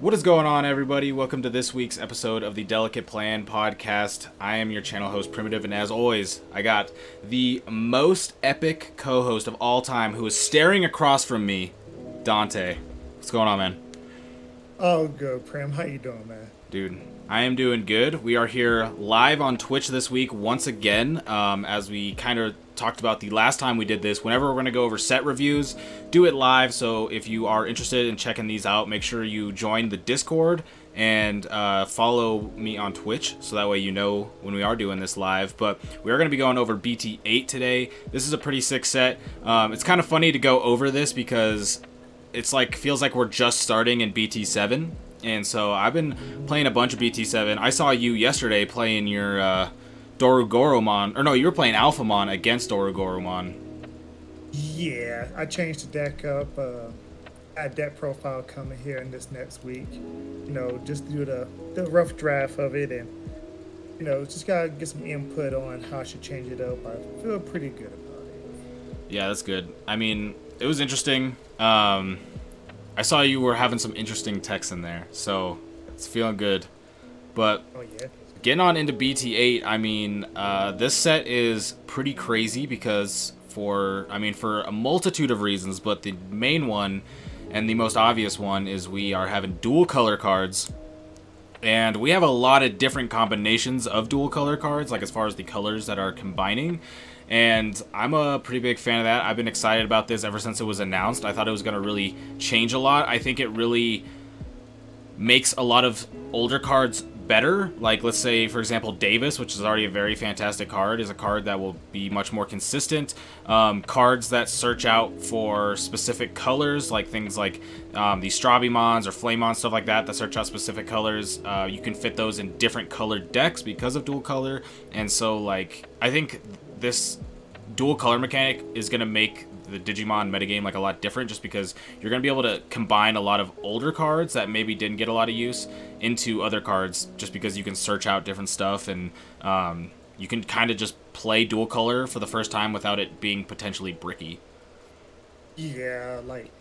What is going on, everybody? Welcome to this week's episode of the Delicate Plan podcast. I am your channel host, Primitive, and as always, I got the most epic co-host of all time who is staring across from me, Dante. What's going on, man? Oh, good, Prim. How you doing, man? Dude, I am doing good. We are here live on Twitch this week once again, as we kind of talked about the last time we did this. Whenever we're going to go over set reviews, do it live. So if you are interested in checking these out, make sure you join the Discord and follow me on Twitch, so that way you know when we are doing this live. But we are going to be going over BT8 today. This is a pretty sick set. It's kind of funny to go over this because it's like feels like we're just starting in BT7. And so I've been playing a bunch of BT7. I saw you yesterday playing your Dorugoromon. Or no, you were playing Alphamon against Dorugoromon. Yeah, I changed the deck up. I had deck profile coming here in this next week. You know, just do the rough draft of it, and you know, just gotta get some input on how I should change it up. I feel pretty good about it. Yeah, that's good. I mean, it was interesting. I saw you were having some interesting techs in there, so it's feeling good. But Oh yeah. getting on into BT8, I mean, this set is pretty crazy because for a multitude of reasons, but the main one and the most obvious one is we are having dual color cards. And we have a lot of different combinations of dual color cards, like as far as the colors that are combining. And I'm a pretty big fan of that. I've been excited about this ever since it was announced. I thought it was going to really change a lot. I think it really makes a lot of older cards better. Like, let's say, for example, Davis, which is already a very fantastic card, is a card that will be much more consistent. Cards that search out for specific colors, like things like the Scorpiomons or Flamemon, stuff like that, that search out specific colors. You can fit those in different colored decks because of dual color. And so, like, I think this dual color mechanic is going to make the Digimon metagame like a lot different, just because you're going to be able to combine a lot of older cards that maybe didn't get a lot of use into other cards, just because you can search out different stuff, and you can kind of just play dual color for the first time without it being potentially bricky. Yeah, like,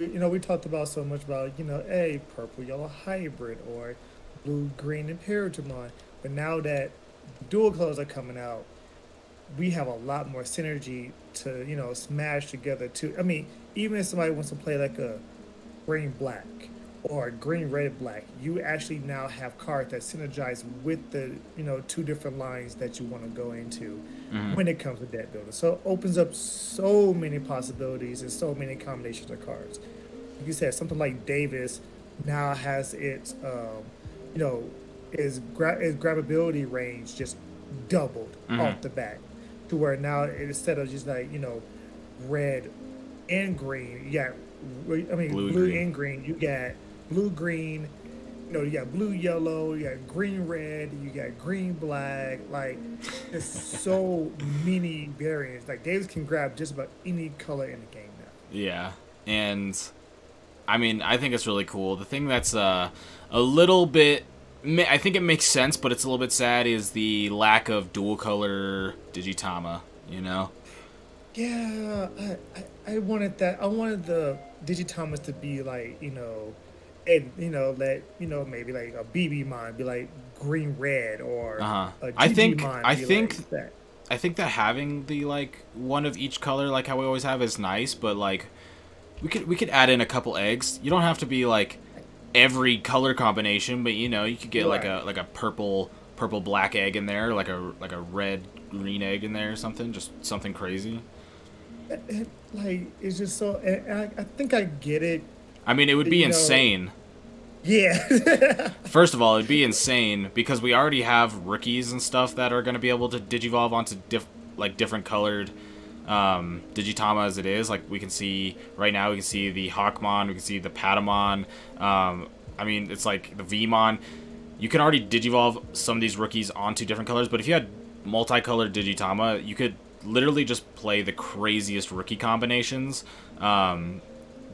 you know, we talked about so much about, you know, a purple yellow hybrid or blue green Imperial, but now that dual colors are coming out, we have a lot more synergy to, you know, smash together too. I mean, even if somebody wants to play like a green black or a green red black, you actually now have cards that synergize with the, you know, two different lines that you want to go into when it comes to deck building. So it opens up so many possibilities and so many combinations of cards. Like you said, something like Davis now has its, you know, its grabability range just doubled off the bat, to where now instead of just like, you know, red and green, you got, I mean, blue and green, you got blue green, you know, you got blue yellow, you got green red, you got green black. Like, there's so many variants. Like, Davis can grab just about any color in the game now. Yeah, and I mean, I think it's really cool. The thing that's a little bit, I think it makes sense, but it's a little bit sad, is the lack of dual color Digitama, you know? Yeah, I wanted that. I wanted the Digitamas to be like, you know, and, you know, let, you know, maybe like a BB-Mon be like green red, or a Digimon like that. I think that having the, like, one of each color, like how we always have, is nice, but like we could add in a couple eggs. You don't have to be like every color combination, but you know, you could get like a purple black egg in there, like a red green egg in there or something, just something crazy. Like, it's just so, and I think I get it. I mean, it would be insane. Yeah. First of all, it'd be insane because we already have rookies and stuff that are going to be able to digivolve onto different colored Digitama as it is. Like, we can see right now, we can see the Hawkmon, we can see the Padamon. I mean, it's like the Vmon. You can already digivolve some of these rookies onto different colors, but if you had multicolored Digitama, you could literally just play the craziest rookie combinations,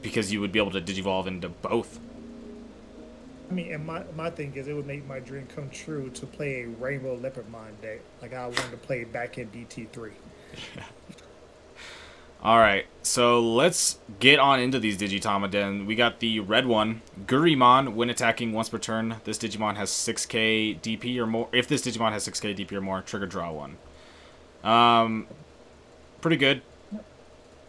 because you would be able to digivolve into both. I mean, and my thing is, it would make my dream come true to play a Rainbow Leopardmon deck like I wanted to play back in BT3. Alright, so let's get on into these Digitama then. We got the red one, Gurimon. When attacking once per turn, this Digimon has 6k DP or more. If this Digimon has 6k DP or more, trigger draw one. Pretty good.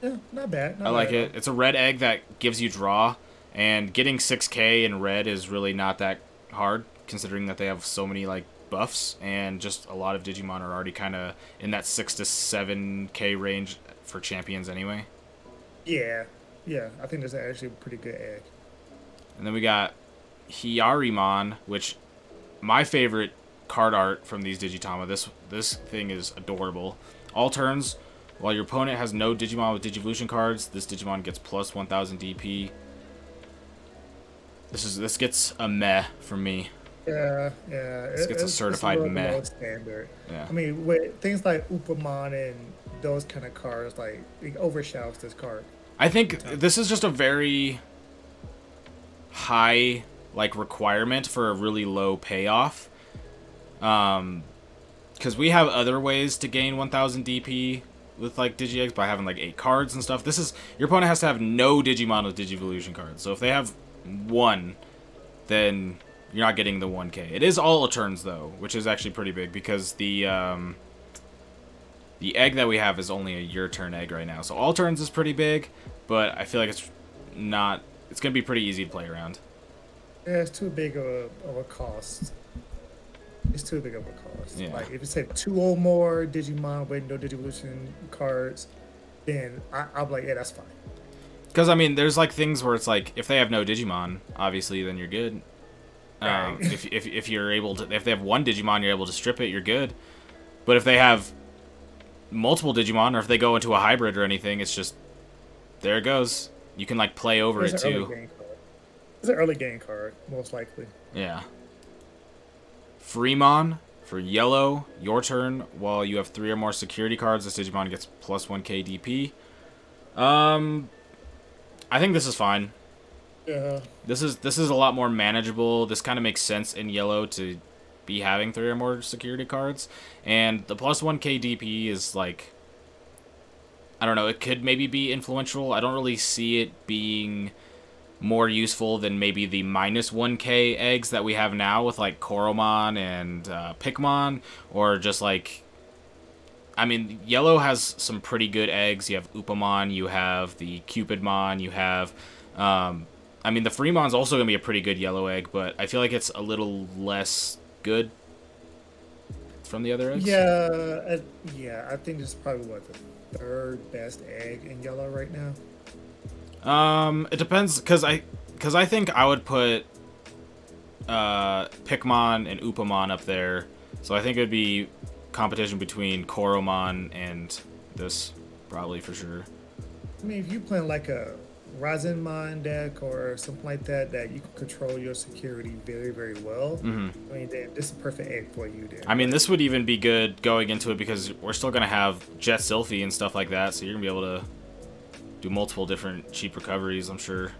Yeah, not bad. Not I like bad it. It's a red egg that gives you draw, and getting 6k in red is really not that hard, considering that they have so many like buffs, and just a lot of Digimon are already kind of in that 6 to 7k range for champions anyway. Yeah, yeah. I think that's actually a pretty good egg. And then we got Hiyarimon, which my favorite card art from these Digitama. This thing is adorable. All turns, while your opponent has no Digimon with Digivolution cards, this Digimon gets plus 1000 DP. This gets a meh from me. Yeah, yeah. This gets a certified meh. Standard. Yeah. I mean, with things like Upamon and those kind of cards, like it overshadows this card. I think this is just a very high like requirement for a really low payoff. Because we have other ways to gain 1000 DP with like Digi-Eggs by having like 8 cards and stuff. This is, your opponent has to have no Digimon with Digivolution cards. So if they have 1, then you're not getting the 1k. It is all turns though, which is actually pretty big because the egg that we have is only a your turn egg right now. So all turns is pretty big, but I feel like it's not, it's going to be pretty easy to play around. Yeah, it's too big of a cost. It's too big of a cost. Yeah. Like if you say 2 or more Digimon with no Digivolution cards, then I'll be like, yeah, that's fine. Because I mean, there's like things where it's like if they have no Digimon, obviously, then you're good. Right. If you're able to, if they have 1 Digimon, you're able to strip it, you're good. But if they have multiple Digimon, or if they go into a hybrid or anything, it's just there it goes. You can like play over it too. It's an early game card, most likely. Yeah. Freemon for yellow, your turn. While you have 3 or more security cards, this Digimon gets plus 1k DP. I think this is fine. Yeah. This is a lot more manageable. This kind of makes sense in yellow to be having 3 or more security cards, and the plus 1k DP is like, I don't know, it could maybe be influential. I don't really see it being more useful than maybe the minus 1k eggs that we have now with like Koromon and Pikmon, or just like, I mean, yellow has some pretty good eggs. You have Upamon, you have the Cupidmon, you have I mean, the Freemon's also going to be a pretty good yellow egg, but I feel like it's a little less good from the other eggs. Yeah, yeah. I think this is probably what the 3rd best egg in yellow right now. It depends, because I think I would put Pikmon and Upamon up there. So I think it would be competition between Koromon and this, probably for sure. I mean, if you playing like a Razanmon deck or something like that, that you can control your security very, very well, I mean, then this is a perfect egg for you then. I mean, this would even be good going into it because we're still going to have Jet Selfie and stuff like that, so you're going to be able to do multiple different cheap recoveries, I'm sure.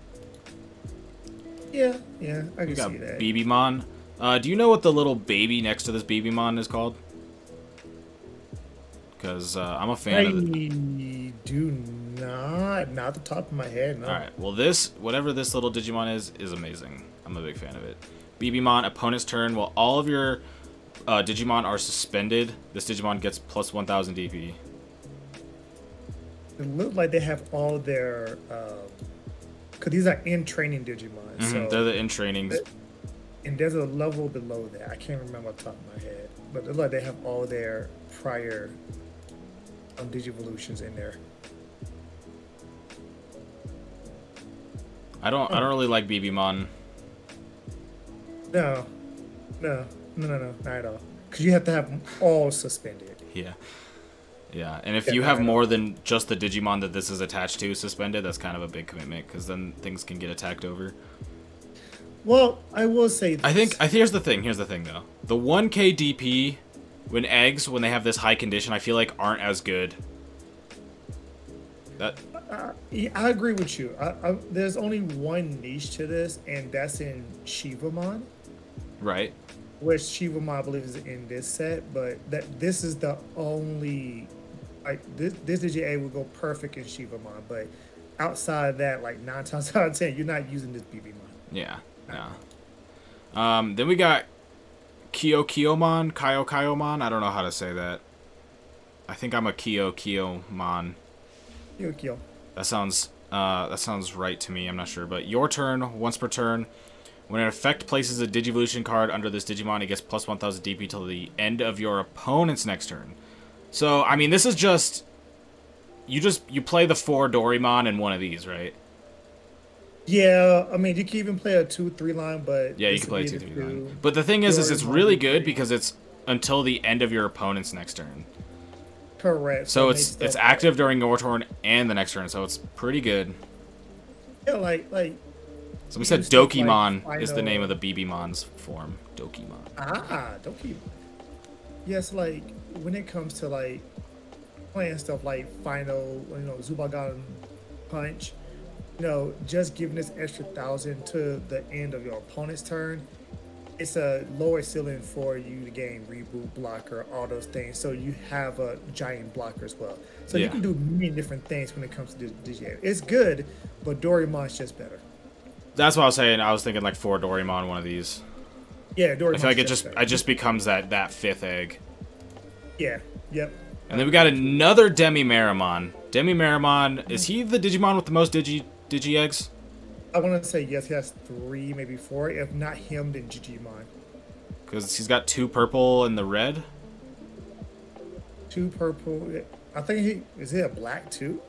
Yeah, yeah, I can see that. BBmon. Do you know what the little baby next to this BBmon is called? Because I'm a fan of it. I do not the top of my head, no. Alright, well whatever this little Digimon is amazing. I'm a big fan of it. BBmon, opponent's turn. While all of your Digimon are suspended, this Digimon gets plus 1000 DP. It looks like they have all their, because these are in-training Digimon. So they're the in-trainings. And there's a level below that. I can't remember off the top of my head. But it looks like they have all their prior Digivolutions in there. I don't really like BBmon. No, not at all. Because you have to have them all suspended. Yeah. Yeah, and if you have more than just the Digimon that this is attached to suspended, that's kind of a big commitment, because then things can get attacked over. Well, I will say this. I think here's the thing though. The 1k DP when eggs, when they have this high condition, I feel like aren't as good. Yeah, I agree with you. There's only one niche to this, and that's in Shivamon. Right. Which Shivamon, I believe, is in this set, but this is the only like this DGA would go perfect in Shivamon, but outside of that, like 9 times out of 10, you're not using this BBmon. Yeah, yeah. Then we got Kyo Kiyomon, Kayukimon. I don't know how to say that. I think I'm a Kyo Kiyomon. Kyo. That sounds right to me. I'm not sure, but your turn, once per turn. When an effect places a Digivolution card under this Digimon, it gets plus 1000 DP till the end of your opponent's next turn. So, I mean, this is just you play the 4 Doraemon in one of these, right? Yeah, I mean, you can even play a 2-3 line, but yeah, you can play a 2-3 line. But the thing is it's really good because it's until the end of your opponent's next turn. Correct. So it's active during your turn and the next turn, so it's pretty good. Yeah, like. So we said Dokimon is the name of the BBmon's form. Dokimon. Ah, Dokimon. Yes, like when it comes to like playing stuff like Final, Zubagan Punch, just giving this extra 1000 to the end of your opponent's turn, it's a lower ceiling for you to gain reboot, blocker, all those things. So you have a giant blocker as well. So you can do many different things when it comes to DGA. It's good, but Doraemon's just better. That's what I was saying. I was thinking like 4 Doraemon, one of these. Yeah, Doraemon. I feel like it just becomes that 5th egg. Yeah. Yep. And then we got another Demi Maramon. Demi Maramon, is he the Digimon with the most Digi eggs? I want to say yes. He has 3, maybe 4. If not him, then Digimon. Because he's got 2 purple and the red. 2 purple. I think is he a black too?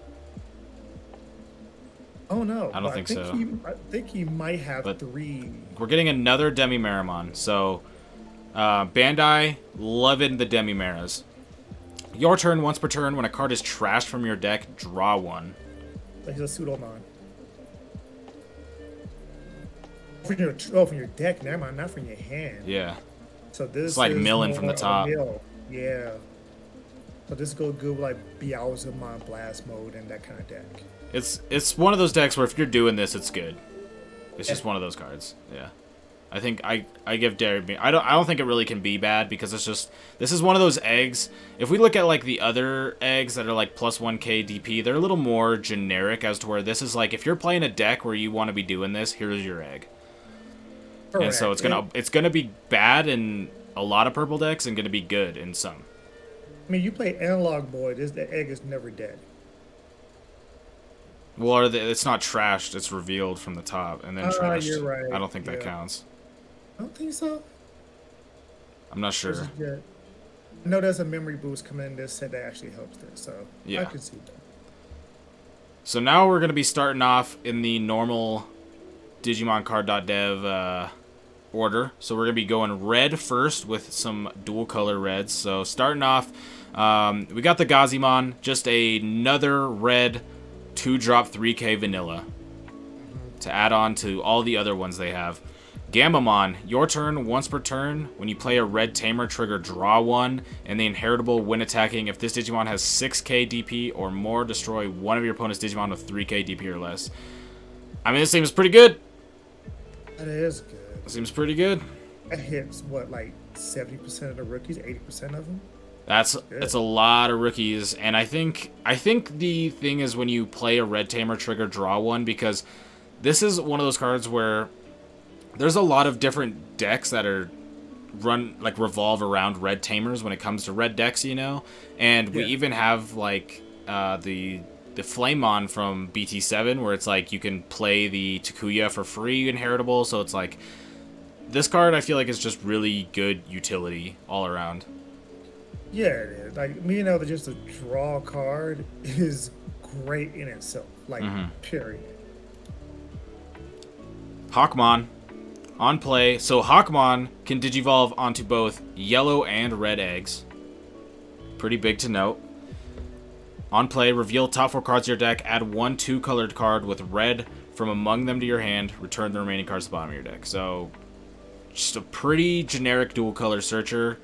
Oh no, I don't think so. I think he might have 3. We're getting another Demi Maramon. So, Bandai loving the Demi Maras. Your turn, once per turn. When a card is trashed from your deck, draw 1. Like he's a Pseudomon. From your deck, never mind, not from your hand. Yeah. So this it's like milling from the top. Yeah. So this goes good with like Biaozamon Blast mode and that kind of deck. It's one of those decks where if you're doing this, it's good. It's just one of those cards. Yeah. I think I give Demi. I don't think it really can be bad because it's just this is one of those eggs. If we look at like the other eggs that are like plus 1k DP, they're a little more generic as to where this is like if you're playing a deck where you want to be doing this, here's your egg. Correct. And so it's gonna be bad in a lot of purple decks and gonna be good in some. I mean, you play Analog Boy. The egg is never dead. Well, it's not trashed. It's revealed from the top and then trashed. You're right. I don't think that counts. I don't think so. I'm not sure. I know there's a memory boost coming in this set that actually helps this, so yeah. I can see that. So now we're going to be starting off in the normal DigimonCard.dev order. So we're going to be going red first with some dual color reds. So starting off, we got the Gazimon, just another red 2-drop 3k vanilla to add on to all the other ones they have. Gamamon, your turn, once per turn. When you play a red tamer, trigger draw 1, and the inheritable when attacking. If this Digimon has 6k DP or more, destroy one of your opponent's Digimon with 3k DP or less. I mean, this seems pretty good. That is good. It seems pretty good. That hits, what, like 70% of the rookies, 80% of them? That's a lot of rookies, and I think the thing is when you play a red tamer, trigger draw 1, because this is one of those cards where there's a lot of different decks that are revolve around red tamers when it comes to red decks, and we even have like the Flamemon from BT7 where it's like you can play the Takuya for free inheritable, so it's like this card I feel like is just really good utility all around. Yeah, it is. Like, just a draw card is great in itself. Like, period. Hawkmon. On play. So Hawkmon can digivolve onto both yellow and red eggs. Pretty big to note. On play, reveal top 4 cards of your deck. Add 1 2-colored card with red from among them to your hand. Return the remaining cards to the bottom of your deck. So, just a pretty generic dual-color searcher.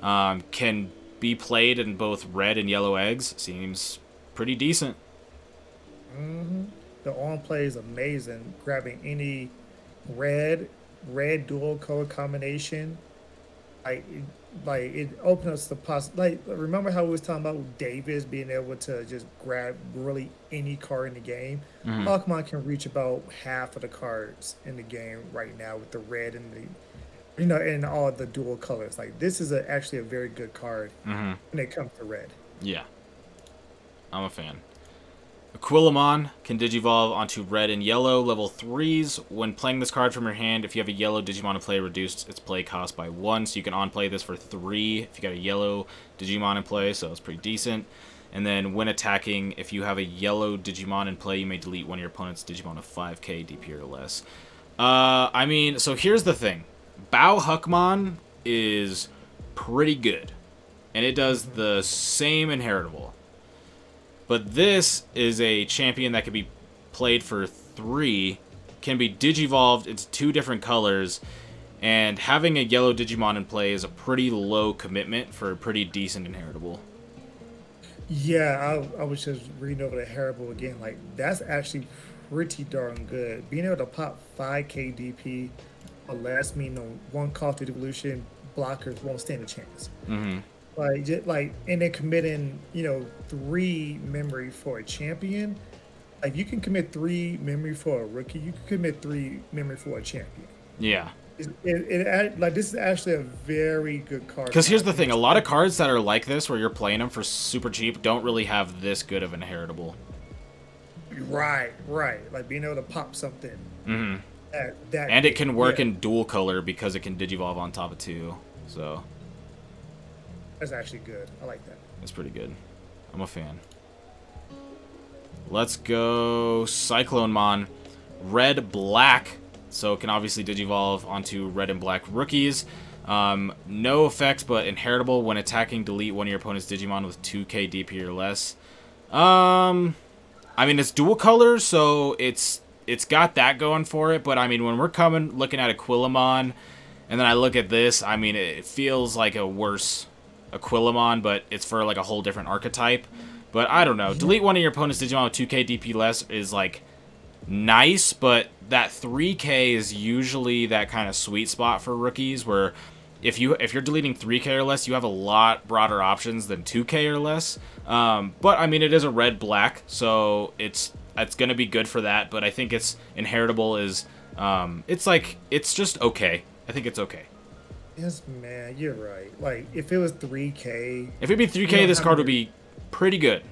Can be played in both red and yellow eggs. Seems pretty decent. The on-play is amazing. Grabbing any red dual color combination, like it opens up the like remember how we was talking about Davis being able to just grab really any card in the game? Hmm. Agumon can reach about half of the cards in the game right now with the red and the and all the dual colors. Like this is actually a very good card Hmm. when it comes to red. Yeah, I'm a fan. Aquilomon can Digivolve onto red and yellow, level 3s. When playing this card from your hand, if you have a yellow Digimon in play, reduced its play cost by 1. So you can on-play this for 3 if you got a yellow Digimon in play, so it's pretty decent. And then when attacking, if you have a yellow Digimon in play, you may delete one of your opponent's Digimon of 5k DP or less. I mean, so here's the thing. Bauhuckmon is pretty good, and it does the same inheritable. But this is a champion that can be played for 3, can be digivolved into 2 different colors, and having a yellow Digimon in play is a pretty low commitment for a pretty decent inheritable. Yeah, I was just reading over the Haribo again. Like that's actually pretty darn good. Being able to pop 5k DP or less, meaning one call to evolution blockers won't stand a chance. Mm-hmm. And then committing 3 memory for a champion. Like you can commit 3 memory for a rookie. You can commit 3 memory for a champion. Yeah. Like this is actually a very good card. Because here's the thing, a lot of cards that are like this, where you're playing them for super cheap, don't really have this good of an inheritable. Right. Like being able to pop something. Mm-hmm. That and it can work in dual color because it can digivolve on top of 2. So that's actually good. I like that. It's pretty good. I'm a fan. Let's go Cyclonemon. Red, black. So it can obviously digivolve onto red and black rookies. No effects, but inheritable. When attacking, delete one of your opponent's Digimon with 2k DP or less. I mean, it's dual color, so it's got that going for it. But I mean, when we're looking at Aquilomon, and then I look at this, I mean, it feels like a worse Aquilomon, but it's for like a whole different archetype. But I don't know. Delete one of your opponent's Digimon with 2k DP less is like nice, but that 3k is usually that kind of sweet spot for rookies where if you're deleting 3k or less, you have a lot broader options than 2k or less. But I mean, it is a red black, so it's gonna be good for that. But I think its inheritable is it's just okay. I think it's okay. Yes, man, you're right. Like if it was 3k, if it'd be 3k, this card would be pretty good.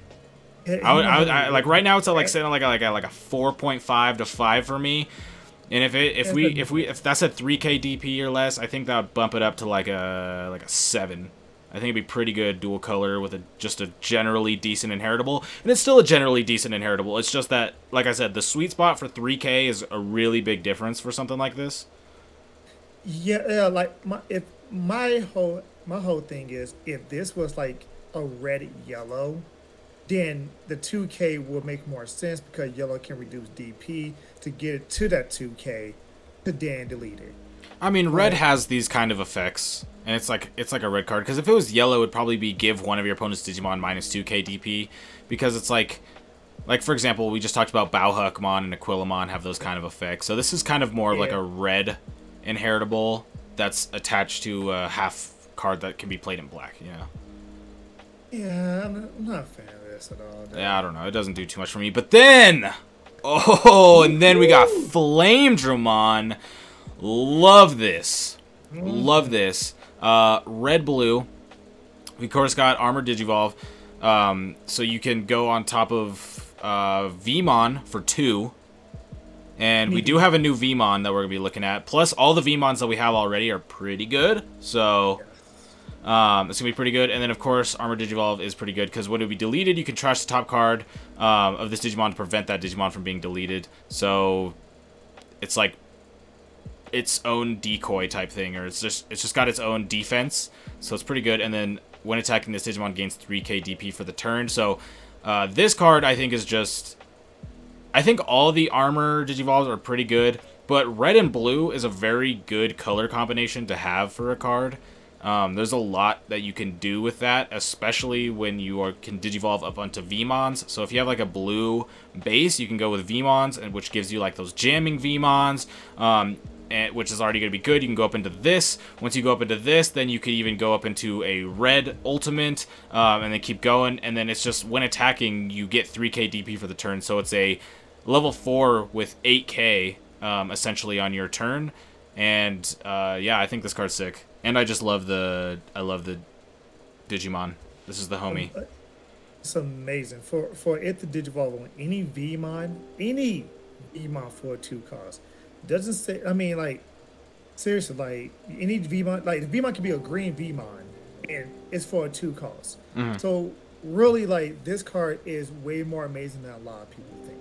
I like right now it's at like sitting like a 4.5 to 5 for me, and if that's at 3k DP or less, I think that would bump it up to like a 7. I think it'd be pretty good dual color with just a generally decent inheritable, and it's still a generally decent inheritable. It's just that, like I said, the sweet spot for 3k is a really big difference for something like this. Yeah, like my whole thing is if this was like a red yellow, then the 2k would make more sense because yellow can reduce DP to get it to that 2k to then delete it. I mean, red has these kind of effects, and it's like a red card. Because if it was yellow, it'd probably be give one of your opponent's Digimon minus 2k DP, because it's like for example, we just talked about Bauhuckmon and Aquilomon have those kind of effects. So this is kind of more of like a red inheritable that's attached to a half card that can be played in black. Yeah, I'm not a fan of this at all. Dude. Yeah, I don't know. It doesn't do too much for me. But then, and then we got Flame Dramon. Love this. Love this. Red, blue. We, of course, got Armor Digivolve. So you can go on top of Vmon for 2. And we do have a new Vmon that we're going to be looking at. Plus, all the Vmons that we have already are pretty good. So it's going to be pretty good. And then, of course, Armor Digivolve is pretty good because when it be deleted, you can trash the top card of this Digimon to prevent that Digimon from being deleted. So it's like its own decoy type thing, or it's just got its own defense. So it's pretty good. And then when attacking, this Digimon gains 3k DP for the turn. So this card, I think, is just... I think all the Armor Digivolves are pretty good, but red and blue is a very good color combination to have for a card. There's a lot that you can do with that, especially when you can Digivolve up onto Vmons. So if you have like a blue base, you can go with Vmons, and which gives you like those jamming Vmons. which is already going to be good. You can go up into this. Once you go up into this, then you could even go up into a red ultimate, and then keep going. And then it's just, when attacking, you get 3k DP for the turn. So it's a level 4 with 8k, essentially, on your turn. And, yeah, I think this card's sick. And I just love the Digimon. This is the homie. It's amazing. For it to Digivolve on any Vmon for a 2 cost. Doesn't say, I mean, like, seriously, like, any Vmon, like, the Vmon can be a green Vmon, and it's for a 2 cost. So, really, like, this card is way more amazing than a lot of people think.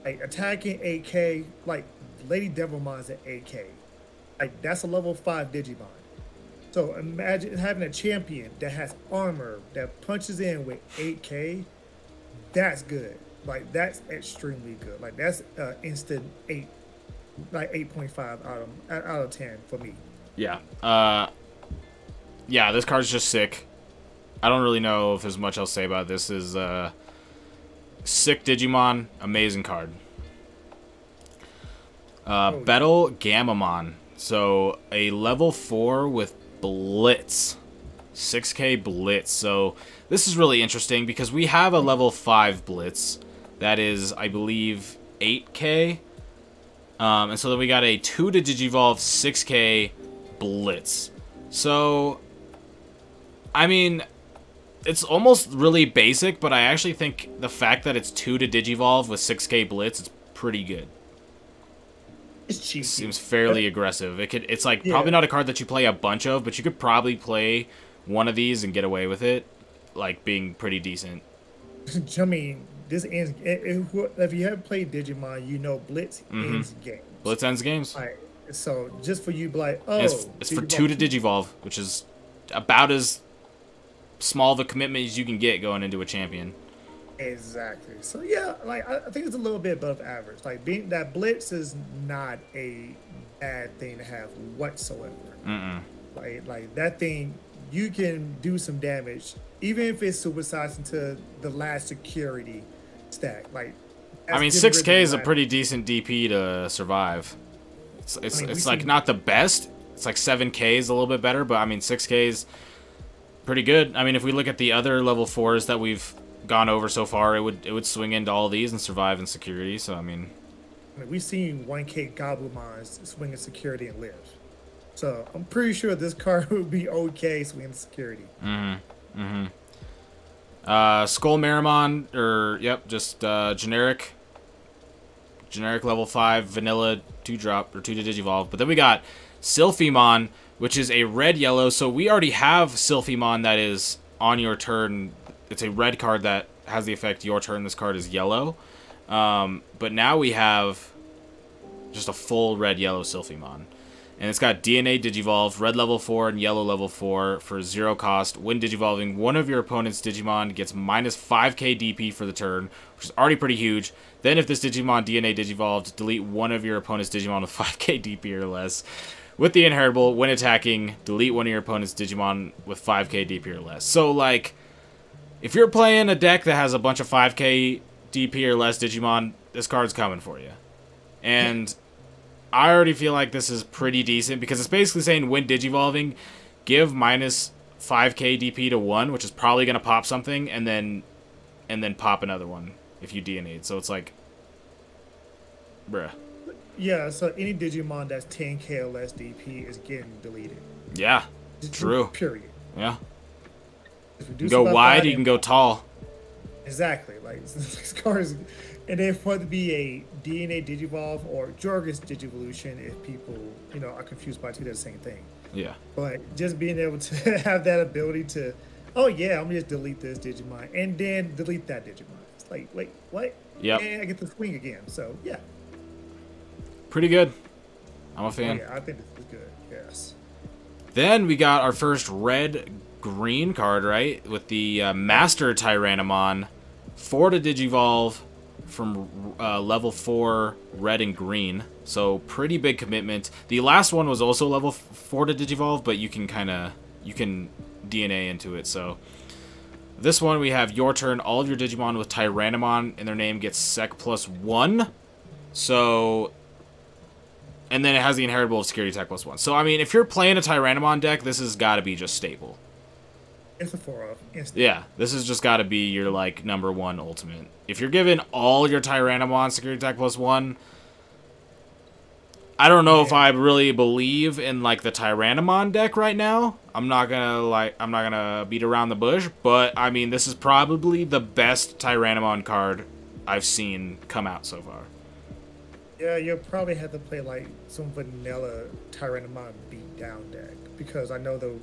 Like, attacking 8k, like, Lady Devilmon's at 8k. Like, that's a level 5 Digimon. So, imagine having a champion that has armor, that punches in with 8k. That's good. Like, that's extremely good. Like, that's instant 8. Like 8.5 out of 10 for me. Yeah. Yeah, this card's just sick. I don't really know if there's much else to say about this. This is sick Digimon, amazing card. Gamamon. So a level 4 with Blitz. 6k Blitz. So this is really interesting because we have a level 5 Blitz that is, I believe, 8k. And so then we got a 2 to Digivolve 6k Blitz. So, I mean, it's almost really basic, but I actually think the fact that it's 2 to Digivolve with 6k Blitz is pretty good. It's cheap. Seems fairly aggressive. It's like probably not a card that you play a bunch of, but you could probably play one of these and get away with it, like being pretty decent. I mean, this ends. If you haven't played Digimon, you know Blitz ends games. Blitz ends games. Right. So just for you, be like, oh, it's for 2 to Digivolve, which is about as small of a commitment as you can get going into a champion. Exactly. So yeah, like I think it's a little bit above average. Like being that Blitz is not a bad thing to have whatsoever. Like that thing, you can do some damage, even if it's supersized into the last security stack. Like, I mean, 6k is a pretty decent DP to survive. It's like not the best. It's like 7k is a little bit better, but I mean 6k is pretty good. I mean, if we look at the other level 4s that we've gone over so far, it would swing into all these and survive in security. So I mean we've seen 1k Gabumons swing in security and live. So I'm pretty sure this card would be okay swinging security. Skull Maramon, or yep, just generic level 5 vanilla 2-drop or 2 to Digivolve. But then we got Selfie Mon, which is a red yellow. So we already have Selfie Mon that is on your turn. It's a red card that has the effect your turn. This card is yellow. But now we have just a full red yellow Selfie Mon. And it's got DNA Digivolve, red level 4 and yellow level 4 for 0 cost. When Digivolving, one of your opponent's Digimon gets minus 5k DP for the turn, which is already pretty huge. Then if this Digimon DNA Digivolved, delete one of your opponent's Digimon with 5k DP or less. With the inheritable, when attacking, delete one of your opponent's Digimon with 5k DP or less. So, like, if you're playing a deck that has a bunch of 5k DP or less Digimon, this card's coming for you. And I already feel like this is pretty decent because it's basically saying when Digivolving, give minus 5k DP to 1, which is probably going to pop something, and then pop another one if you DNA'd. So it's like, bruh. Yeah, so any Digimon that's 10k or less DP is getting deleted. Yeah, true. Period. Yeah. You can go wide, you can go tall. Exactly. Like, this card is... And then for it to be a DNA Digivolve or Jorgen's Digivolution, if people, are confused by two, they're the same thing. Yeah. But just being able to have that ability to, oh yeah, I'm gonna just delete this Digimon and then delete that Digimon. It's like, wait, what? Yeah. And I get to swing again. So yeah. Pretty good. I'm a fan. Oh, yeah, I think this is good. Yes. Then we got our first red-green card, right? With the Master Tyrannomon, 4 to Digivolve from level 4 red and green. So pretty big commitment. The last one was also level 4 to Digivolve, but you can DNA into it. So this one we have your turn. All of your Digimon with Tyrannomon in their name gets Sec +1. So And then it has the inheritable of security attack +1. So, I mean, if you're playing a Tyrannomon deck, this has got to be just staple. It's a 4-off. Yeah, this has just got to be your, like, #1 ultimate. If you're giving all your Tyrannomon security attack +1, I don't know if I really believe in, like, the Tyrannomon deck right now. I'm not gonna beat around the bush, but, I mean, this is probably the best Tyrannomon card I've seen come out so far. Yeah, you'll probably have to play like some vanilla Tyrannomon beatdown deck because I know the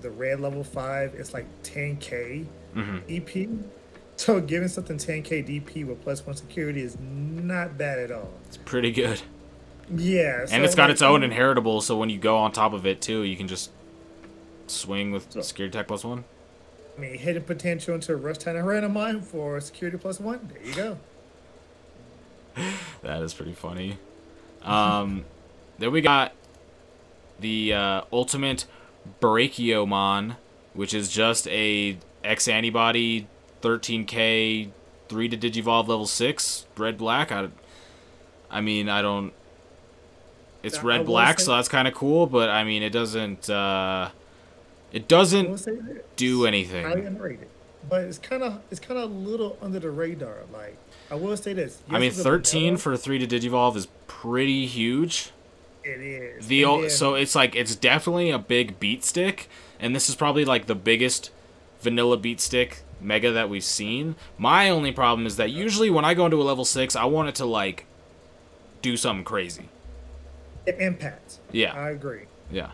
red level 5 it's like 10k DP. So giving something 10k DP with +1 security is not bad at all. It's pretty good. Yeah, and it's got its own inheritable, so when you go on top of it too, you can just swing with security attack +1. I mean, hidden potential into Rush Tyrannomon for security +1. There you go. That is pretty funny. Then we got the ultimate Brachiomon, which is just a X antibody 13k 3 to Digivolve level 6 red black. I mean, I don't. It's red black, so that's kind of cool, but I mean, it doesn't do anything. Highly underrated, but it's kind of a little under the radar. Like, I will say this. I mean, 13 for 3 to Digivolve is pretty huge. It is. So it's like, it's definitely a big beat stick, and this is probably like the biggest vanilla beat stick mega that we've seen. My only problem is that usually when I go into a level 6, I want it to like do something crazy. It impacts. Yeah. I agree. Yeah.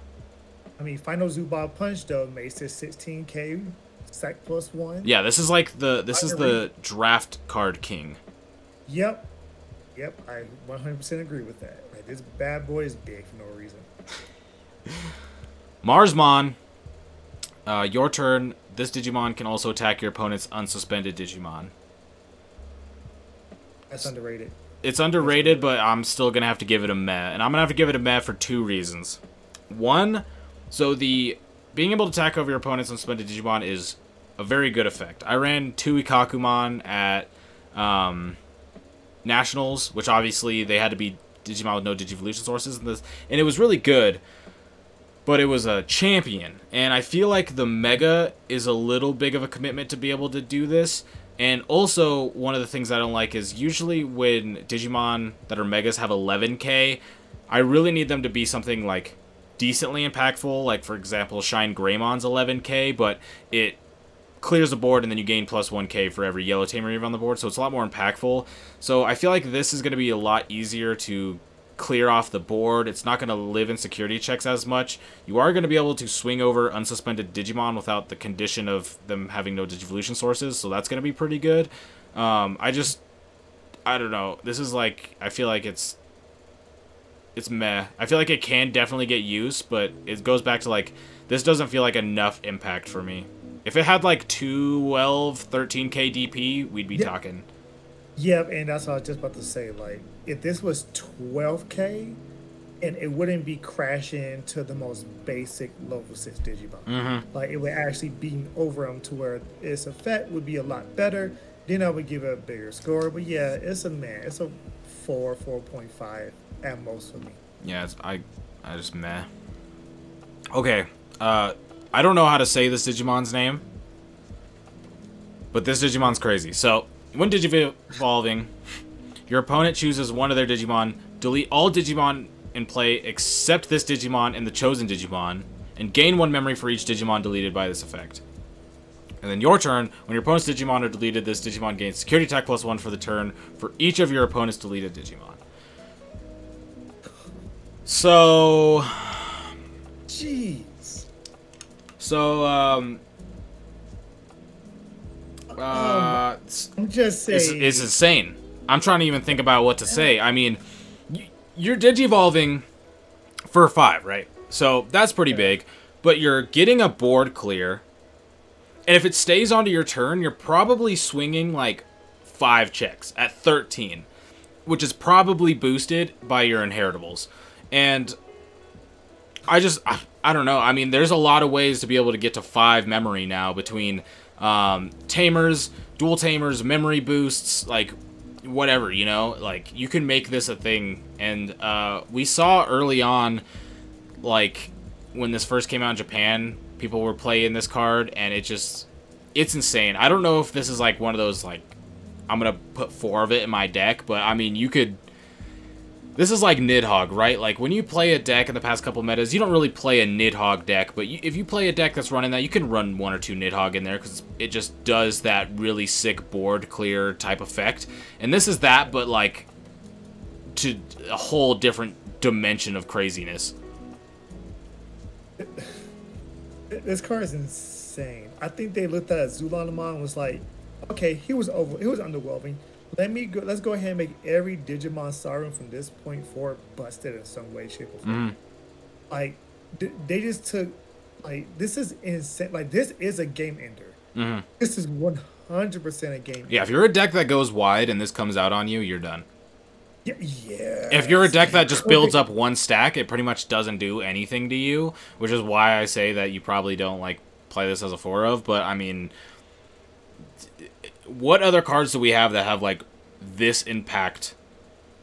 I mean, Final Zubab Punch though makes it 16k sack +1. Yeah, this is like the draft card king. Yep, I 100% agree with that. Like, this bad boy is big for no reason. Marsmon, your turn. This Digimon can also attack your opponent's unsuspended Digimon. That's underrated. It's underrated, but I'm still going to have to give it a meh. And I'm going to have to give it a meh for 2 reasons. One, so the being able to attack over your opponent's unsuspended Digimon is a very good effect. I ran 2 Ikakimon at Nationals, which obviously they had to be Digimon with no Digivolution sources, and it was really good, but it was a champion, and I feel like the Mega is a little big of a commitment to be able to do this. And also, one of the things I don't like is usually when Digimon that are Megas have 11k, I really need them to be something like decently impactful, like for example Shine Greymon's 11k, but it clears the board and then you gain +1k for every yellow tamer you have on the board, so it's a lot more impactful. So I feel like this is going to be a lot easier to clear off the board. It's not going to live in security checks as much. You are going to be able to swing over unsuspended Digimon without the condition of them having no Digivolution sources, so that's going to be pretty good. I don't know. This is like, I feel like it's meh. I feel like it can definitely get used, but it goes back to like, this doesn't feel like enough impact for me. If it had like 12, 13k DP, we'd be talking. Yep, and that's what I was just about to say. Like, if this was 12k, and it wouldn't be crashing to the most basic level 6 Digimon. Like, it would actually be over them to where its effect would be a lot better. Then I would give it a bigger score. But yeah, it's a meh. It's a 4.5 at most for me. Yeah, I just meh. Okay, I don't know how to say this Digimon's name, but this Digimon's crazy. So, when Digivolving, your opponent chooses one of their Digimon, delete all Digimon in play except this Digimon and the chosen Digimon, and gain 1 memory for each Digimon deleted by this effect. And then your turn, when your opponent's Digimon are deleted, this Digimon gains security attack +1 for the turn for each of your opponent's deleted Digimon. So... Jeez. So, I'm just saying. It's insane. I'm trying to even think about what to say. I mean, you're Digivolving for 5, right? So, that's pretty big. But you're getting a board clear. And if it stays onto your turn, you're probably swinging like 5 checks at 13. Which is probably boosted by your inheritables. And I don't know. I mean, there's a lot of ways to be able to get to 5 memory now between tamers, dual tamers, memory boosts. Like, whatever, you know, like you can make this a thing. And we saw early on, like when this first came out in Japan, people were playing this card, and it's insane. I don't know if this is like one of those like I'm gonna put 4 of it in my deck, but I mean you could. This is like Nidhogg, right? Like, when you play a deck in the past couple metas, you don't really play a Nidhogg deck, but if you play a deck that's running that, you can run 1 or 2 Nidhogg in there, because it just does that really sick board clear type effect. And this is that, but, like, to a whole different dimension of craziness. This card is insane. I think they looked at Zulanamon and was like, okay, he was underwhelming. Let's go ahead and make every Digimon Siren from this point forward busted in some way, shape, or form. Like, they just took, like, this is insane. Like, this is a game ender. This is 100% a game ender. Yeah, if you're a deck that goes wide and this comes out on you, you're done. Yeah. If you're a deck that just builds up 1 stack, it pretty much doesn't do anything to you, which is why I say that you probably don't, like, play this as a 4 of, but, I mean, what other cards do we have that have, like, this impact,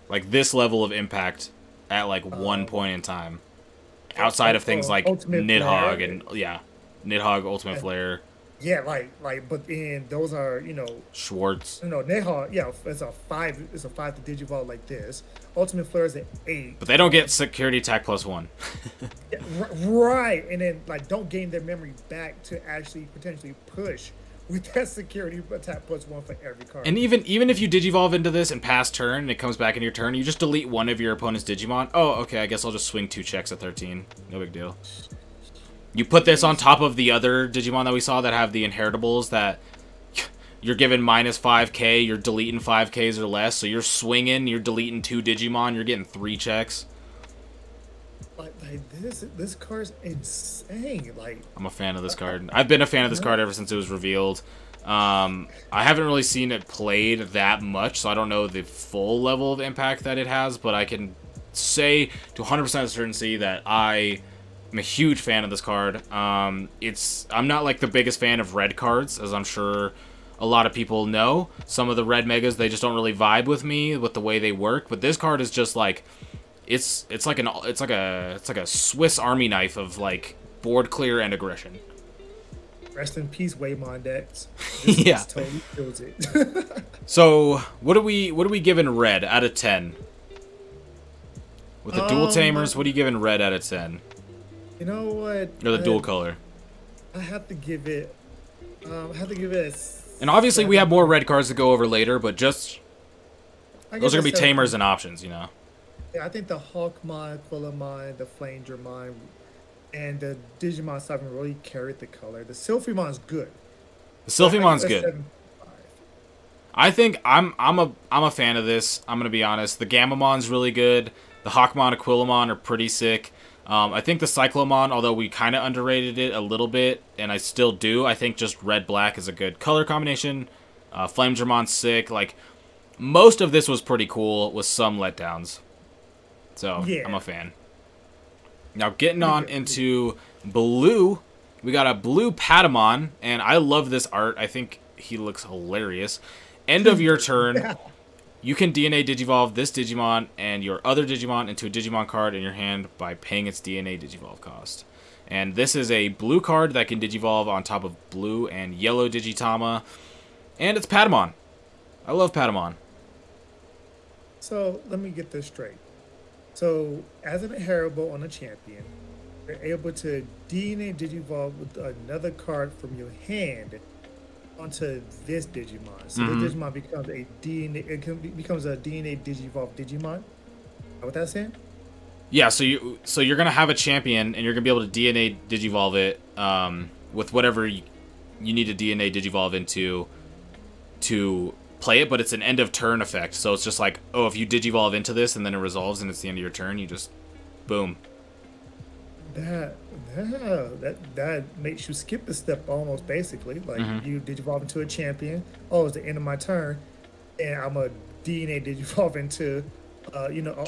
like, this level of impact at, like, one point in time? Outside of things like Nidhogg and, yeah, Nidhogg, Ultimate Flare. Yeah, but then those are, you know, Schwartz. You know, Nidhogg, yeah, it's a 5 to Digivolve like this. Ultimate Flare is an 8. But they don't get security attack +1. Yeah, right, and then, like, don't gain their memory back to actually potentially push with that security attack +1 for every card. And even if you Digivolve into this and pass turn and it comes back into your turn, you just delete 1 of your opponent's Digimon. Oh, okay, I guess I'll just swing 2 checks at 13. No big deal. You put this on top of the other Digimon that we saw that have the inheritables that you're given -5k, you're deleting 5ks or less, so you're swinging, you're deleting 2 Digimon, you're getting 3 checks. Like this card's insane. Like, I'm a fan of this card. I've been a fan of this card ever since it was revealed. I haven't really seen it played that much, so I don't know the full level of impact that it has, but I can say to 100% certainty that I'm a huge fan of this card. I'm not like the biggest fan of red cards, as I'm sure a lot of people know. Some of the red megas, they just don't really vibe with me with the way they work, but this card is just like it's like a Swiss Army knife of like board clear and aggression. Rest in peace, Waymon decks. Yeah, totally kills it. So what are we giving red out of 10? With the dual tamers, what are you giving red out of 10? You know what? Or the dual color? I have to give it. A and obviously 7. We have more red cards to go over later, but just those are gonna be tamers and options, you know. Yeah, I think the Hawkmon, Quillamon, the Flame Dramon, and the Digimon 7 really carried the color. The Selfiemon's good. The Selfiemon's good. I think I'm a fan of this. I'm gonna be honest. The Gamamon's really good. The Hawkmon and Quillamon are pretty sick. I think the Cyclomon, although we kind of underrated it a little bit, and I still do, I think just red-black is a good color combination. Flame Dramon's sick. Like, most of this was pretty cool with some letdowns. So, yeah. I'm a fan. Now, getting on into blue, we got a blue Padamon, and I love this art. I think he looks hilarious. End of your turn, you can DNA Digivolve this Digimon and your other Digimon into a Digimon card in your hand by paying its DNA Digivolve cost. And this is a blue card that can Digivolve on top of blue and yellow Digitama. And it's Padamon. I love Padamon. So, let me get this straight. So, as an inheritable on a champion, you're able to DNA Digivolve with another card from your hand onto this Digimon. So this Digimon becomes a DNA Digivolve Digimon. Is what that's saying? Yeah, so you're gonna have a champion and you're gonna be able to DNA Digivolve it with whatever you need to DNA Digivolve into to play it, but it's an end of turn effect. So it's just like, oh, if you Digivolve into this and then it resolves and it's the end of your turn, you just boom. That makes you skip a step almost, basically. Like, you Digivolve into a champion. Oh, it's the end of my turn, and I'm a DNA Digivolve into,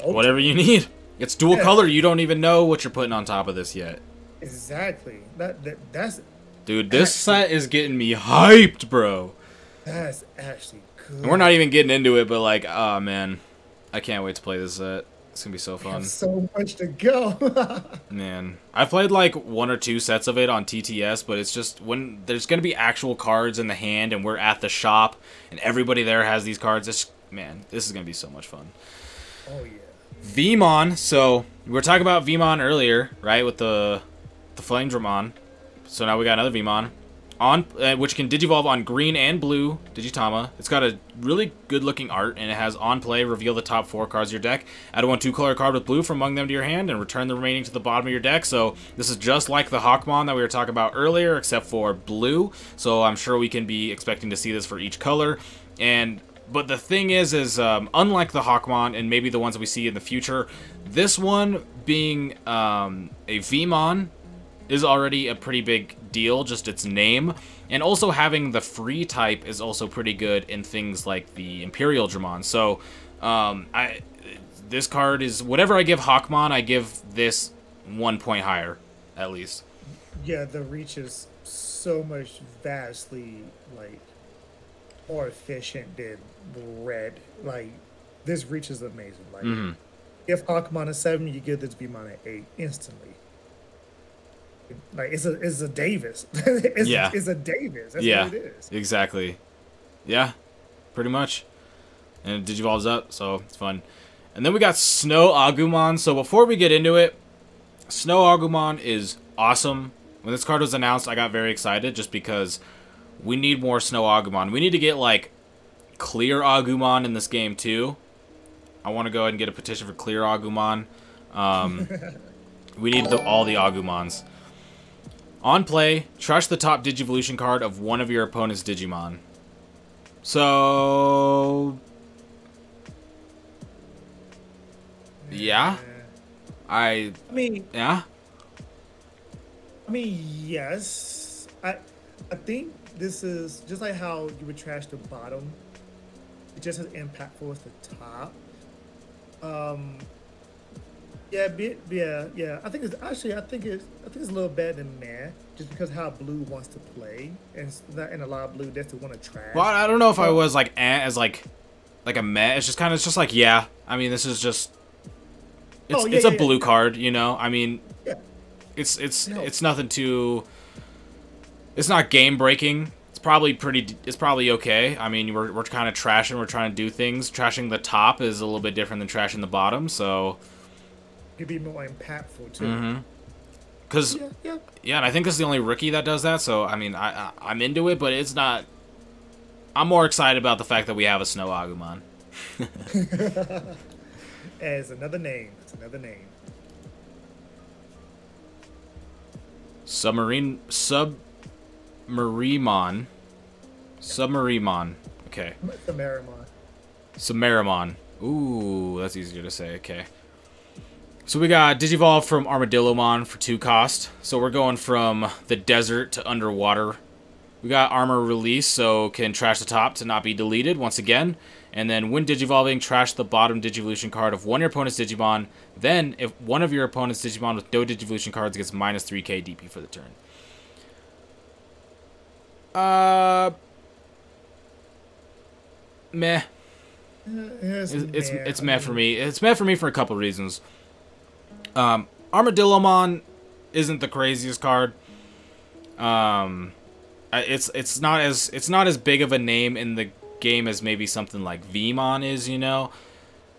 whatever you need. It's dual color. You don't even know what you're putting on top of this yet. Exactly. That's. Dude, this set is getting me hyped, bro. That's actually And we're not even getting into it, but like, oh man, I can't wait to play this set. It's gonna be so fun. So much to go. Man, I've played like 1 or 2 sets of it on TTS, but it's just when there's gonna be actual cards in the hand, and we're at the shop, and everybody there has these cards. Man, this is gonna be so much fun. Oh yeah. Vmon. So we were talking about Vmon earlier, right? With the Flame Dramon. So now we got another Vmon. On, which can digivolve on green and blue Digitama. It's got a really good looking art, and it has on play, reveal the top 4 cards of your deck, add 1 2-color card with blue from among them to your hand, and return the remaining to the bottom of your deck. So this is just like the Hawkmon that we were talking about earlier, except for blue. So I'm sure we can be expecting to see this for each color. But the thing is unlike the Hawkmon and maybe the ones that we see in the future, this one being a Vmon is already a pretty big deal, just its name. And also having the free type is also pretty good in things like the Imperial Dramon. So this card is, whatever I give Hawkmon, I give this 1 point higher, at least. Yeah, the reach is so much vastly, like, more efficient than red. Like, this reach is amazing. Like, if Hawkmon is 7, you give this Vmon an 8 instantly. Like, it's a Davis. It's a Davis. That's what it is. Exactly. Yeah, pretty much. And it digivolves up, so it's fun. And then we got Snow Agumon. So before we get into it, Snow Agumon is awesome. When this card was announced, I got very excited just because we need more Snow Agumon. We need to get, like, Clear Agumon in this game, too. I want to go ahead and get a petition for Clear Agumon. We need all the Agumons. On play, trash the top Digivolution card of one of your opponent's Digimon. So... yeah? I mean... yeah? I mean, yes. I think this is just like how you would trash the bottom. It just as impactful as the top. Yeah. I think it's actually I think it's a little better than meh, just because how blue wants to play, and a lot of blue that's to want to trash. Well, I don't know if I was like as like a meh. It's just like, yeah. I mean, this is just it's a blue card, you know. I mean, it's nothing too. It's not game breaking. It's probably okay. I mean, we're kind of trashing. We're trying to do things. Trashing the top is a little bit different than trashing the bottom, so. Could be more impactful too. Cause and I think this is the only rookie that does that. So I mean, I'm into it, but it's not. I'm more excited about the fact that we have a Snow Agumon. As another name. It's another name. Submarimon. Okay. Samarimon. Ooh, that's easier to say. Okay. So we got Digivolve from Armadillomon for 2 cost. So we're going from the desert to underwater. We got Armor Release, so can trash the top to not be deleted once again. And then when Digivolving, trash the bottom Digivolution card of one of your opponent's Digimon. Then, if one of your opponent's Digimon with no Digivolution cards gets minus 3k DP for the turn. Meh. It's meh for me. It's meh for me for a couple reasons. Armadillomon isn't the craziest card. It's not as big of a name in the game as maybe something like Vmon is, you know.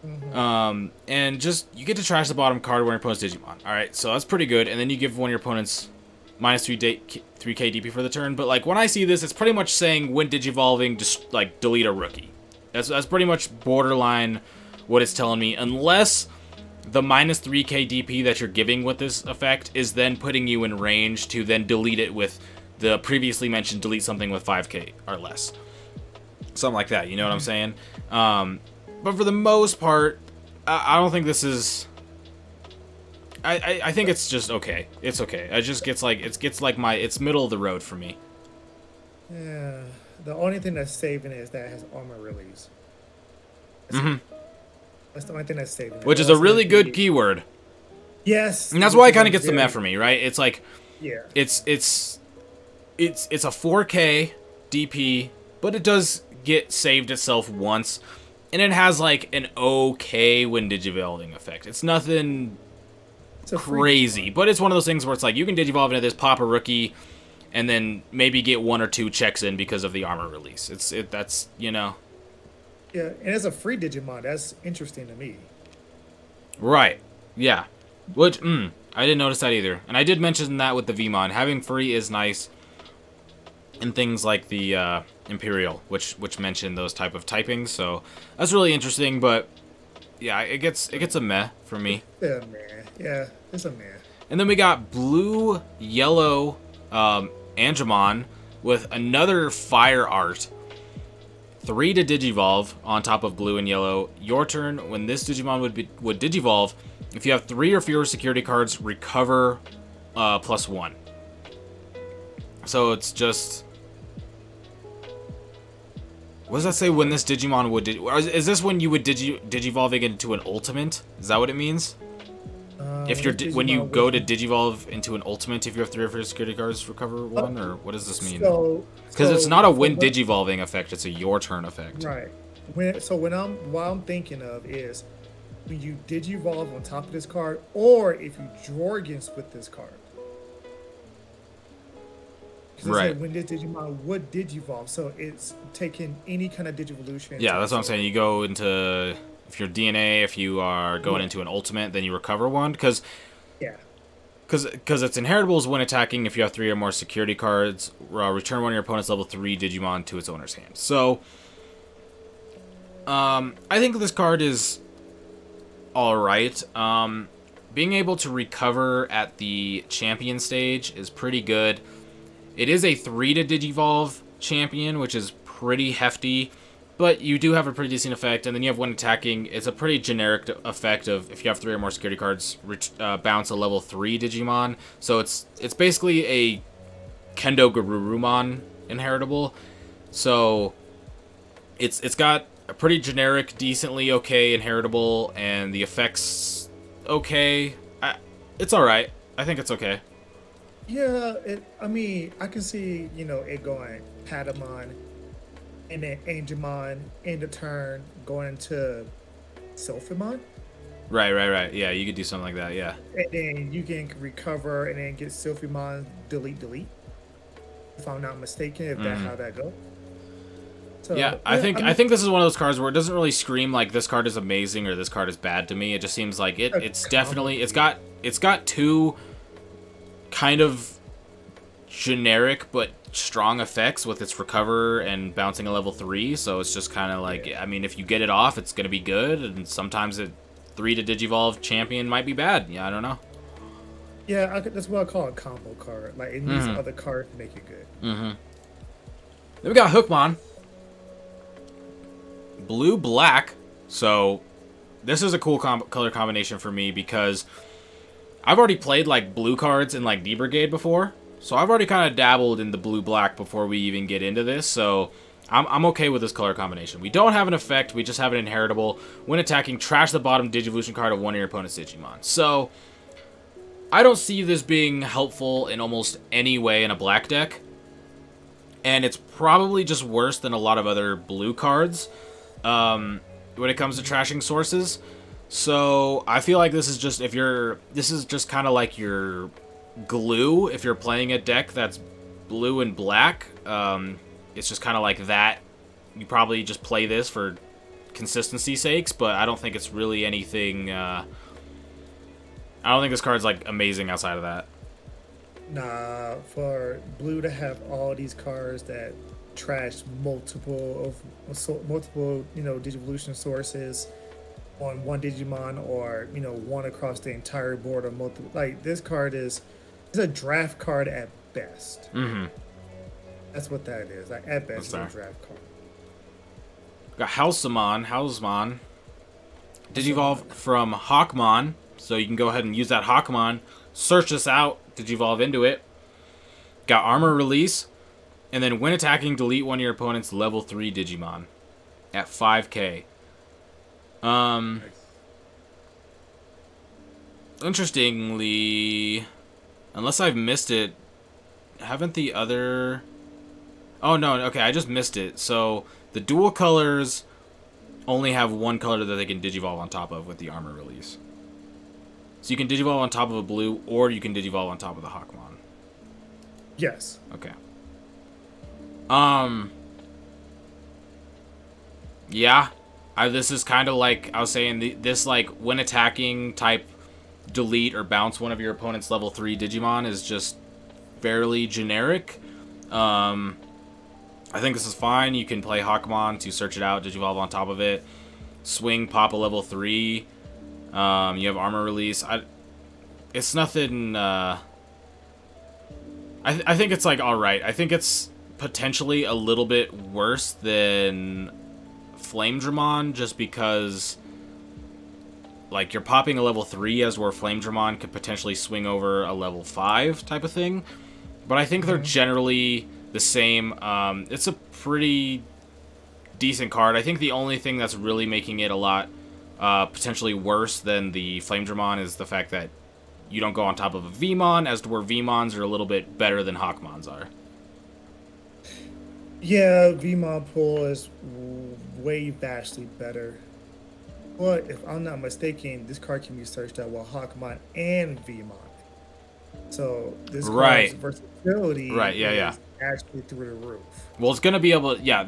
And just you get to trash the bottom card when your opponent's Digimon. All right, so that's pretty good. And then you give one of your opponents minus 3k DP for the turn. But like when I see this, it's pretty much saying when Digivolving, just like delete a rookie. That's pretty much borderline what it's telling me, unless the minus 3k DP that you're giving with this effect is then putting you in range to then delete it with the previously mentioned delete something with 5k or less. Something like that, you know what I'm saying? But for the most part, I don't think this is... I think it's just okay. It's okay. It just gets like... It's middle of the road for me. Yeah. The only thing that's saving it is that it has armor release. That's the only thing that's saving it. Which is a really good keyword. Yes. And that's why it kind of gets the meh for me, right? It's like... yeah. It's a 4k DP, but it does get saved itself once, and it has like an okay when digivolving effect. It's nothing crazy, but it's one of those things where it's like you can digivolve into this, pop a rookie, and then maybe get 1 or 2 checks in because of the armor release. That's, you know. Yeah, and it's a free Digimon. That's interesting to me. Right. Yeah. Which, I didn't notice that either. And I did mention that with the Vmon. Having free is nice in things like the Imperial, which mentioned those type of typings. So that's really interesting, but yeah, it gets a meh for me. Yeah, man. Yeah, it's a meh. And then we got blue, yellow, Agumon with another fire art. 3 to digivolve on top of blue and yellow. Your turn. When this Digimon would digivolve, if you have 3 or fewer security cards, recover +1. So it's just... What does that say when this Digimon would... Is this when you would digivolving into an ultimate? Is that what it means? If you're when you go to digivolve into an ultimate, if you have 3 or 4 security cards, recover 1, or what does this mean? Because it's not a when digivolving effect; it's a your turn effect. Right. What I'm thinking of is when you digivolve on top of this card, or if you Jorgens with this card. Right. When this Digimon would digivolve, so it's taking any kind of digivolution. Yeah, that's what I'm saying. You go into... If you're DNA, if you are going into an ultimate, then you recover 1. Because it's inheritables when attacking. If you have 3 or more security cards, return 1 of your opponent's level 3 Digimon to its owner's hand. So, I think this card is alright. Being able to recover at the champion stage is pretty good. It is a 3 to digivolve champion, which is pretty hefty. But you do have a pretty decent effect, and then you have when attacking. It's a pretty generic effect of if you have 3 or more security cards, bounce a level 3 Digimon. So it's basically a Kendo Garurumon inheritable. So it's got a pretty generic, decently okay inheritable, and the effects okay. It's all right. I think it's okay. Yeah, I mean, I can see it going Padamon. And then Agumon in the turn going to Selfie Mon. Right. Yeah, you could do something like that, yeah. And then you can recover and then get Selfie Mon, delete. If I'm not mistaken, if that's how that goes. So, yeah, I think this is one of those cards where it doesn't really scream like this card is amazing or this card is bad to me. It just seems like it's definitely it's got 2 kind of generic but strong effects with its recover and bouncing a level 3, so it's just kind of like, I mean, if you get it off, it's gonna be good, and sometimes a 3 to digivolve champion might be bad. Yeah, I don't know. Yeah, that's what I call a combo card. Like, it needs other cards to make it good. Then we got Hookmon. Blue-black. So, this is a cool color combination for me because I've already played, like, blue cards in, like, D-Brigade before. So I've already kind of dabbled in the blue-black before we even get into this, so I'm okay with this color combination. We don't have an effect, we just have an inheritable. When attacking, trash the bottom Digivolution card of 1 of your opponent's Digimon. So, I don't see this being helpful in almost any way in a black deck. And it's probably just worse than a lot of other blue cards when it comes to trashing sources. So, I feel like this is just, this is just kind of like your... glue if you're playing a deck that's blue and black. It's just kind of like that. You probably just play this for consistency's sakes, but I don't think it's really anything. I don't think this card's like amazing outside of that. Nah, for blue to have all these cards that trash multiple Digivolution sources on one Digimon, or one across the entire board, or multiple, like this card is. It's a draft card at best. That's what that is. Like, at best, it's a draft card. Got Housemon. Digivolve from Hawkmon. So you can go ahead and use that Hawkmon. Search this out. Digivolve into it. Got Armor Release. And then when attacking, delete 1 of your opponent's level 3 Digimon. At 5k. Interestingly... Unless I've missed it, haven't the other... Oh, no, okay, I just missed it. So, The dual colors only have one color that they can digivolve on top of with the armor release. So you can digivolve on top of a blue, or you can digivolve on top of the Hawkmon. Yes. Okay. Yeah. This is kind of like I was saying. This like when attacking type delete or bounce one of your opponent's level 3 Digimon is just fairly generic. I think this is fine. You can play Hawkmon to search it out, digivolve on top of it, swing, pop a level 3. You have armor release. It's nothing. I think it's like all right. I think it's potentially a little bit worse than Flame Dramon, just because like you're popping a level 3 as where Flame Dramon could potentially swing over a level 5 type of thing. But I think they're generally the same. It's a pretty decent card. I think the only thing that's really making it a lot potentially worse than the Flame Dramon is the fact that you don't go on top of a Vmon, as to where Vmons are a little bit better than Hawkmons are. Yeah, Vmon pull is way vastly better. But if I'm not mistaken, this card can be searched out with Hawkmon and Vmon. So this card's versatility is actually through the roof. Well, it's going to be able to, yeah,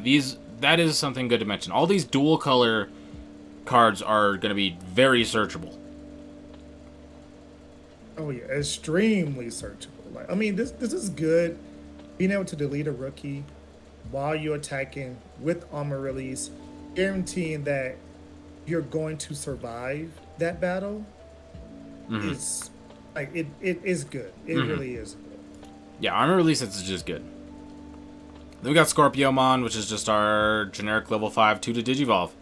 that is something good to mention. All these dual color cards are going to be very searchable. Oh yeah, extremely searchable. Like, I mean, this is good. Being able to delete a rookie while you're attacking with armor release, guaranteeing that you're going to survive that battle is like it is good. It really is good. Yeah, armor release is just good. Then we got Scorpiomon, which is just our generic level 5 2 to Digivolve.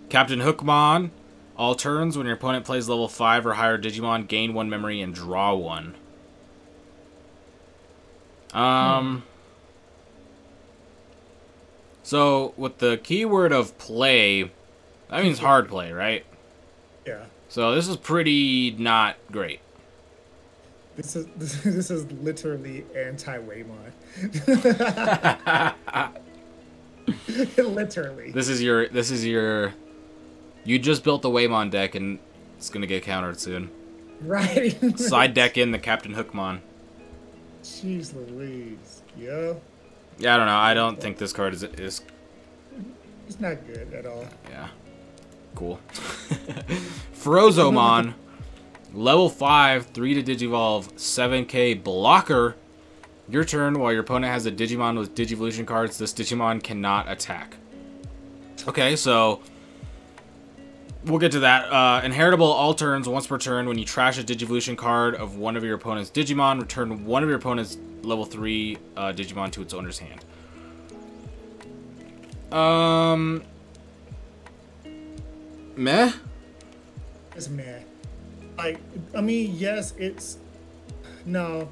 Captain Hookmon. All turns, when your opponent plays level 5 or higher Digimon, gain 1 memory and draw 1. So, with the keyword of play, that means hard play, right? Yeah. So, this is pretty not great. This is literally anti-Waymon. Literally. This is your you just built the Waymon deck and it's gonna get countered soon. Right. Side deck in the Captain Hookmon. Jeez Louise. Yeah. Yeah, I don't know. I don't think this card is it's not good at all. Yeah. Cool. Frozomon. Level 5, 3 to Digivolve, 7k blocker. Your turn, while your opponent has a Digimon with Digivolution cards, this Digimon cannot attack. Okay, so we'll get to that. Inheritable all turns, once per turn. When you trash a Digivolution card of one of your opponent's Digimon, return one of your opponent's level 3 Digimon to its owner's hand. Meh? It's meh. Like, I mean, yes, it's... No.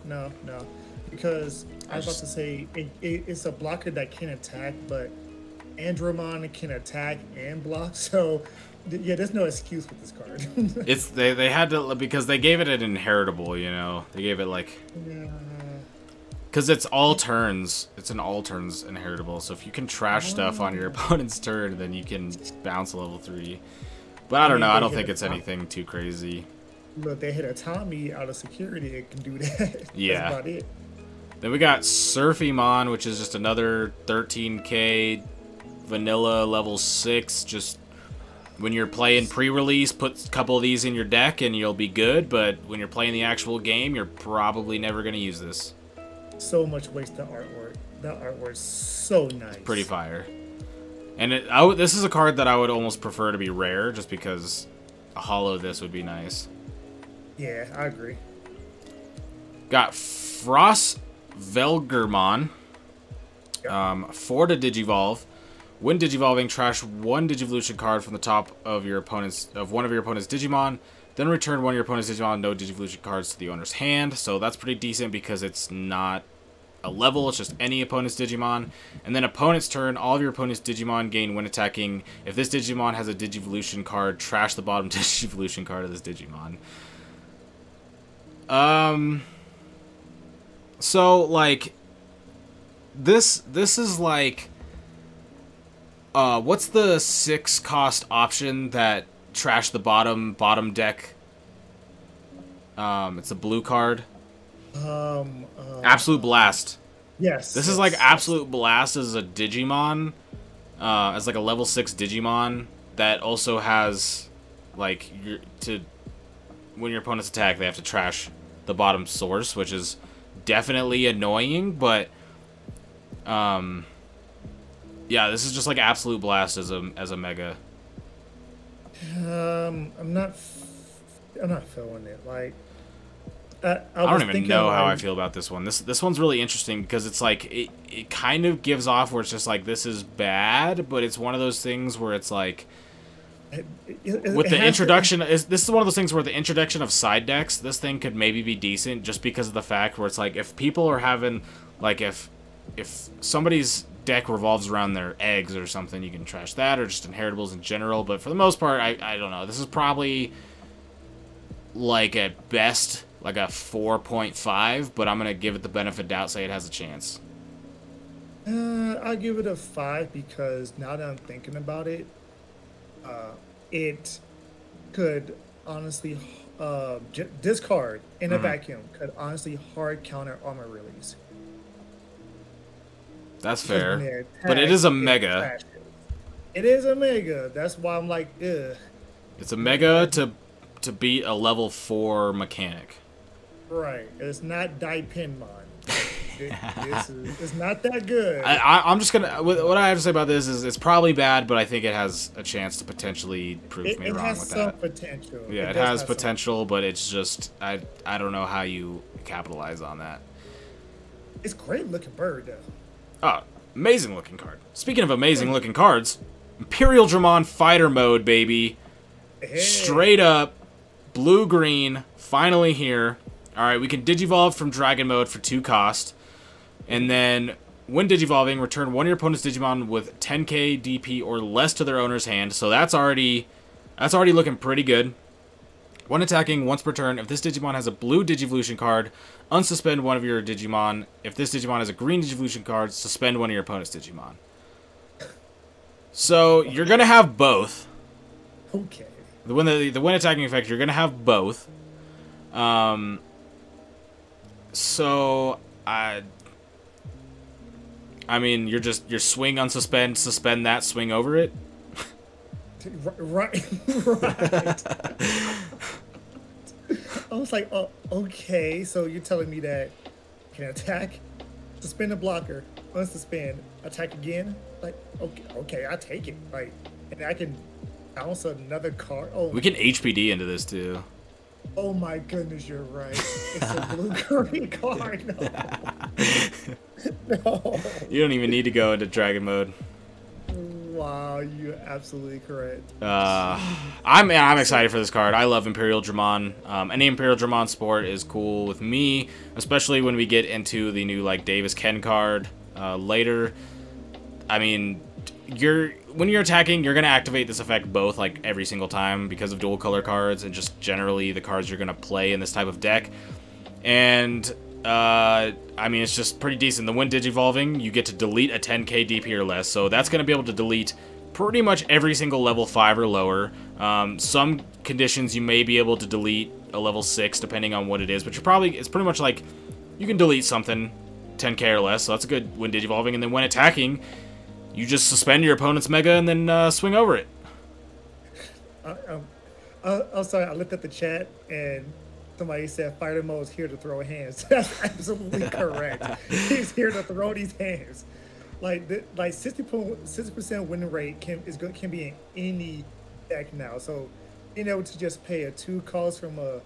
Because I was about to say, it's a blocker that can attack, but Dramon can attack and block, so... Yeah, there's no excuse with this card. It's they had to, because they gave it an inheritable, you know. They gave it like, because it's all turns. It's an all turns inheritable. So if you can trash stuff on your opponent's turn, then you can bounce a level 3. But I don't know. I don't think it's anything too crazy. Look, they hit a Tommy out of security. It can do that. Yeah. That's about it. Then we got Selfie Mon, which is just another 13k vanilla level 6. Just when you're playing pre-release, put a couple of these in your deck and you'll be good. But when you're playing the actual game, you're probably never going to use this. So much wasted artwork. That artwork's so nice. It's pretty fire. And this is a card that I would almost prefer to be rare, just because a holo this would be nice. Yeah, I agree. Got Frozomon. 4 to Digivolve. When Digivolving, trash 1 Digivolution card from the top of one of your opponent's Digimon. Then return one of your opponent's Digimon, no Digivolution cards to the owner's hand. So that's pretty decent because it's not a level, it's just any opponent's Digimon. And then opponent's turn, all of your opponent's Digimon gain when attacking. If this Digimon has a Digivolution card, trash the bottom Digivolution card of this Digimon. So like this is like What's the 6-cost option that trashed the bottom deck? It's a blue card. Absolute Blast. Yes. This is like Absolute Blast as a Digimon, as like a level 6 Digimon that also has like when your opponents attack, they have to trash the bottom source, which is definitely annoying, but yeah, this is just like Absolute Blast as a mega. I'm not feeling it. Like I don't even know how I feel about this one. This one's really interesting because it's like it kind of gives off where it's just like this is bad, but it's one of those things where it's like with the introduction this is one of those things where the introduction of side decks, this thing could maybe be decent just because of the fact where it's like if people are having like if somebody's deck revolves around their eggs or something, you can trash that or just inheritables in general. But for the most part, I don't know. This is probably like at best like a 4.5, but I'm gonna give it the benefit of doubt, say it has a chance. I'll give it a 5 because now that I'm thinking about it, it could honestly discard in a vacuum could honestly hard counter armor release. That's fair, but it is a mega. It is a mega. That's why I'm like, ugh. It's a mega to beat a level 4 mechanic. Right. It's not Daipinmon. It's not that good. I'm just gonna. What I have to say about this is it's probably bad, but I think it has a chance to potentially prove me wrong with that. It has some potential. Yeah, it has potential, but it's just I don't know how you capitalize on that. It's a great looking bird though. Oh, amazing looking card. Speaking of amazing looking cards, Imperial Dramon Fighter Mode, baby. Hey. Straight up, blue-green, finally here. Alright, we can Digivolve from Dragon Mode for 2 cost. And then, when Digivolving, return one of your opponent's Digimon with 10k DP or less to their owner's hand. So that's already looking pretty good. When attacking, once per turn, if this Digimon has a blue Digivolution card, unsuspend one of your Digimon. If this Digimon has a green Digivolution card, suspend one of your opponent's Digimon. So, you're going to have both. Okay. The when attacking effect, you're going to have both. So, I mean, you're swing, unsuspend, suspend that, swing over it. Right. I was like, oh, okay, so you're telling me that you can attack, suspend a blocker, unsuspend, attack again? Like, okay, I take it. Like, and I can bounce another card. Oh, we can HPD into this too. Oh my goodness, you're right. It's a blue-green card. No. No. You don't even need to go into Dragon Mode. Wow, you're absolutely correct. I'm excited for this card. I love Imperial Dramon. Any Imperial Dramon sport is cool with me, especially when we get into the new like Davis Ken card later. I mean, when you're attacking, you're gonna activate this effect both like every single time because of dual color cards and just generally the cards you're gonna play in this type of deck. And I mean, it's just pretty decent. The when Digivolving, you get to delete a 10k DP or less, so that's going to be able to delete pretty much every single level 5 or lower. Some conditions you may be able to delete a level 6 depending on what it is, but it's pretty much like you can delete something 10k or less, so that's a good when Digivolving. And then when attacking, you just suspend your opponent's mega and then swing over it. I'm sorry, I looked at the chat and somebody said Fighter Mode is here to throw hands. That's absolutely correct. He's here to throw these hands. Like 60% win rate can be in any deck now. So being able to just pay a 2 cost from an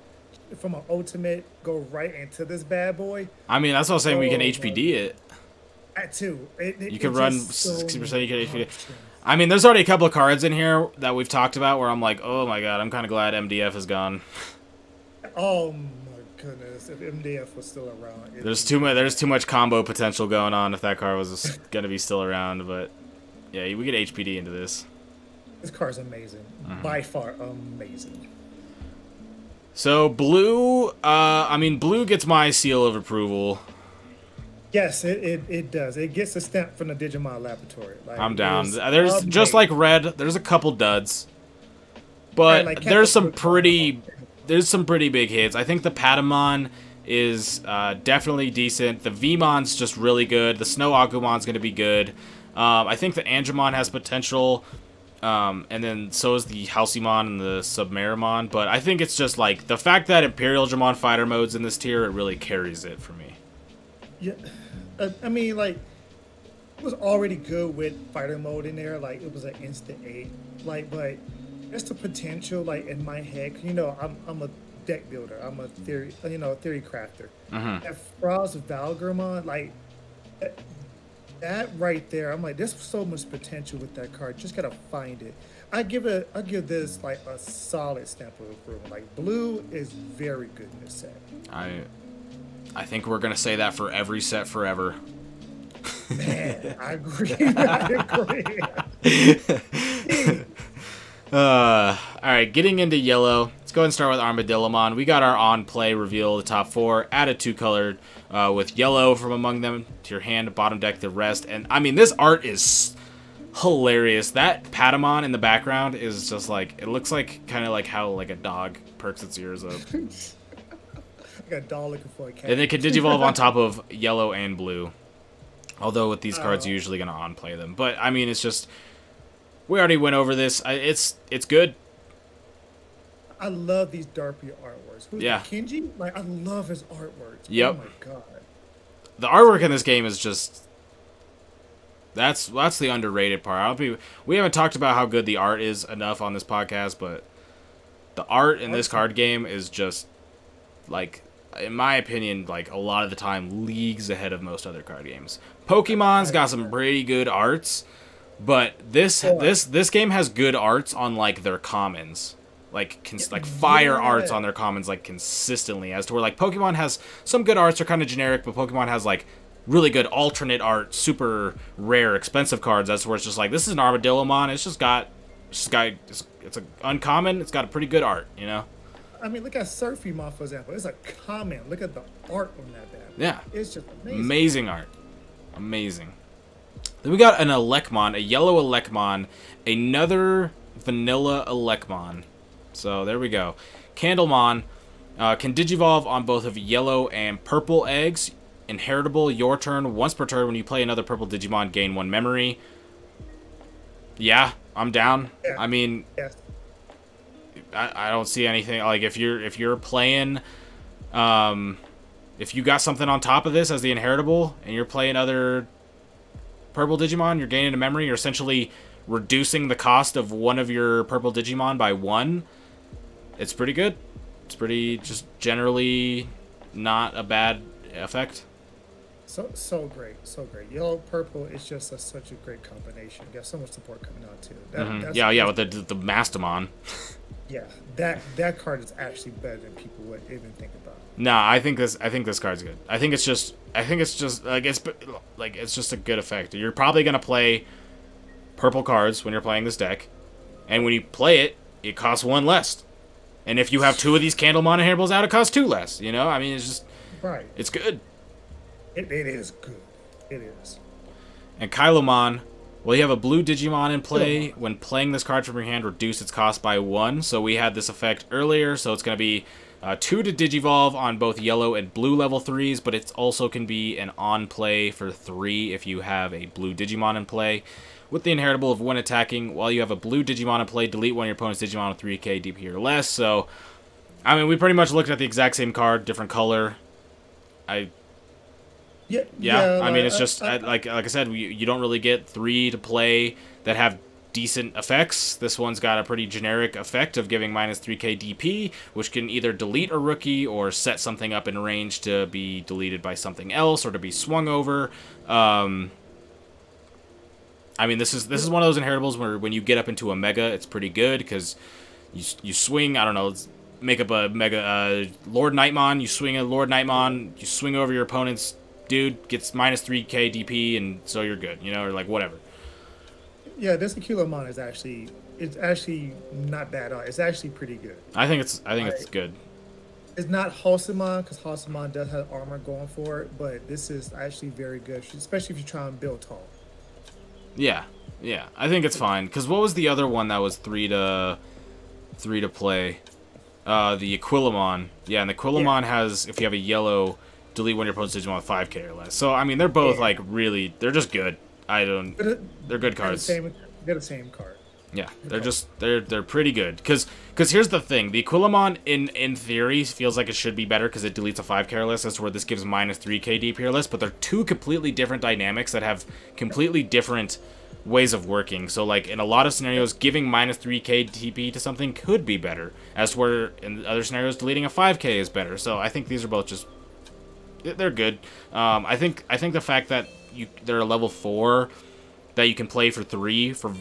ultimate, go right into this bad boy. I mean, that's what I'm saying. We can HPD it. That too. You can run 60%. You can HPD it. I mean, there's already a couple of cards in here that we've talked about where I'm like, oh my god, I'm kind of glad MDF is gone. Oh my goodness! If MDF was still around, there's too much combo potential going on if that card was gonna be still around. But yeah, we get HPD into this. This card's amazing, by far amazing. So blue, I mean blue gets my seal of approval. Yes, it does. It gets a stamp from the Digimon Laboratory. Like, I'm down. it's There's just amazing. like Red. There's a couple duds, Right, but like Captain there's some pretty big hits. I think the Padamon is definitely decent. The Vmon's just really good. The Snow Agumon's going to be good. I think the Angemon has potential, and then so is the Halcymon and the Submarimon. But I think it's just like the fact that Imperial Dramon fighter mode's in this tier, it really carries it for me. Yeah, I mean, like, it was already good with fighter mode in there. Like, it was an instant 8. Like, but there's the potential, like, in my head. 'Cause, you know, I'm a deck builder. I'm a theory crafter. That Frost Valgrimmon, like, that, that right there, I'm like, there's so much potential with that card. Just gotta find it. I give this like a solid stamp of approval. Like, blue is very good in this set. I think we're gonna say that for every set forever. Man, I agree. I agree. Alright, getting into yellow. Let's go ahead and start with Armadillomon. We got our on-play reveal, the top 4. Added 2-colored with yellow from among them to your hand, bottom deck the rest. And, I mean, this art is hilarious. That Padamon in the background is just like, it looks like kind of like how like a dog perks its ears up. Like a doll looking for a cat. And they can digivolve on top of yellow and blue. Although with these cards, you're usually going to on-play them. But, I mean, it's just... We already went over this. It's good. I love these Darpy artworks. Who's Yeah. Kenji? Like, I love his artwork. Yep. Oh my god. The artwork in this game is just... That's the underrated part. We haven't talked about how good the art is enough on this podcast, but the art in this card game is just, like, in my opinion, like, a lot of the time, leagues ahead of most other card games. Pokemon's got some pretty good arts, but this game has good arts on, like, their commons. Like fire arts on their commons, like, consistently. As to where, like, Pokemon has some good arts, are kind of generic, but Pokemon has, like, really good alternate art, super rare, expensive cards. That's where it's just like, this is an Armadillomon. It's an uncommon. It's got a pretty good art, you know? I mean, look at Selfie Mon, for example. It's a comment. Look at the art on that bad. Yeah. It's just amazing. Amazing art. Amazing. Then we got an Elecmon, a yellow Elecmon, another vanilla Elecmon. So there we go. Candlemon can digivolve on both of yellow and purple eggs. Inheritable, your turn. Once per turn, when you play another purple Digimon, gain 1 memory. Yeah, I'm down. Yeah. I mean, Yes. I don't see anything like if you're playing, if you got something on top of this as the inheritable and you're playing other purple Digimon, you're gaining a memory. You're essentially reducing the cost of one of your purple Digimon by 1. It's pretty good. It's pretty just generally not a bad effect. So great. Yellow purple is just such a great combination. You got so much support coming out too. Yeah, with the Mastamon. Yeah, that card is actually better than people would even think about. Nah, I think this card's good. I think it's just like it's just a good effect. You're probably gonna play purple cards when you're playing this deck, and when you play it, it costs 1 less. And if you have 2 of these Candlemon inheritables out, it costs 2 less. You know, I mean, it's just Right. it's good. It is good. It is. And Kylomon, well, you have a blue Digimon in play. When playing this card from your hand, reduce its cost by 1. So we had this effect earlier, so it's going to be 2 to Digivolve on both yellow and blue level 3s, but it also can be an on-play for 3 if you have a blue Digimon in play. With the inheritable of when attacking, while you have a blue Digimon in play, delete one of your opponent's Digimon with 3k DP or less. So, I mean, we pretty much looked at the exact same card, different color. Yeah, I mean, it's just, like I said, you don't really get 3 to play that have decent effects. This one's got a pretty generic effect of giving minus 3k DP, which can either delete a rookie or set something up in range to be deleted by something else or to be swung over. I mean, this is one of those inheritables where when you get up into a mega, it's pretty good because you swing, I don't know, make up a mega Lord Nightmon, you swing a Lord Nightmon, you swing over your opponent's dude, gets minus 3k DP, and so you're good, you know, or like whatever. Yeah, this Kiyomon is actually not bad. It's actually pretty good. I think it's good. It's not Halsimon because Halsimon does have armor going for it, but this is actually very good, especially if you try and build tall. Yeah, yeah, I think it's fine. Because what was the other one that was three to play? The Aquilomon. Yeah, and the Aquilomon has, if you have a yellow, delete one of your opponent's Digimon with 5k or less. So, I mean, they're both, like, really, they're just good. They're good cards. They're the same card. Yeah, they're pretty good. Because here's the thing. The Aquilomon, in theory, feels like it should be better because it deletes a 5k or less. That's where this gives minus 3k DP or less. But they're two completely different dynamics that have completely different ways of working. So, like, in a lot of scenarios, giving minus 3k DP to something could be better. As where, in other scenarios, deleting a 5k is better. So, I think these are both just... They're good. I think the fact that they're a level 4 that you can play for 3 for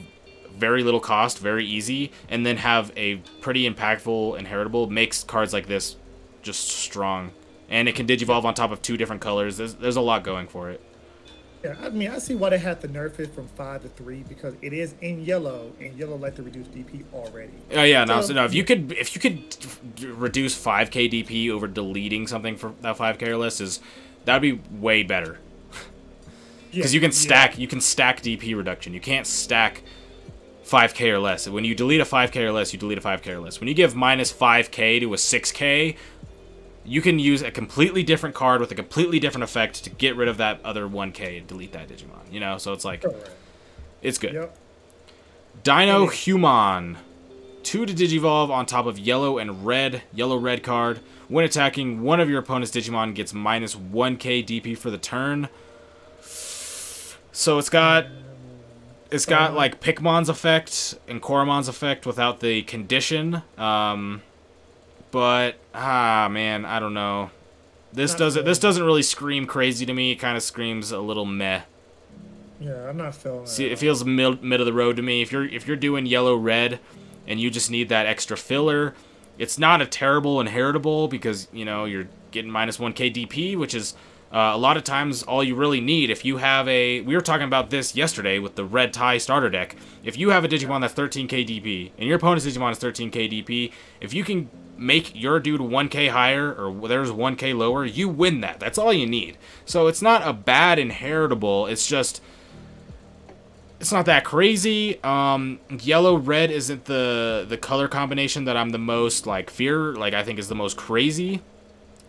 very little cost, very easy, and then have a pretty impactful inheritable makes cards like this just strong. And it can digivolve on top of 2 different colors. There's a lot going for it. Yeah, I mean, I see why they had to nerf it from 5 to 3 because it is in yellow, and yellow like to reduce DP already. Oh yeah, no. So no, if you could reduce 5k DP over deleting something for that 5k or less, that'd be way better. Because you can stack DP reduction. You can't stack 5k or less. When you delete a 5k or less, you delete a 5k or less. When you give minus 5k to a 6k, you can use a completely different card with a completely different effect to get rid of that other 1k and delete that Digimon. You know, so it's like, it's good. Yep. Dino Humon. 2 to digivolve on top of yellow and red. Yellow-red card. When attacking, one of your opponent's Digimon gets minus 1k DP for the turn. So it's got like Pikmon's effect and Kokuamon's effect without the condition. But man, I don't know. This doesn't really scream crazy to me. It kind of screams a little meh. Yeah, I'm not feeling it. See, it feels mid of the road to me. If you're doing yellow red and you just need that extra filler, it's not a terrible inheritable because, you know, you're getting minus 1k DP, which is a lot of times all you really need. If you have we were talking about this yesterday with the red tie starter deck. If you have a Digimon that's 13k DP and your opponent's Digimon is 13k DP, if you can make your dude 1k higher or there's 1k lower, you win that. That's all you need. So it's not a bad inheritable. It's just, it's not that crazy. Yellow red isn't the color combination that I'm the most I think is the most crazy.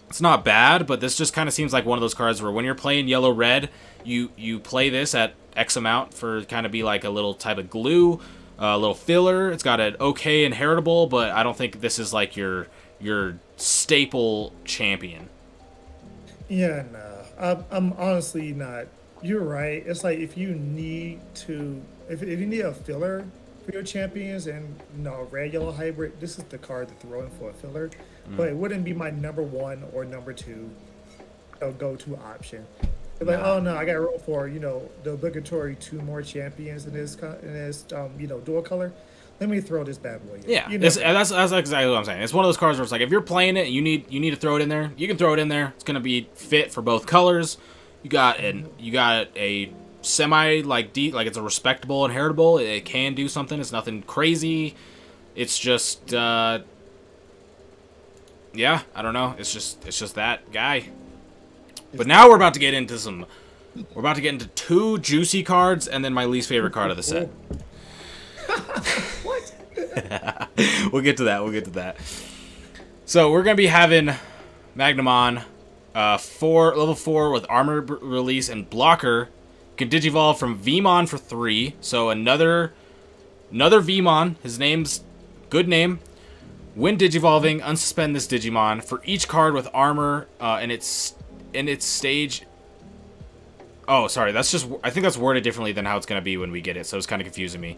It's not bad, but this just kind of seems like one of those cards where when you're playing yellow red, you play this at X amount for kind of be like a little type of glue, a little filler. It's got an okay inheritable, but I don't think this is like your staple champion. Yeah, no. I'm honestly not. You're right. It's like if you need a filler for your champions and red yellow hybrid, this is the card to throw in for a filler. But it wouldn't be my number 1 or number 2 go-to option. Like, oh no, I got to roll for the obligatory 2 more champions in this dual color. Let me throw this bad boy in. Yeah, that's exactly what I'm saying. It's one of those cards where it's like if you're playing it, and you need to throw it in there. You can throw it in there. It's gonna be fit for both colors. You got a semi like it's a respectable inheritable. It can do something. It's nothing crazy. It's just yeah, I don't know. It's just that guy. But now we're about to get into 2 juicy cards and then my least favorite card of the set. What? We'll get to that. So we're gonna be having Magnamon, level 4 with armor release and blocker. Can digivolve from Vmon for 3. So another Vmon. His name's good name. When digivolving, unsuspend this Digimon. For each card with armor in its stage. Oh, sorry. I think that's worded differently than how it's going to be when we get it, so it's kind of confusing me.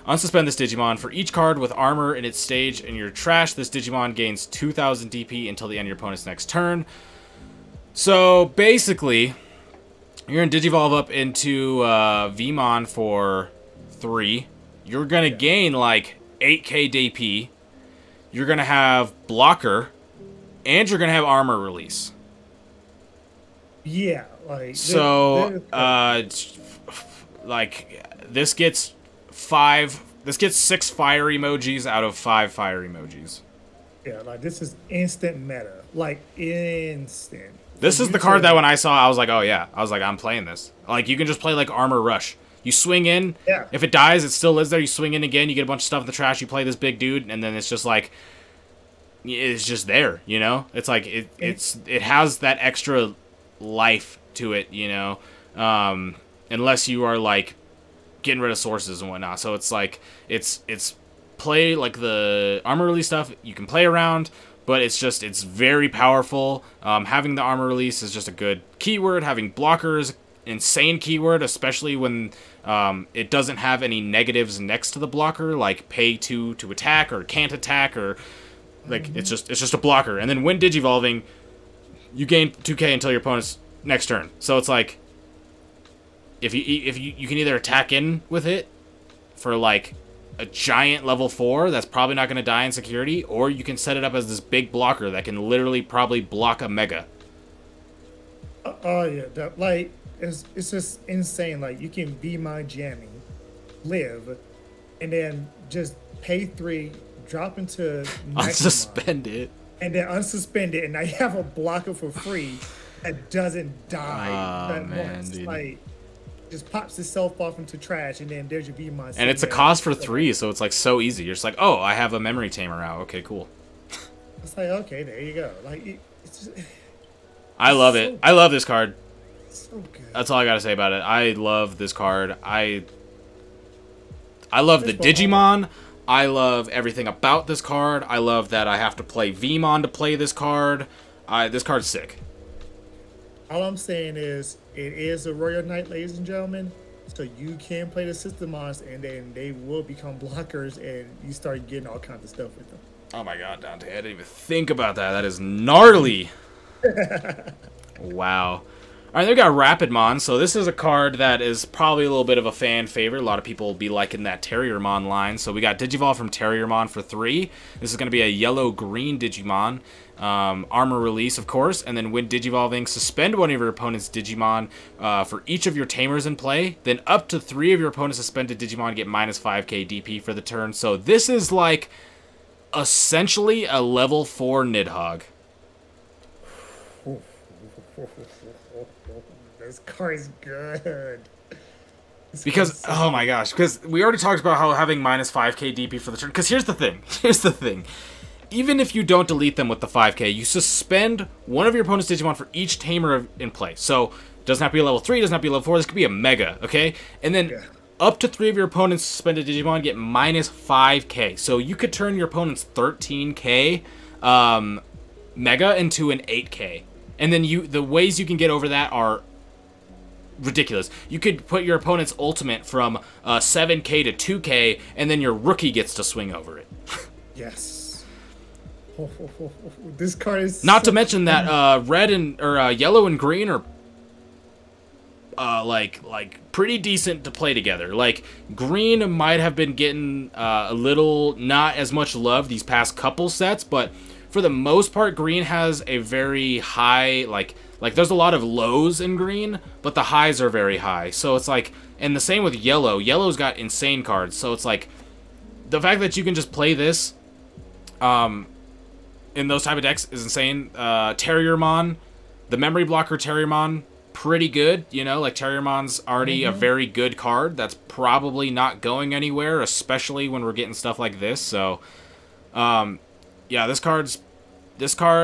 Unsuspend this Digimon. For each card with armor in its stage in your trash, this Digimon gains 2,000 DP until the end of your opponent's next turn. So, basically, you're going to digivolve up into Vmon for 3. You're going to gain, like, 8k DP. You're going to have blocker, and you're going to have armor release. Yeah, like... So, like, this gets 6 fire emojis out of 5 fire emojis. Yeah, like this is instant meta. Like instant. This is the card that when I saw, I was like, oh yeah. I was like, I'm playing this. Like, you can just play, like, Armor Rush. You swing in. Yeah. If it dies, it still lives there. You swing in again. You get a bunch of stuff in the trash. You play this big dude, and then it's just, like, it's just there, you know? It's like, it has that extra life to it, you know? Unless you are, like, getting rid of sources and whatnot. So it's, like, it's play, like, the armor release stuff. You can play around. But it's very powerful. Having the armor release is just a good keyword. Having blockers, insane keyword, especially when it doesn't have any negatives next to the blocker, like pay 2 to attack or can't attack, or like it's just a blocker. And then when digivolving, you gain 2k until your opponent's next turn. So it's like if you can either attack in with it for like a giant level 4 that's probably not going to die in security, or you can set it up as this big blocker that can literally probably block a mega. Oh yeah, like it's just insane. Like you can be my jamming, live, and then just pay 3, drop into unsuspend it, and then unsuspend it, and now you have a blocker for free that doesn't die. Oh man, dude. Like, just pops itself off into trash, and then there's your Vmon. And it's a cost for 3, so it's like so easy. You're just like, oh, I have a memory tamer out. Okay, cool. It's like, okay, there you go. Like, I love it. I love this card. So good. That's all I gotta say about it. I love this card. I love the Digimon. I love everything about this card. I love that I have to play Vmon to play this card. This card's sick. All I'm saying is, it is a Royal Knight, ladies and gentlemen. So you can play the Systemons, and then they will become blockers, and you start getting all kinds of stuff with them. Oh my god, Dante, I didn't even think about that. That is gnarly. Wow. Alright, then we got Rapidmon. So this is a card that is probably a little bit of a fan favorite. A lot of people will be liking that Terriermon line. So we got Digivolve from Terriermon for 3. This is going to be a yellow-green Digimon. Armor release, of course. And then when Digivolving, suspend one of your opponent's Digimon for each of your Tamers in play. Then up to 3 of your opponent's suspended Digimon get minus 5k DP for the turn. So this is like essentially a level 4 Nidhogg. This card's good. Because, oh my gosh, because we already talked about how having minus 5k DP for the turn. Because here's the thing. Even if you don't delete them with the 5k, you suspend one of your opponent's Digimon for each Tamer in play. So, it doesn't have to be a level 3, it doesn't have to be a level 4, this could be a Mega, okay? And then, up to 3 of your opponent's suspended Digimon get minus 5k. So, you could turn your opponent's 13k Mega into an 8k. And then the ways you can get over that are ridiculous. You could put your opponent's ultimate from 7k to 2k, and then your rookie gets to swing over it. Yes. This card is not to mention that red and yellow and green are like pretty decent to play together. Like green might have been getting a little not as much love these past couple sets, but for the most part, green has a very high like there's a lot of lows in green, but the highs are very high. So it's like, and the same with yellow. Yellow's got insane cards, so it's like the fact that you can just play this in those type of decks is insane. Terriermon, the memory blocker Terriermon, pretty good. You know, like Terriermon's already a very good card that's probably not going anywhere, especially when we're getting stuff like this. So, yeah, this card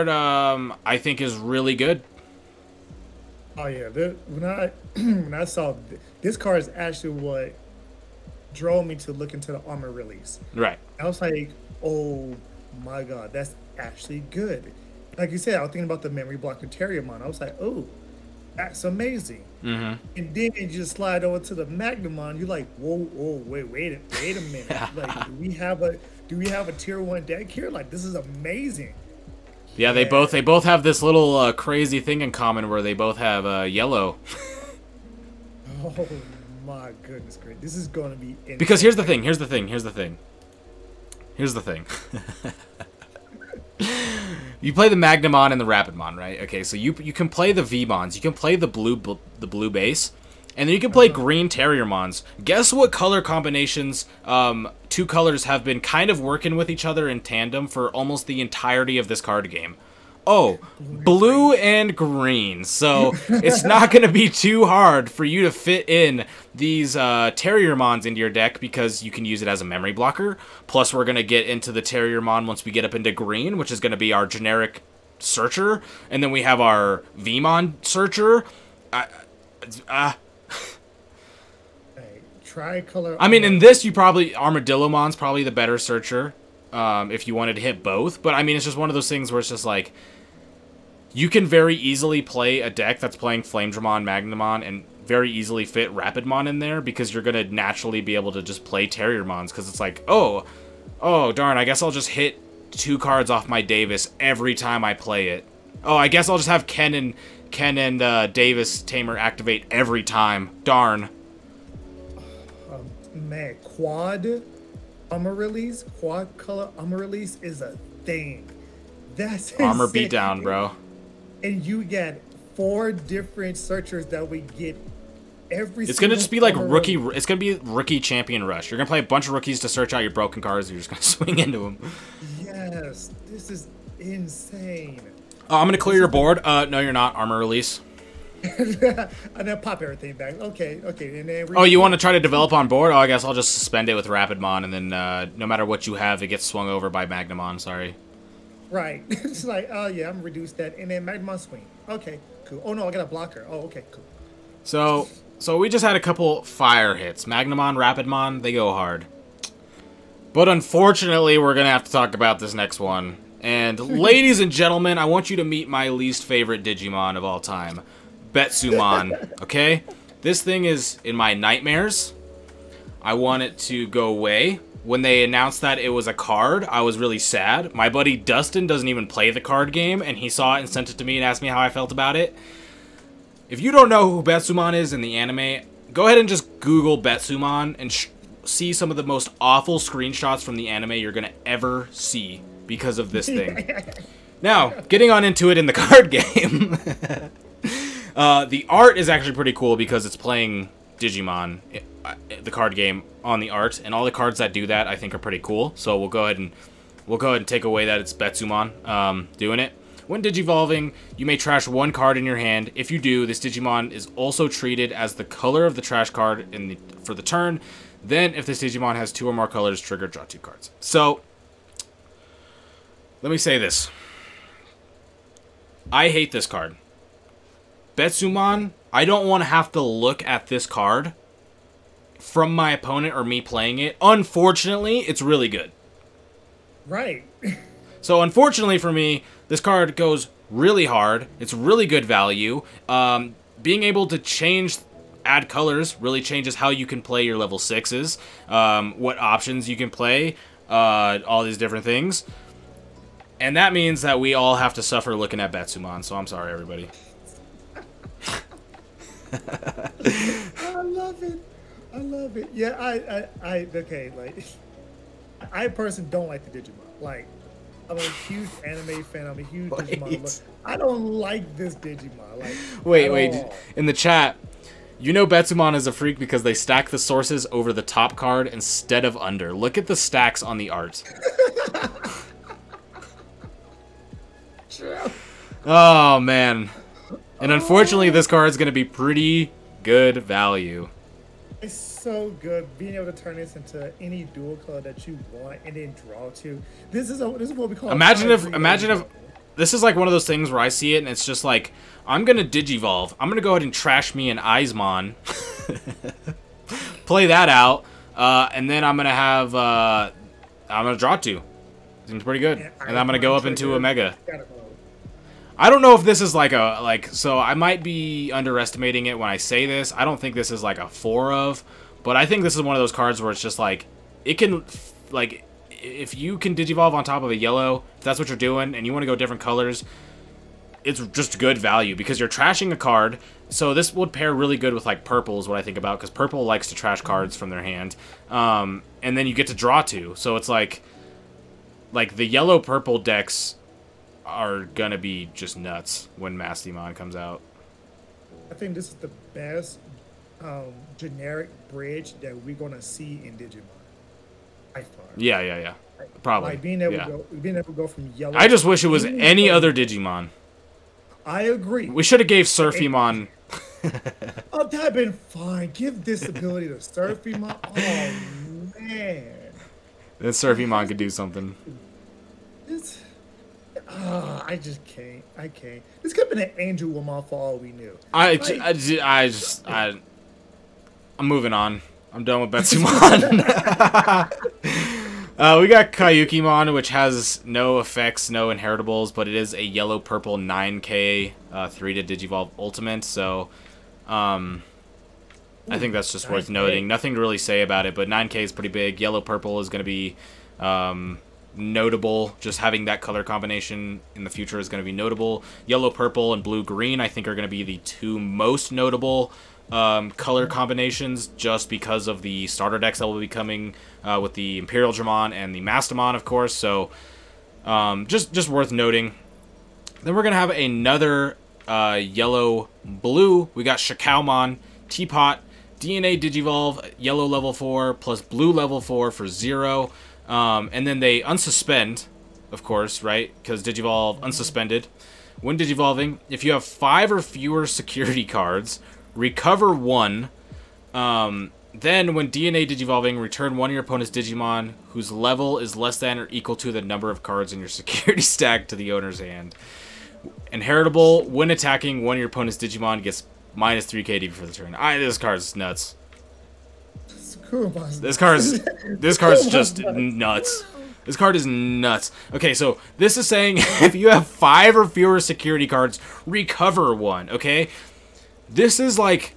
I think is really good. Oh yeah, when I saw this card is actually what drove me to look into the armor release. Right. I was like, oh my god, that's actually good. Like you said, I was thinking about the memory blocker Terriermon. I was like, oh, that's amazing. And then you just slide over to the Magnamon. You're like, whoa, wait a minute. Like, do we have a tier 1 deck here? Like, this is amazing. Yeah, they both have this little crazy thing in common where they both have yellow. Oh my goodness, great! This is going to be insane. Because here's the thing. You play the Magnamon and the Rapidmon, right? Okay, so you can play the Vmons, you can play the blue base, And then you can play green Terriermons. Guess what color combinations two colors have been kind of working with each other in tandem for almost the entirety of this card game? Oh, blue and green. So it's not going to be too hard for you to fit in these Terriermons into your deck because you can use it as a memory blocker. Plus, we're going to get into the Terriermon once we get up into green, which is going to be our generic searcher. And then we have our Vmon searcher. Tricolor. I mean, in this, you probably... Armadillomon's probably the better searcher if you wanted to hit both. But, I mean, it's just one of those things where it's just like... You can very easily play a deck that's playing Flame Dramon, Magnamon, and very easily fit Rapidmon in there because you're going to naturally be able to just play Terriermons because it's like, oh, darn, I guess I'll just hit 2 cards off my Davis every time I play it. Oh, I guess I'll just have Ken and Davis Tamer activate every time. Darn. Man, quad Amaryllis, quad color Amaryllis is a thing. That's Armor insane. beatdown, bro. And you get 4 different searchers that we get every. It's gonna just be like rookie. It's gonna be rookie champion rush. You're gonna play a bunch of rookies to search out your broken cards. And you're just gonna swing into them. Yes, this is insane. Oh, I'm gonna clear your board. No, you're not. Armor release. And then pop everything back. Okay. And then oh, you want to try to develop on board? Oh, I guess I'll just suspend it with Rapidmon, and then no matter what you have, it gets swung over by Magnamon. Sorry. Right. It's like, oh yeah, I'm gonna reduce that, and then Magnamon swing. Okay, cool. Oh no, I got a blocker. Oh, okay, cool. So we just had a couple fire hits. Magnamon, Rapidmon, they go hard. But unfortunately, we're gonna have to talk about this next one. And ladies and gentlemen, I want you to meet my least favorite Digimon of all time, Betsumon. Okay, this thing is in my nightmares. I want it to go away. When they announced that it was a card, I was really sad. My buddy Dustin doesn't even play the card game, and he saw it and sent it to me and asked me how I felt about it. If you don't know who Betsumon is in the anime, go ahead and just Google Betsumon and see some of the most awful screenshots from the anime you're going to ever see because of this thing. Now, getting on into it in the card game. The art is actually pretty cool because it's playing Digimon, the card game, on the art, and all the cards that do that I think are pretty cool. So we'll go ahead and take away that it's Betsumon doing it. When digivolving, you may trash 1 card in your hand. If you do, this Digimon is also treated as the color of the trash card for the turn. Then, if this Digimon has 2 or more colors, trigger, draw 2 cards. So, let me say this. I hate this card. Betsumon, I don't want to have to look at this card from my opponent or me playing it. Unfortunately, it's really good. Right. So, unfortunately for me, this card goes really hard. It's really good value. Being able to add colors really changes how you can play your level 6s, what options you can play, all these different things. And that means that we all have to suffer looking at Betsumon, so I'm sorry, everybody. I love it. I love it. Yeah, okay, like, I personally don't like the Digimon. Like, I'm a huge anime fan. I'm a huge Digimon lover. I don't like this Digimon. Like, wait. In the chat, you know Betsumon is a freak because they stack the sources over the top card instead of under. Look at the stacks on the art. Oh, man. And unfortunately, this card is going to be pretty good value. It's so good being able to turn this into any dual color that you want and then draw to. This is what we call. Imagine if this is like one of those things where I see it and it's just like, I'm gonna digivolve. I'm gonna go ahead and trash me an Eismon, play that out, and then I'm gonna have I'm gonna draw 2. Seems pretty good, and I'm gonna go up into a Mega. I don't know if this is so I might be underestimating it when I say this. I don't think this is like a 4 of, but I think this is one of those cards where it's just like, it can, like, if you can digivolve on top of a yellow, if that's what you're doing, and you want to go different colors, it's just good value because you're trashing a card. So this would pair really good with like purple is what I think about, because purple likes to trash cards from their hand. And then you get to draw 2. So it's like the yellow-purple decks are gonna be just nuts when Mastimon comes out. I think this is the best generic bridge that we're gonna see in Digimon. By far. Yeah. Probably. Like being able yeah. to go from yellow. I just wish it was any other Digimon. I agree. We should have gave Surfymon. Oh, that'd been fine. Give this ability to Surfymon. Oh man. Then Surfymon could do something. This, I just can't. I can't. This could have been an angel woman for all we knew. I'm moving on. I'm done with Betsumon. We got Kayukimon, which has no effects, no inheritables, but it is a yellow-purple 9K 3 to Digivolve Ultimate, so I think that's just worth noting. Nothing to really say about it, but 9K is pretty big. Yellow-purple is going to be notable. Just having that color combination in the future is going to be notable. Yellow-purple and blue-green, I think, are going to be the two most notable color combinations, just because of the starter decks that will be coming with the Imperial Dramon and the Pistomon, of course. So just worth noting. Then we're gonna have another yellow-blue. We got Shuriman, Teapot, DNA Digivolve, yellow level 4 plus blue level 4 for 0. And then they unsuspend, of course, right? Because Digivolve unsuspended. When Digivolving, if you have 5 or fewer security cards, recover 1. Then, when DNA Digivolving, return one of your opponent's Digimon whose level is less than or equal to the number of cards in your security stack to the owner's hand. Inheritable, when attacking, one of your opponent's Digimon gets minus 3 KD for the turn. This card's nuts. This card's just nuts. This card is nuts. Okay, so this is saying if you have 5 or fewer security cards, recover 1, okay? This is like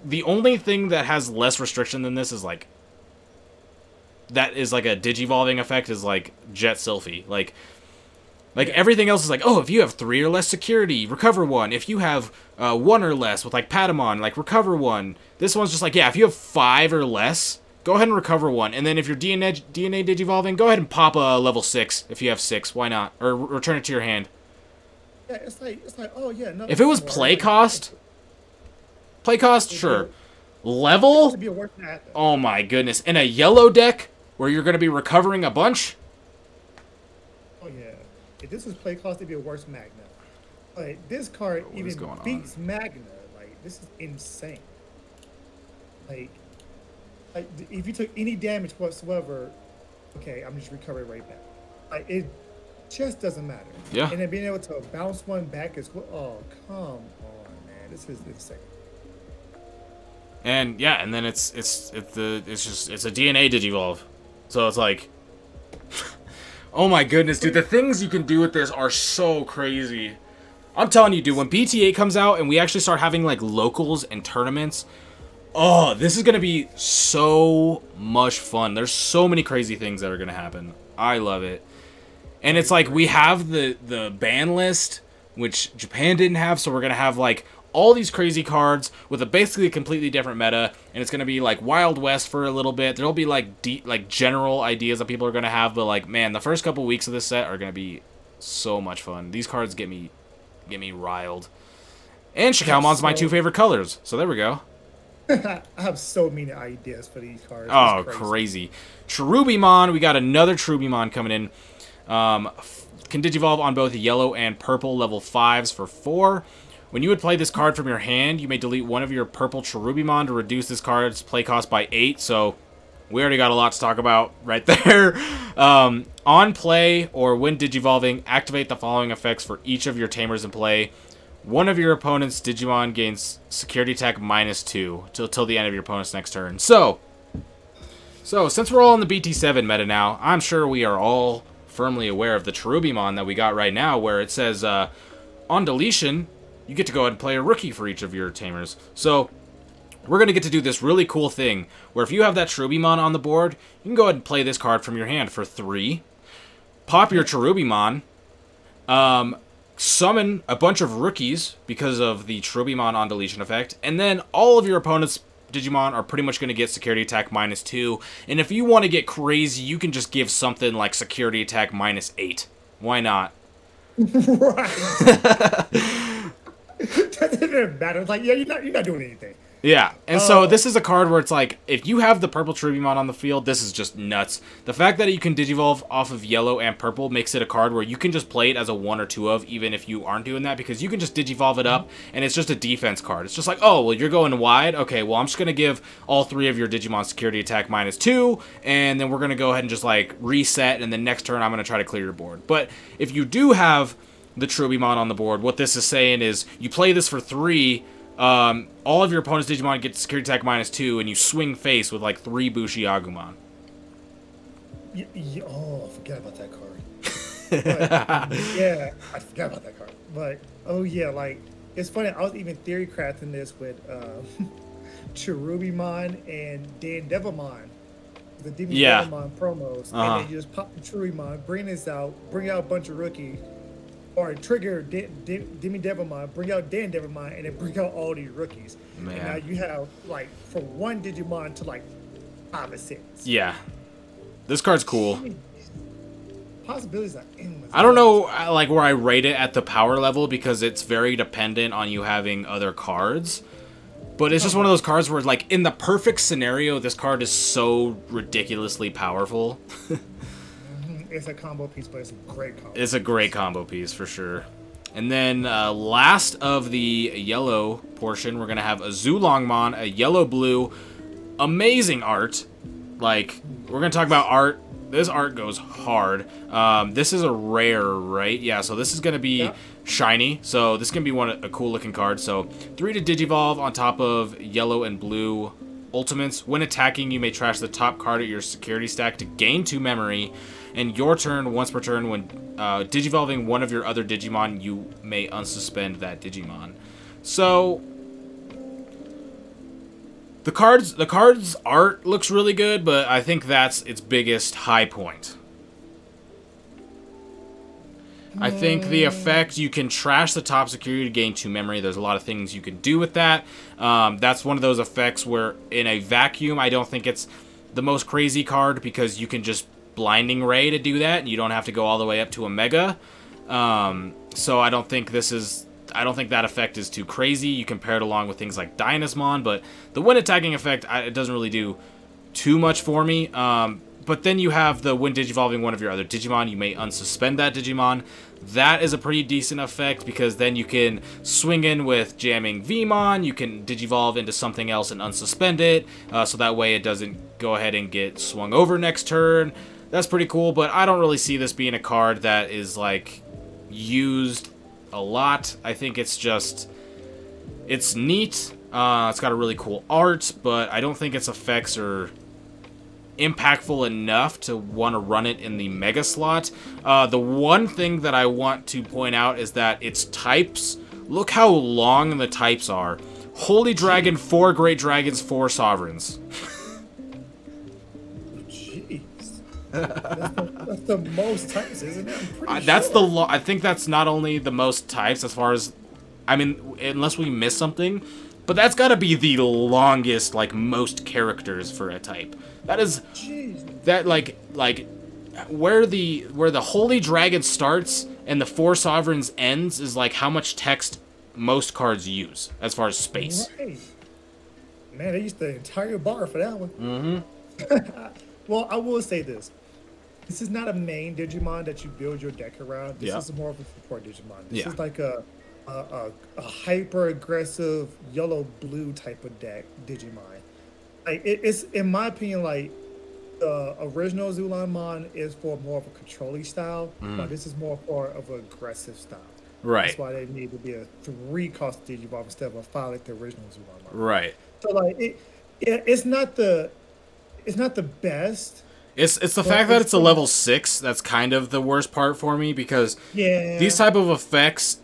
the only thing that has less restriction than this is like that is like a digivolving effect is like Jet Selfie. Like everything else is like, oh, if you have 3 or less security, recover 1. If you have 1 or less with like Padamon, like recover 1. This one's just like, yeah, if you have 5 or less, go ahead and recover 1. And then if you're DNA digivolving, go ahead and pop a level 6 if you have 6. Why not? Or return it to your hand. Yeah, it's like, oh yeah. No, if it was play cost, sure. Level? Oh my goodness. In a yellow deck where you're going to be recovering a bunch? Oh yeah. If this was play cost, it'd be a worse Magna. Like, this card even beats Magna. Like, this is insane. Like, if you took any damage whatsoever, okay, I'm just recovering right back. Like, it just doesn't matter. Yeah. And then being able to bounce one back is, oh, come on, man. This is insane. And yeah, and then it's a DNA digivolve. So it's like oh my goodness, dude, the things you can do with this are so crazy. I'm telling you, dude, when BT8 comes out and we actually start having like locals and tournaments, oh, this is going to be so much fun. There's so many crazy things that are going to happen. I love it. And it's like we have the ban list, which Japan didn't have, so we're going to have like all these crazy cards with a basically completely different meta, and it's going to be like Wild West for a little bit. There'll be like general ideas that people are going to have, but like, man, the first couple weeks of this set are going to be so much fun. These cards get me riled. And Shikaumon's my 2 favorite colors, so there we go. I have so many ideas for these cards. Oh, crazy. Cherubimon, we got another Cherubimon coming in. Can digivolve on both yellow and purple level 5s for 4. When you would play this card from your hand, you may delete one of your purple Cherubimon to reduce this card's play cost by 8. So we already got a lot to talk about right there. On play or when digivolving, activate the following effects for each of your tamers in play. One of your opponent's Digimon gains security attack -2 till the end of your opponent's next turn. So since we're all in the BT7 meta now, I'm sure we are all firmly aware of the Cherubimon that we got right now, where it says on deletion, you get to go ahead and play a rookie for each of your tamers. So we're going to get to do this really cool thing, where if you have that Cherubimon on the board, you can go ahead and play this card from your hand for 3. Pop your Cherubimon. Summon a bunch of rookies because of the Cherubimon on deletion effect, and then all of your opponent's Digimon are pretty much going to get security attack -2. And if you want to get crazy, you can just give something like security attack -8. Why not? Right. Doesn't even matter. It's like, yeah, you're not doing anything. Yeah, and so this is a card where it's like, if you have the purple Shuriman on the field, this is just nuts. The fact that you can Digivolve off of yellow and purple makes it a card where you can just play it as a 1 or 2 of, even if you aren't doing that, because you can just Digivolve it up, and it's just a defense card. It's just like, oh, well, you're going wide? Okay, well, I'm just going to give all 3 of your Digimon security attack -2, and then we're going to go ahead and just, like, reset, and then next turn I'm going to try to clear your board. But if you do have the Shuriman on the board, what this is saying is, you play this for 3, all of your opponent's Digimon get security attack -2, and you swing face with like 3 Bushi Agumon. Oh, I forgot about that card. But, yeah, I forgot about that card. But, oh yeah, like, it's funny, I was even theory crafting this with Cherubimon and Devamon. The Demi Maramon promos. And then you just pop the Cherubimon, bring this out, bring out a bunch of rookies. Or trigger Demi Devamon, bring out Dan Devamon, and then bring out all these rookies. Man. And now you have, like, from 1 Digimon to, like, 5 or 6. Yeah. This card's cool. Jeez. Possibilities are endless. I don't know, like, where I rate it at the power level, because it's very dependent on you having other cards. But it's just one of those cards where, like, in the perfect scenario, this card is so ridiculously powerful. It's a combo piece, but it's a great combo. It's a great combo piece for sure. And then last of the yellow portion, we're gonna have a Zulongmon, a yellow-blue, amazing art. Like, we're gonna talk about art. This art goes hard. This is a rare, right? Yeah, so this is gonna be shiny. So this is gonna be a cool-looking card. So 3 to Digivolve on top of yellow and blue ultimates. When attacking, you may trash the top card of your security stack to gain 2 memory. And your turn, once per turn, when Digivolving one of your other Digimon, you may unsuspend that Digimon. So the card's art looks really good, but I think that's its biggest high point. I think the effect, you can trash the top security to gain 2 memory. There's a lot of things you can do with that. That's one of those effects where in a vacuum, I don't think it's the most crazy card, because you can just Blinding Ray to do that, and you don't have to go all the way up to a Mega. So I don't think that effect is too crazy. You compare it along with things like Dynasmon, but the when attacking effect, it doesn't really do too much for me. But then you have the when Digivolving one of your other Digimon, you may unsuspend that Digimon. That is a pretty decent effect, because then you can swing in with jamming Vmon, you can Digivolve into something else and unsuspend it, so that way it doesn't go ahead and get swung over next turn. That's pretty cool, but I don't really see this being a card that is, like, used a lot. I think it's just, it's neat. It's got a really cool art, but I don't think its effects are impactful enough to want to run it in the Mega slot. The one thing that I want to point out is that its types, look how long the types are. Holy Dragon, 4 Great Dragons, 4 Sovereigns. That's the most types, isn't it? I'm pretty that's sure. I think that's not only the most types as far as, I mean, unless we miss something, but that's got to be the longest, like, most characters for a type. That is, that like where the Holy Dragon starts and the 4 Sovereigns ends is like how much text most cards use as far as space. Right. Man, they used the entire bar for that one. Mm-hmm. Well, I will say this. This is not a main Digimon that you build your deck around. This is more of a support Digimon. This is like a hyper-aggressive yellow-blue type of deck Digimon. Like, it's, in my opinion, like, the original Zulongmon is for more of a controlling style, but this is more for of an aggressive style. Right. That's why they need to be a 3-cost Digivolve instead of a 5 like the original Zulongmon. Right. So, like, it's not the best. It's the fact that it's a level 6 that's kind of the worst part for me, because these type of effects,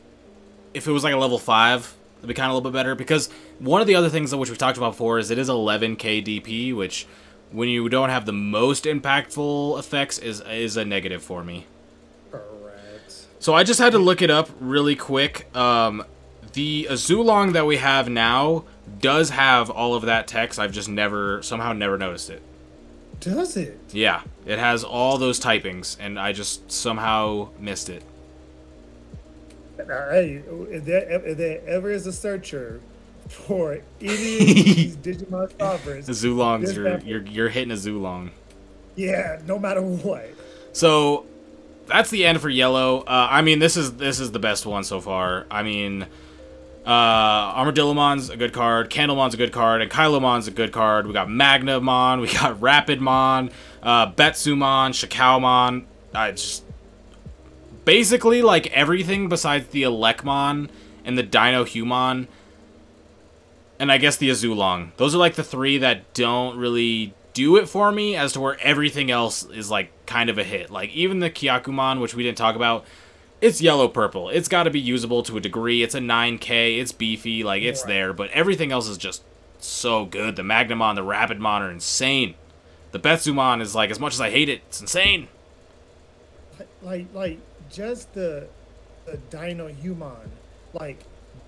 if it was like a level 5, it'd be kind of a little bit better, because one of the other things that which we talked about before is it is 11k DP, which when you don't have the most impactful effects is a negative for me. Correct. So I just had to look it up really quick. The Zulong that we have now does have all of that text. I've just somehow never noticed it. Does it? Yeah, it has all those typings, and I just somehow missed it. Hey, if there ever is a searcher for any of these Digimon sovereigns, The Zulongs, you're hitting a Zulong. yeah, no matter what. So that's the end for yellow. I mean, this is the best one so far. I mean, Armadillomon's a good card, Candlemon's a good card, and Kylomon's a good card. We got Magnamon, we got Rapidmon, Betsumon, Shikaomon. Just basically like everything besides the Elecmon and the Dino-Humon, and I guess the Azulong. Those are like the three that don't really do it for me, as to where everything else is like kind of a hit. Like even the Kyakumon, which we didn't talk about, it's yellow-purple. It's got to be usable to a degree. It's a 9K. It's beefy. Like, it's there. But everything else is just so good. The Magnamon, the Rapidmon are insane. The Betsumon is, like, as much as I hate it, it's insane. Like just the Dino-Humon, like,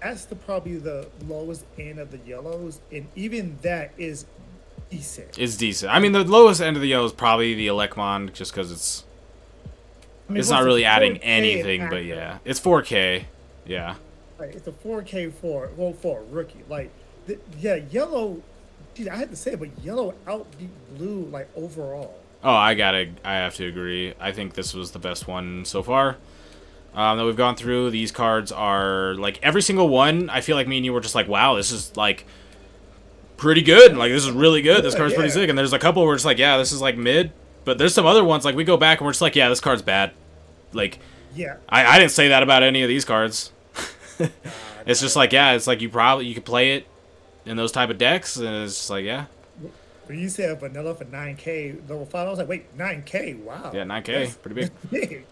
that's probably the lowest end of the yellows, and even that is decent. It's decent. I mean, the lowest end of the yellow is probably the Elecmon, just because it's... I mean, it's not really adding anything, but yeah. It's 4K. Yeah. Like, it's a 4K for a rookie. Like, yeah, yellow... Geez, I had to say it, but yellow outbeat blue, like, overall. Oh, I have to agree. I think this was the best one so far that we've gone through. These cards are, like, every single one, I feel like me and you were just like, wow, this is, like, pretty good. Like, this is really good. This card's pretty sick. And there's a couple where it's like, yeah, this is, like, mid. But there's some other ones, like, we go back and we're just like, yeah, this card's bad. Like, yeah, I didn't say that about any of these cards. It's just like, yeah, it's like you could play it in those type of decks, and it's just like, yeah. When you said vanilla for 9K, level 5, I was like, wait, 9K, wow. Yeah, 9K, that's pretty big. big.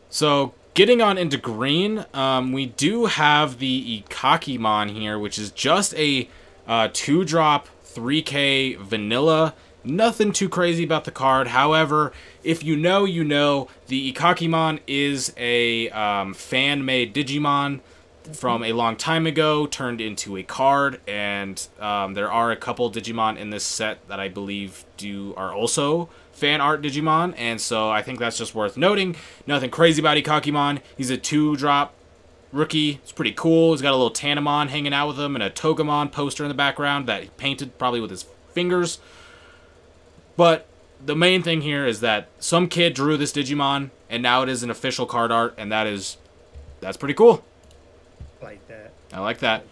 So, getting on into green, we do have the Ikakimon here, which is just a 2-drop 3K vanilla. Nothing too crazy about the card. However, if you know, you know. The Ikakimon is a fan-made Digimon from a long time ago, turned into a card, and there are a couple Digimon in this set that I believe are also fan art Digimon, and so I think that's just worth noting. Nothing crazy about Ikakimon. He's a 2-drop rookie. It's pretty cool. He's got a little Tanamon hanging out with him and a Togemon poster in the background that he painted probably with his fingers. But the main thing here is that some kid drew this Digimon, and now it is an official card art, and that's pretty cool. I like that. I like that.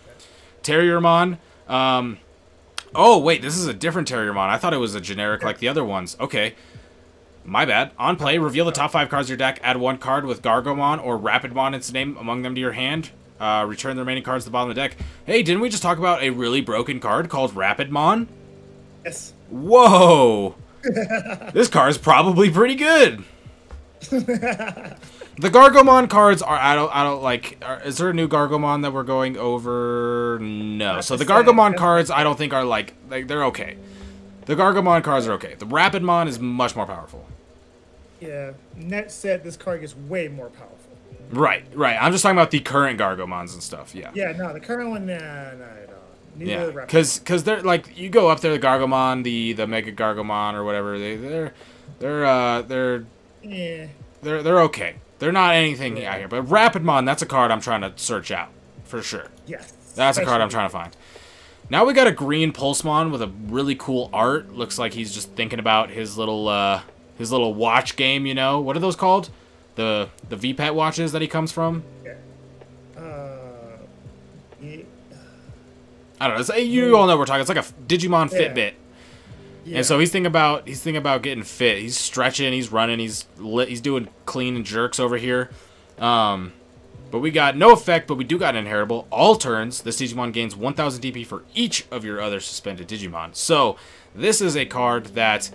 Terriermon. Oh, wait, this is a different Terriermon. I thought it was a generic like the other ones. Okay. My bad. On play, reveal the top 5 cards of your deck, add 1 card with Gargomon or Rapidmon its name among them to your hand. Return the remaining cards to the bottom of the deck. Hey, didn't we just talk about a really broken card called Rapidmon? Yes. Whoa! This card is probably pretty good. The Gargomon cards are I don't like. Is there a new Gargomon that we're going over? No. So the Gargomon cards I don't think are like they're okay. The Gargomon cards are okay. The Rapidmon is much more powerful. Yeah. Net set, this card gets way more powerful. Right. I'm just talking about the current Gargomons and stuff. Yeah. Yeah. No, the current one, nah, not at all. Yeah, because they're like you go up there, the Gargomon, the Mega Gargomon or whatever, they're okay. They're not anything out here. But Rapidmon, that's a card I'm trying to search out for sure. Yes, that's a card I'm trying to find. Now we got a green Pulsemon with a really cool art. Looks like he's just thinking about his little watch game. You know, what are those called? The VPET watches that he comes from. Yeah. I don't know. You all know what we're talking. It's like a Digimon Fitbit, and so he's thinking about getting fit. He's stretching, he's running, he's doing clean and jerks over here. But we got no effect, but we do got an inheritable. All turns, this Digimon gains 1,000 DP for each of your other suspended Digimon. So this is a card that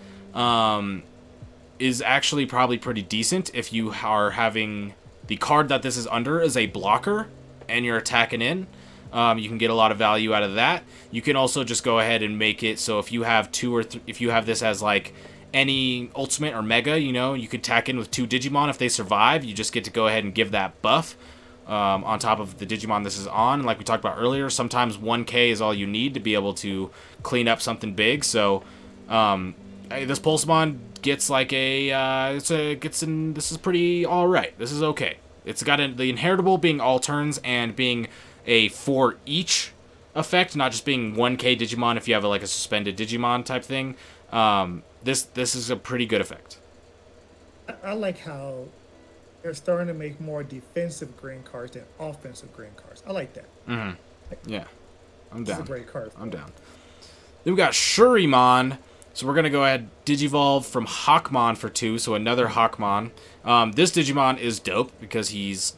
is actually probably pretty decent if you are having the card that this is under is a blocker and you're attacking in. You can get a lot of value out of that. You can also just go ahead and make it so if you have if you have this as like any ultimate or mega, you know, you could tack in with 2 Digimon. If they survive, you just get to go ahead and give that buff on top of the Digimon this is on. And like we talked about earlier, sometimes 1K is all you need to be able to clean up something big. So this Pulsemon gets like this is pretty all right. This is okay. It's got the inheritable being all turns and being a for each effect, not just being 1k Digimon if you have like a suspended Digimon type thing. This is a pretty good effect. I like how they're starting to make more defensive green cards than offensive green cards. I like that. Yeah, I'm down. It's a great card. I'm down. Then we got Shurimon. So we're going to go ahead Digivolve from Hawkmon for 2, so another Hawkmon. This Digimon is dope because he's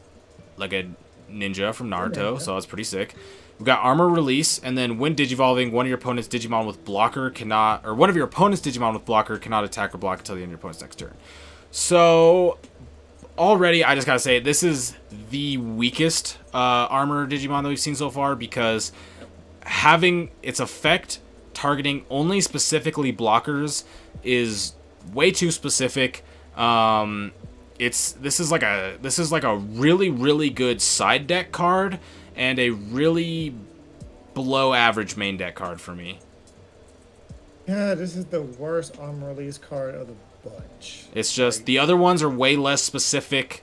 like a ninja from Naruto, so that's pretty sick. We've got Armor Release, and then when Digivolving, one of your opponent's Digimon with blocker cannot, or one of your opponent's Digimon with blocker cannot attack or block until the end of your opponent's next turn. So already, I just gotta say, this is the weakest Armor Digimon that we've seen so far because having its effect targeting only specifically blockers is way too specific. This is like a really good side deck card and a really below average main deck card for me. Yeah, this is the worst armor release card of the bunch. It's just the other ones are way less specific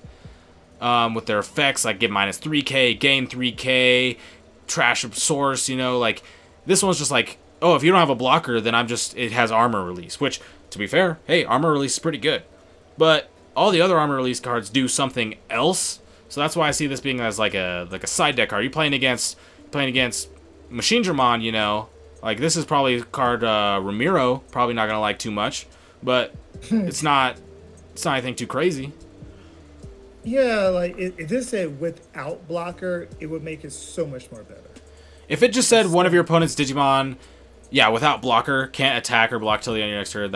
with their effects, like get minus 3k, gain 3k, trash source, you know, like this one's just like, oh, if you don't have a blocker, then it has armor release, which, to be fair, hey, armor release is pretty good. But all the other armor release cards do something else, so that's why I see this being as like a side deck card. You're playing against Machine Dramon, you know, like this is probably a card Ramiro probably not gonna like too much, but it's not anything too crazy. Yeah, like if this said without blocker, it would make it so much more better. If it just said one of your opponent's Digimon, yeah, without blocker, can't attack or block till the end of your next turn, it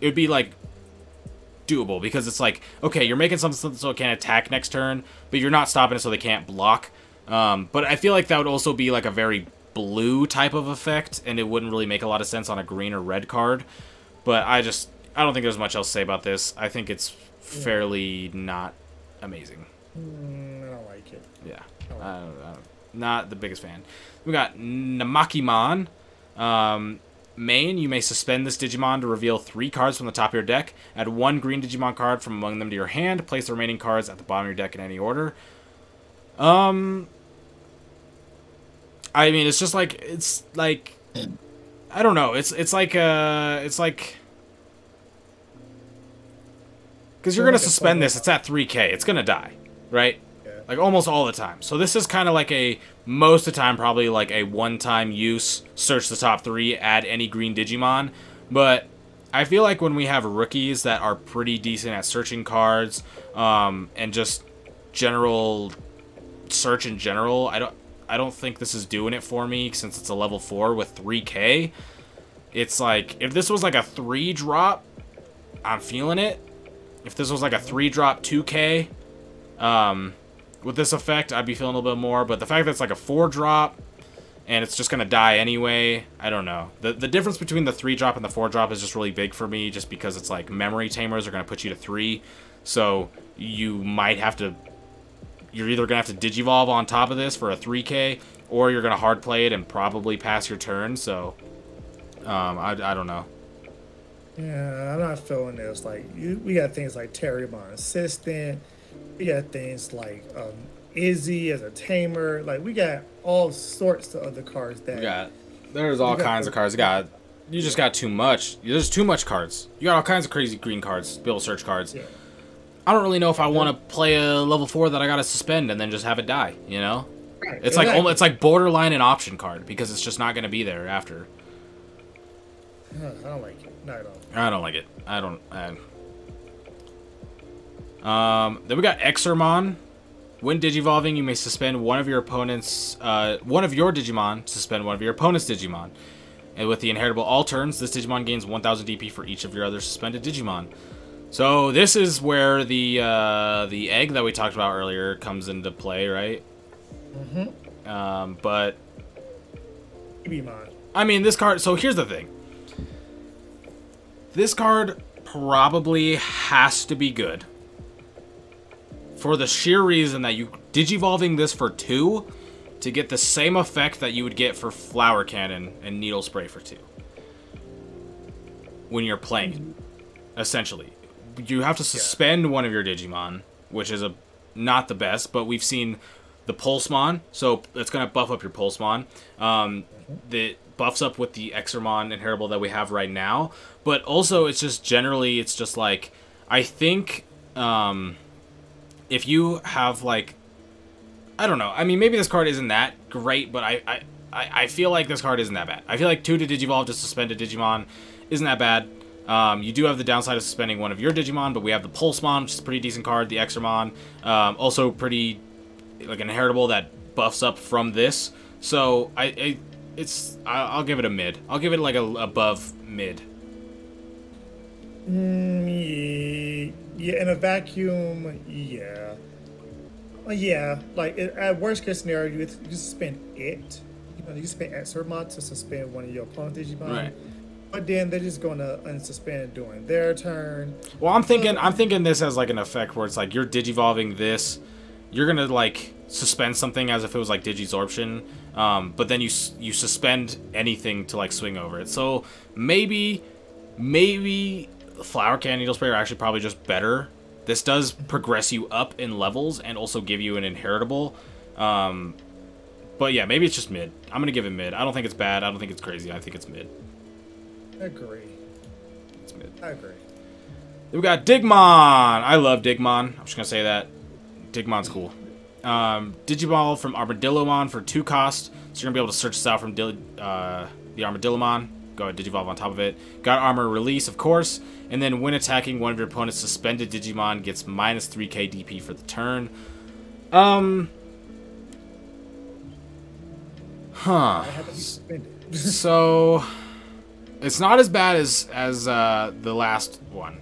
would be like doable, because it's like, okay, you're making something so it can't attack next turn, but you're not stopping it so they can't block. But I feel like that would also be like a very blue type of effect, and it wouldn't really make a lot of sense on a green or red card. But I don't think there's much else to say about this. I think it's fairly not amazing. I don't like it. Yeah, not the biggest fan. We got Namakimon. Main, you may suspend this Digimon to reveal 3 cards from the top of your deck. Add 1 green Digimon card from among them to your hand. Place the remaining cards at the bottom of your deck in any order. I mean, it's just like, it's like, I don't know. It's like, because you're gonna suspend this. It's at 3k. It's gonna die, right? Like almost all the time. So this is kind of like most of the time, probably like a one-time use, search the top 3, add any green Digimon. But I feel like when we have rookies that are pretty decent at searching cards, and just general search in general, I don't think this is doing it for me, since it's a level 4 with 3k. It's like, if this was like a 3-drop, I'm feeling it. If this was like a 3-drop 2k, with this effect, I'd be feeling a little bit more, but the fact that it's like a 4-drop, and it's just gonna die anyway, I don't know. The difference between the 3-drop and the 4-drop is just really big for me, just because it's like memory tamers are gonna put you to 3, so you might have to, you're either gonna have to Digivolve on top of this for a 3k, or you're gonna hard play it and probably pass your turn, so, I don't know. Yeah, I'm not feeling this. Like, we got things like Terrymon Assistant. We got things like Izzy as a tamer. Like, we got all sorts of other cards that there's all kinds of cards. You just got too much. There's too much cards. You got all kinds of crazy green cards, be able to search cards. Yeah. I don't really know if I want to play a level 4 that I gotta suspend and then just have it die, you know? Right, It's like it's like borderline an option card, because it's just not gonna be there after. I don't like it. Not at all. I don't like it. Then we got Exermon. When Digivolving, you may suspend one of your opponent's, one of your Digimon, suspend one of your opponent's Digimon. And with the inheritable all turns, this Digimon gains 1000 DP for each of your other suspended Digimon. So this is where the egg that we talked about earlier comes into play, right? But Agumon. I mean, this card, so here's the thing. This card probably has to be good, for the sheer reason that you Digivolving this for 2 to get the same effect that you would get for Flower Cannon and Needle Spray for 2 when you're playing it, essentially. You have to suspend one of your Digimon, which is a not the best, but we've seen the Pulsemon, so it's going to buff up your Pulsemon. That buffs up with the Exermon inheritable that we have right now, but also it's just generally, it's just like, I think if you have like, I don't know, I mean, maybe this card isn't that great, but I feel like this card isn't that bad. I feel like 2 to Digivolve to suspend a Digimon isn't that bad. You do have the downside of suspending one of your Digimon, but we have the Pulsemon, which is a pretty decent card, the Exermon, also pretty, like, an inheritable that buffs up from this. So, I'll give it a mid. I'll give it, like, a above mid. Yeah, in a vacuum, yeah. Yeah, like, at worst case scenario, you suspend it. You know, you suspend Exermon to suspend one of your opponent's Digimon. Right. But then they're just going to unsuspend during their turn. Well, I'm thinking this as like an effect where it's like you're digivolving this, you're gonna like suspend something as if it was like Digisorption, but then you suspend anything to like swing over it. So maybe Flower Cannon Needle Spray are actually probably just better. This does progress you up in levels and also give you an inheritable. But yeah, maybe it's just mid. I'm gonna give it mid. I don't think it's bad. I don't think it's crazy. I think it's mid. I agree. It's mid. I agree. Then we got Digmon. I love Digmon. I'm just gonna say that. Digmon's cool. Digiball from Armadillomon for 2 cost. So you're gonna be able to search this out from the Armadillomon. Go ahead, Digivolve on top of it. Got Armor Release, of course. And then when attacking one of your opponent's suspended Digimon, gets minus 3k DP for the turn. So it's not as bad as the last one.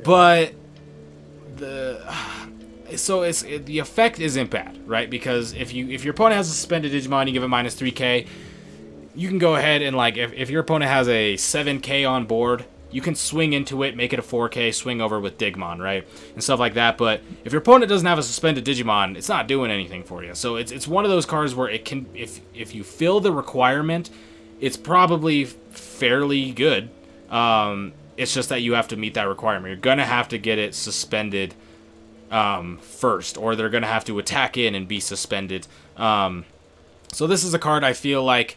But the effect isn't bad, right? Because if your opponent has a suspended Digimon, you give it minus 3k. You can go ahead and, like, if your opponent has a 7k on board, you can swing into it, make it a 4k, swing over with Digmon, right? And stuff like that. But if your opponent doesn't have a suspended Digimon, it's not doing anything for you. So it's one of those cards where it can, if you fill the requirement, it's probably fairly good. It's just that you have to meet that requirement. You're going to have to get it suspended first, or they're going to have to attack in and be suspended. So this is a card I feel like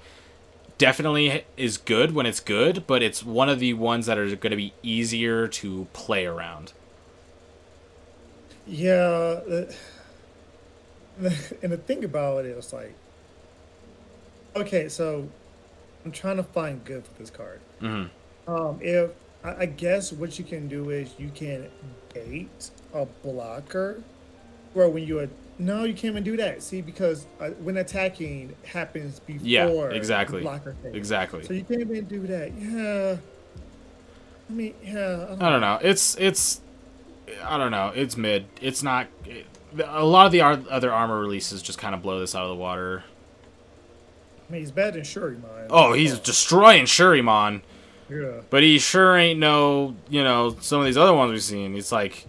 definitely is good when it's good, but it's one of the ones that are going to be easier to play around. Yeah, and the thing about it is, like, okay, so I'm trying to find good for this card. If I guess what you can do is you can bait a blocker, where when you no, you can't even do that. See, because when attacking happens before the blocker thing. Exactly. So you can't even do that. Yeah. I mean, yeah. I don't know. I don't know. It's mid. It's not. A lot of the other armor releases just kind of blow this out of the water. I mean, he's better than Shuriman. Oh, he's destroying Shurimon. Yeah. But he sure ain't some of these other ones we've seen. It's like,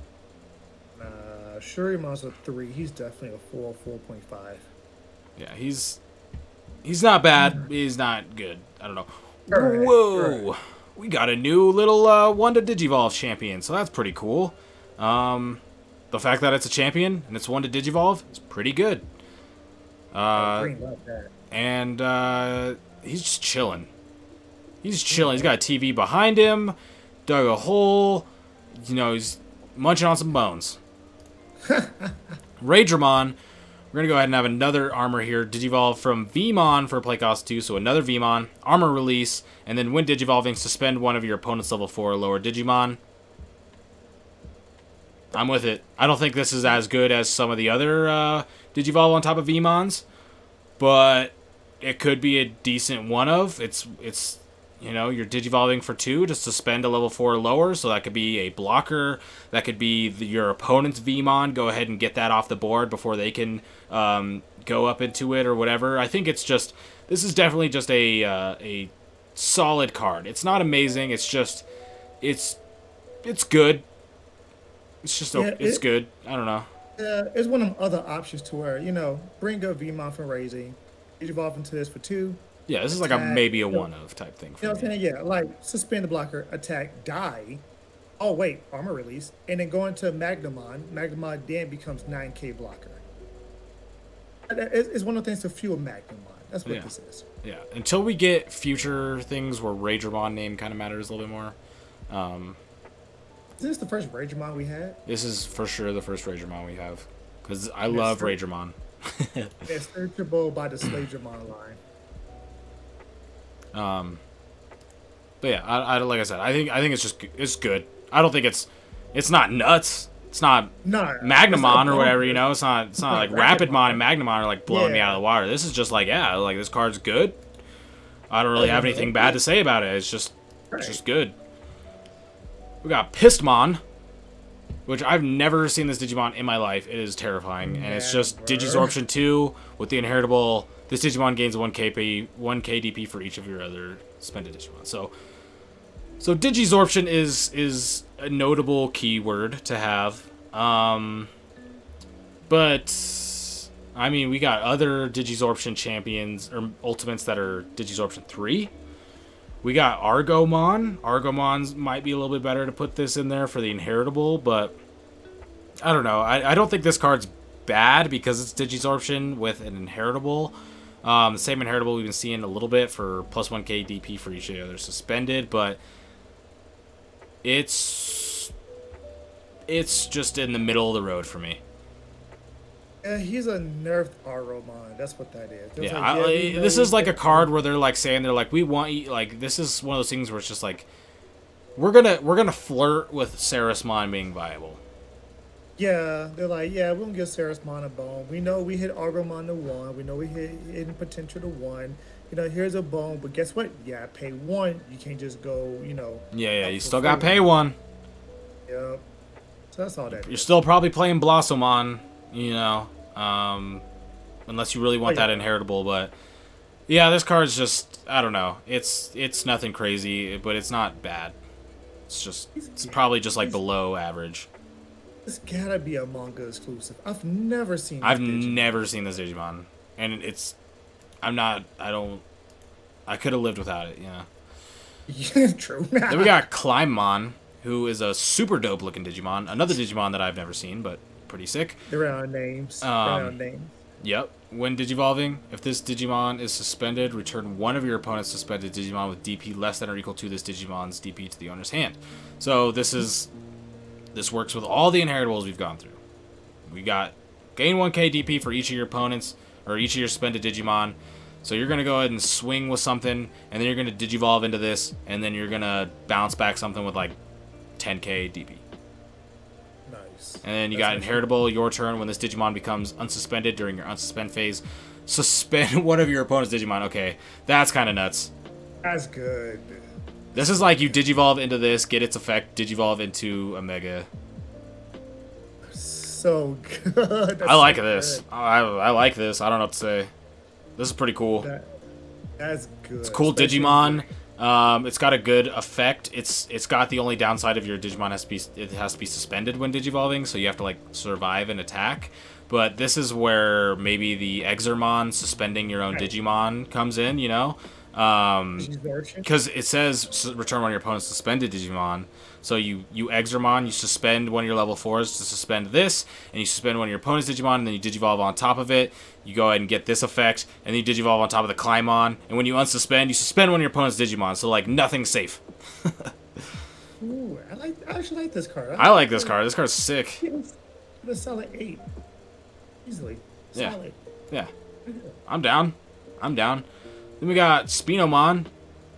Shurimon's a 3. He's definitely a 4.5. Yeah, he's not bad. He's not good. I don't know. Right, Whoa. right. We got a new little 1 to Digivolve champion, so that's pretty cool. The fact that it's a champion and it's 1 to Digivolve is pretty good. And he's just chilling. He's chilling. He's got a TV behind him, dug a hole. He's munching on some bones. Dramon, we're going to go ahead and have another armor here. Digivolve from Vmon for play cost 2, so another Vmon. Armor release, and then when Digivolving, suspend one of your opponent's level 4 or lower Digimon. I'm with it. I don't think this is as good as some of the other Digivolve on top of Vmons, but it could be a decent one of. It's you're Digivolving for 2 to suspend a level 4 or lower, so that could be a blocker. That could be your opponent's Vmon. Go ahead and get that off the board before they can go up into it or whatever. I think this is definitely just a solid card. It's not amazing. It's just, it's good. It's just, it's good. I don't know. It's one of them other options to where, bring up Vmon from raising, Digivolve into this for 2. Yeah, this is like maybe a one-of type thing for me. What I'm saying? Yeah, like suspend the blocker, attack, die, Oh wait, armor release, and then going to Magnamon. Magnamon then becomes 9K blocker. It's one of the things to fuel Magnamon. That's what this is. Yeah. Until we get future things where Raidramon name kind of matters a little bit more. Is this the first Raidramon we had? This is for sure the first Raidramon we have. Because I love Raidramon. It's searchable by the Sladramon line. But yeah, I like I said, I think it's good. I don't think it's not nuts. It's not Magnamon or whatever, you know. It's not like Rapidmon and Magnamon are like blowing me out of the water. This is just like, yeah, like this card's good. I don't really have anything bad to say about it. It's just good. We got Pistomon, which I've never seen this Digimon in my life. It is terrifying, and it's just Digisorption 2 with the inheritable. This Digimon gains 1k DP for each of your other suspended Digimon. So Digisorption is a notable keyword to have. But I mean, we got other Digisorption champions or ultimates that are Digisorption 3. We got Argomon. Argomons might be a little bit better to put this in there for the inheritable, but I don't know. I don't think this card's bad because it's Digisorption with an inheritable. The same inheritable we've been seeing a little bit for plus 1k DP for each of the other suspended, but it's just in the middle of the road for me. Yeah, he's a nerfed Argomon. That's what that is. Yeah, like, this is like a card where they're like saying we want you. Like this is one of those things where it's just like we're gonna flirt with Sarismon being viable. Yeah, they're like, yeah, we're gonna give Sarismon a bone. We know we hit Argomon to 1. We know we hit hidden potential to 1. You know, here's a bone, but guess what? Yeah, pay 1. You can't just go, you know. Yeah, you still got to pay 1. Yep. So that's all that. You're still probably playing Blossomon, you know, unless you really want that inheritable. But yeah, this card's just, I don't know. It's nothing crazy, but it's not bad. It's probably just like below average. This gotta be a manga exclusive. I've never seen this Digimon. And I could have lived without it, yeah. Yeah, true. Then we got Kymon, who is a super dope looking Digimon. Another Digimon that I've never seen, but pretty sick. They're on names. Yep. When Digivolving, if this Digimon is suspended, return one of your opponent's suspended Digimon with DP less than or equal to this Digimon's DP to the owner's hand. So this works with all the inheritables we've gone through. We got gain 1k DP for each of your opponents, or each of your suspended Digimon. So you're going to go ahead and swing with something, and then you're going to Digivolve into this, and then you're going to bounce back something with like 10k DP. Nice. And then you got inheritable, your turn. When this Digimon becomes unsuspended during your unsuspend phase, suspend one of your opponent's Digimon. Okay, that's kind of nuts. That's good. This is like you Digivolve into this, get its effect, Digivolve into a Mega. So good. I like this. I like this. I don't know what to say. This is pretty cool. That's good. It's cool Digimon. It's got a good effect. It's got the only downside of your Digimon has to be suspended when Digivolving, so you have to like survive an attack. But this is where maybe the Exermon suspending your own Digimon comes in, you know? Because it says return one of your opponent's suspended Digimon. So you Exermon, you suspend one of your level 4s to suspend this, and you suspend one of your opponent's Digimon, and then you Digivolve on top of it. You go ahead and get this effect, and then you Digivolve on top of the Kymon, and when you unsuspend, you suspend one of your opponent's Digimon, so like nothing's safe. Ooh, I actually like this card. I like this card. This card's sick. It's solid 8. Easily. Solid. Yeah. I'm down. Then we got Spinoman,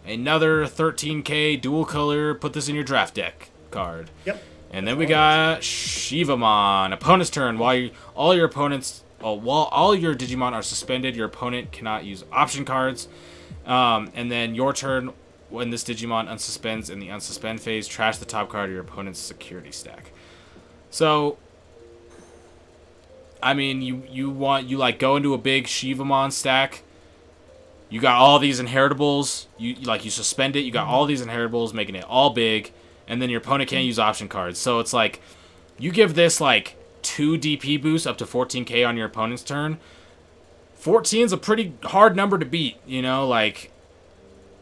another 13k dual color, put this in your draft deck card. Yep. And then we got Shivamon, opponent's turn. While all your Digimon are suspended, your opponent cannot use option cards. And then your turn, when this Digimon unsuspends in the unsuspend phase, trash the top card of your opponent's security stack. So, I mean, you like go into a big Shivamon stack. You got all these inheritables. You suspend it. You got all these inheritables, making it all big, and then your opponent can't use option cards. So it's like you give this like 2 DP boost up to 14k on your opponent's turn. 14 is a pretty hard number to beat, you know. Like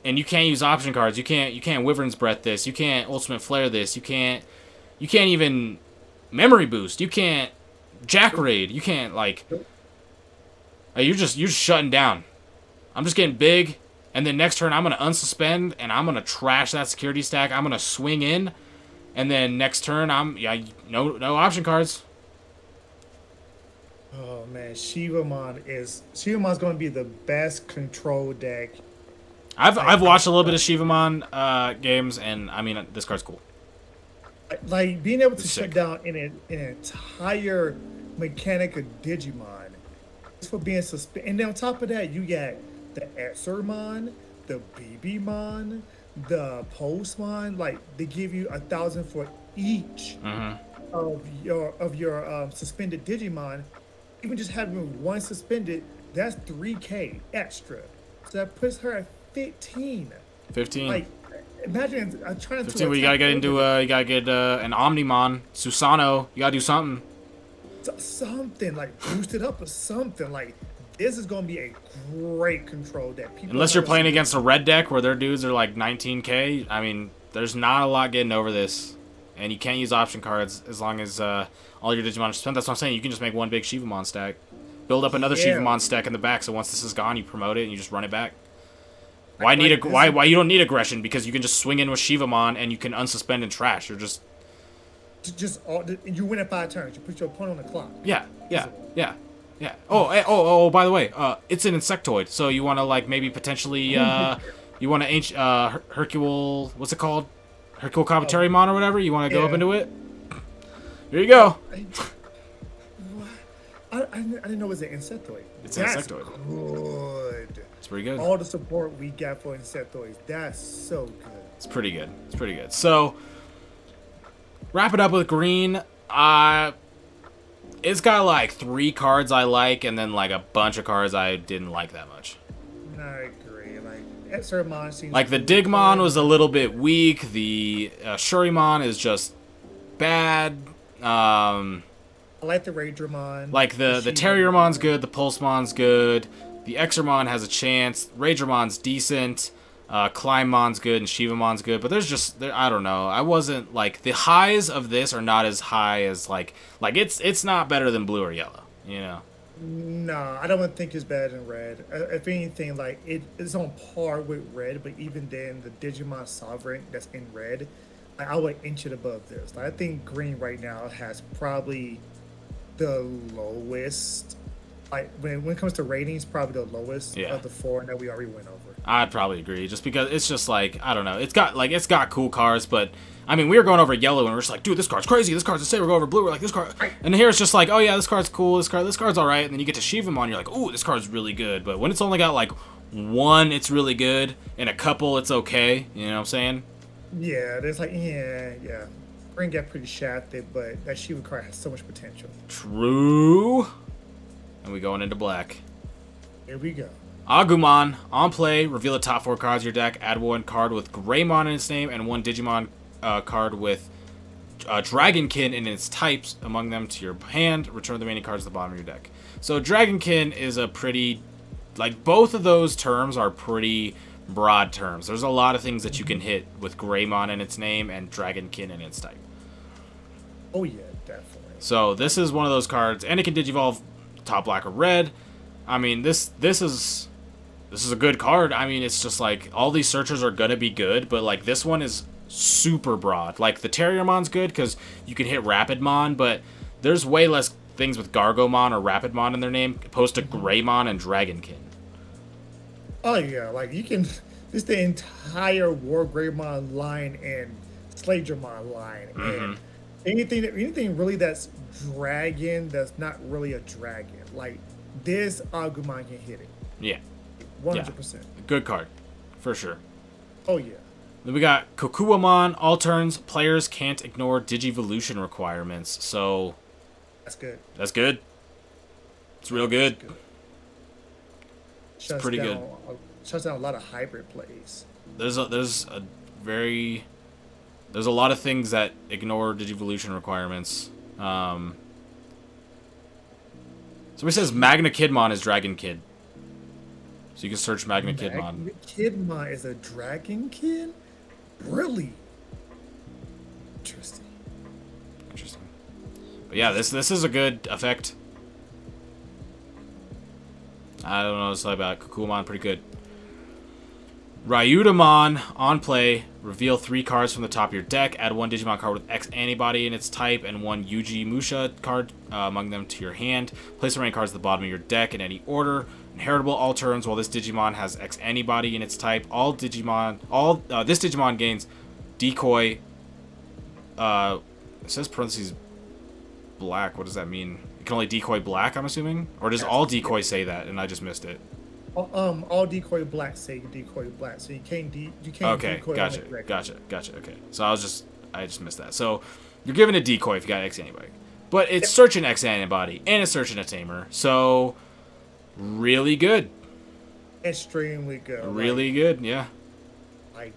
and you can't use option cards. You can't Wyvern's Breath this. You can't Ultimate Flare this. You can't even Memory Boost. You can't Jack Raid. You can't like. You're just shutting down. I'm just getting big, and then next turn I'm gonna unsuspend and I'm gonna trash that security stack. I'm gonna swing in, and then next turn no option cards. Oh man, Shivamon's going to be the best control deck. I've watched a little bit of Shivamon games, and I mean this card's cool. Like being able to shut down an entire mechanic of Digimon, just for being suspended. And then on top of that, you got the Exormon, the BBmon, the Postmon. Like they give you 1,000 for each of your suspended Digimon. Even just having one suspended, that's 3K extra. So that puts her at 15. 15. Like, imagine trying to. 15. Well, you gotta get into. You gotta get an Omnimon, Susano. You gotta do something. Something like boost it up or something. Like this is gonna be a great control deck. Unless you're playing against a red deck where their dudes are like 19K. I mean, there's not a lot getting over this, and you can't use option cards as long as all your Digimon are spent. That's what I'm saying. You can just make one big Shivamon stack. Build up another Shivamon stack in the back, so once this is gone, you promote it and you just run it back. Why you don't need aggression? Because you can just swing in with Shivamon and you can unsuspend and trash. You're just you win at 5 turns. You put your opponent on the clock. Yeah. Oh, by the way, it's an insectoid, so you want to like maybe potentially you want to Hercule, what's it called? Hercule Kabuterimon or whatever. You want to go up into it? Here you go. I didn't know it was an Insectoid. It's an Insectoid. Good. It's pretty good. All the support we got for Insectoids, that's so good. It's pretty good. It's pretty good. So, wrap it up with green. It's got like 3 cards I like, and then like a bunch of cards I didn't like that much. I agree. Like Exormon seems like the Digmon was a little bit weak. The Shuriman is just bad. I like the Raidramon. Like the Terriermon's good, the Pulsemon's good, the Exormon has a chance, Raidраmon's decent, Climbmon's good, and Shivamon's good, but I don't know. I wasn't, like, the highs of this are not as high as, like it's not better than blue or yellow, you know? No, I don't think it's better than red. If anything, like, it's on par with red, but even then, the Digimon Sovereign that's in red, I would inch it above this. I think green right now has probably the lowest, like when it comes to ratings, probably the lowest of the 4 that we already went over. I'd probably agree, just because it's just like, I don't know, it's got cool cards, but I mean, we were going over yellow and we're just like, dude, this card's crazy, this card's insane. We're going over blue, we're like, this card, and here it's just like, oh yeah, this card's cool, this card's all right, and then you get to Shivamon, you're like, ooh, this card's really good. But when it's only got like 1, it's really good, and a couple, it's okay. You know what I'm saying? Yeah, there's like, yeah. Green got pretty shafted, but that Shiva card has so much potential. True. And we going into black. Here we go. Agumon, on play, reveal the top 4 cards of your deck, add 1 card with Greymon in its name, and 1 Digimon card with Dragonkin in its types among them to your hand. Return the remaining cards to the bottom of your deck. So Dragonkin is a pretty, like, both of those terms are pretty broad terms. There's a lot of things that you can hit with Greymon in its name and Dragonkin in its type. Oh yeah, definitely. So this is one of those cards, and it can Digivolve top black or red. I mean, this is a good card. I mean, it's just like all these searchers are gonna be good, but like this one is super broad. Like the Terriermon's good because you can hit Rapidmon, but there's way less things with Gargomon or Rapidmon in their name opposed to Greymon and Dragonkin. Oh yeah, like you can, this the entire War Greymon line and Sladramon line, and anything really that's dragon that's not really a dragon. Like this Agumon can hit it. Yeah. 100%. Good card, for sure. Oh yeah. Then we got Kokuamon. All turns, players can't ignore Digivolution requirements. So that's good. That's good. It's real good. It's pretty good. Shuts down a lot of hybrid plays. There's a lot of things that ignore Digivolution requirements. Somebody says Magna Kidmon is Dragon Kid. So you can search Magna-Kidmon. Magna-Kidmon is a dragon kid? Really? Interesting. Interesting. But yeah, this is a good effect. I don't know what to say about Kokuamon, pretty good. Ryudamon, on play, reveal 3 cards from the top of your deck, add 1 Digimon card with X antibody in its type, and 1 Yuji Musha card among them to your hand. Place the remaining cards at the bottom of your deck in any order. Inheritable all turns while this Digimon has X antibody in its type. This Digimon gains decoy. It says parentheses black. What does that mean? It can only decoy black, I'm assuming? Or does all decoy say that and I just missed it? All decoy black say decoy black, so you can't okay, decoy. Gotcha. Okay, so I just missed that. So you're given a decoy if you got X antibody, but it's searching X antibody and it's searching a tamer. So really good, extremely good, really good, yeah. Like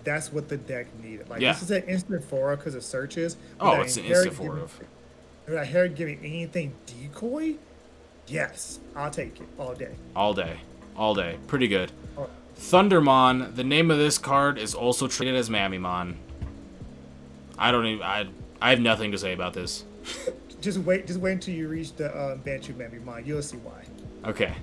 that's what the deck needed. Like yeah. This is an instant 4 because it searches. Oh, it's an instant 4 of. If I hear giving anything decoy, yes, I'll take it all day. All day. Pretty good. Thundermon, the name of this card is also treated as Mamimon. I have nothing to say about this. Just wait until you reach the Banshee Mamimon. You'll see why. Okay.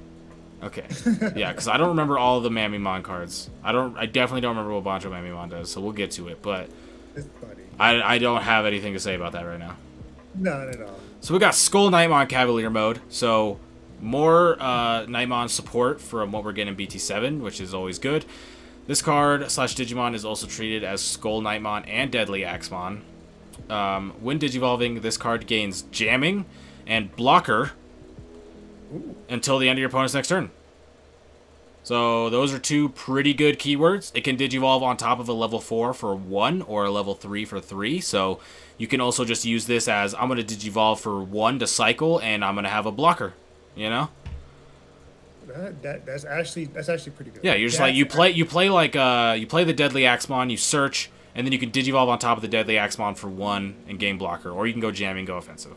Yeah, because I don't remember all of the Mamimon cards. I definitely don't remember what Bancho Mamimon does, so we'll get to it, but it's funny. I don't have anything to say about that right now. None at all. So we got Skull Knightmon Cavalier mode, so more Knightmon support from what we're getting in BT7, which is always good. This card / Digimon is also treated as Skull Knightmon and Deadly Axemon. When Digivolving, this card gains Jamming and Blocker until the end of your opponent's next turn. So those are 2 pretty good keywords. It can Digivolve on top of a level 4 for 1 or a level 3 for 3. So you can also just use this as, I'm going to Digivolve for 1 to cycle, and I'm going to have a blocker. You know? That's actually pretty good. Yeah, you're just you play the Deadly Axemon, you search, and then you can Digivolve on top of the Deadly Axemon for 1 and gain blocker, or you can go jamming, go offensive.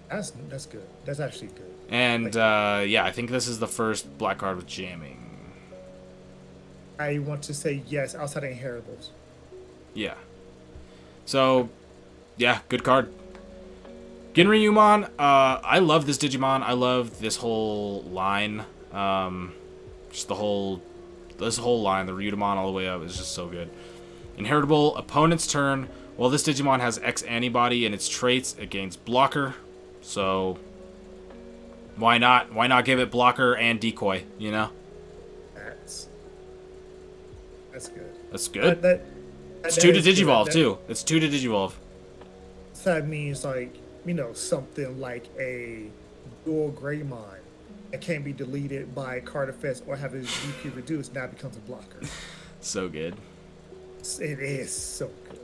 That's good. That's actually good. And yeah, I think this is the first black card with jamming. I want to say yes, outside of Inheritables. Yeah. So, yeah, good card. Ginryumon, I love this Digimon. I love this whole line. Just this whole line, the Ryudamon all the way up is just so good. Inheritable, opponent's turn. While this Digimon has X antibody in its traits, it gains blocker. So, why not? Why not give it blocker and decoy, you know? That's good. That's good. It's 2 to Digivolve, too. It's 2 to Digivolve. So that means, like, something like a dual Greymon that can't be deleted by card effects or have its DP reduced, now becomes a blocker. So good. It is so good.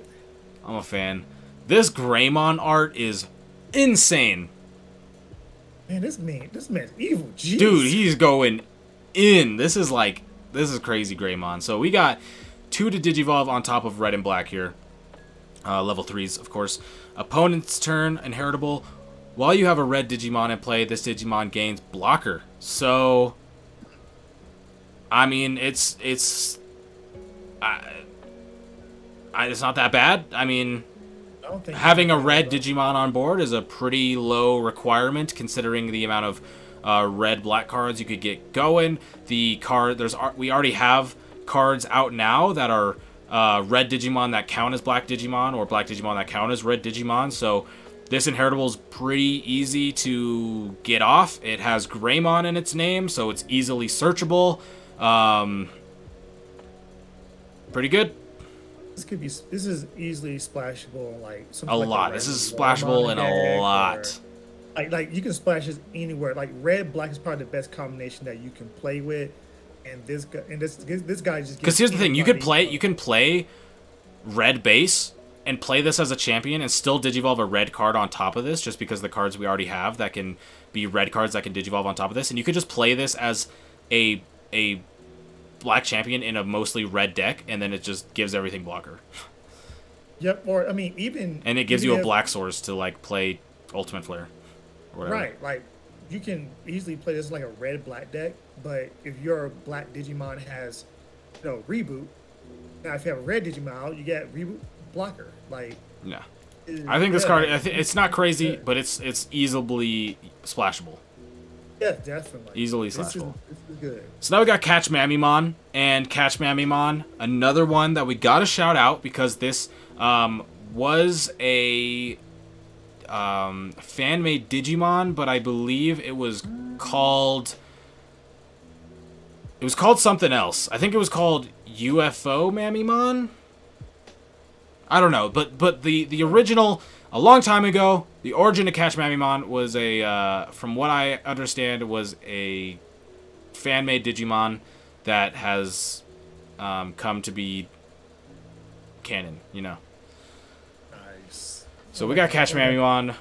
I'm a fan. This Greymon art is insane. Man, this man's evil. Jeez. Dude, he's going in. This is crazy Greymon. So we got 2 to Digivolve on top of red and black here. Level 3s, of course. Opponent's turn, inheritable. While you have a red Digimon in play, this Digimon gains blocker. So, I mean, it's not that bad. I mean, having a red Digimon on board is a pretty low requirement considering the amount of red-black cards you could get going. We already have cards out now that are red Digimon that count as black Digimon, or black Digimon that count as red Digimon. So this inheritable is pretty easy to get off. It has Greymon in its name, so it's easily searchable. Pretty good. This is easily splashable, like a lot. This is splashable in a lot. Like you can splash this anywhere. Like red black is probably the best combination that you can play with. And this guy just, because here's the thing, you can play red base and play this as a champion and still Digivolve a red card on top of this, just because the cards we already have that can be red cards that can Digivolve on top of this, and you could just play this as a black champion in a mostly red deck, and then it just gives everything blocker. Yep, or I mean and it gives you a black source to like play Ultimate Flare or whatever. Right, like you can easily play this like a red black deck But if your black Digimon has, reboot, now if you have a red Digimon out, you get reboot blocker. Like, yeah. I think this card, like, it's not crazy, yeah. but it's easily splashable. Yeah, definitely. Easily slashable. This is good. So now we got Catch Mamimon, and Catch Mamimon, another one that we gotta shout out because this was a fan-made Digimon, but I believe it was called something else. I think it was called UFO Mamimon. I don't know, but the original, a long time ago, the origin of Catch Mamimon was from what I understand, was a fan-made Digimon that has come to be canon, Nice. So we got Catch Mamimon.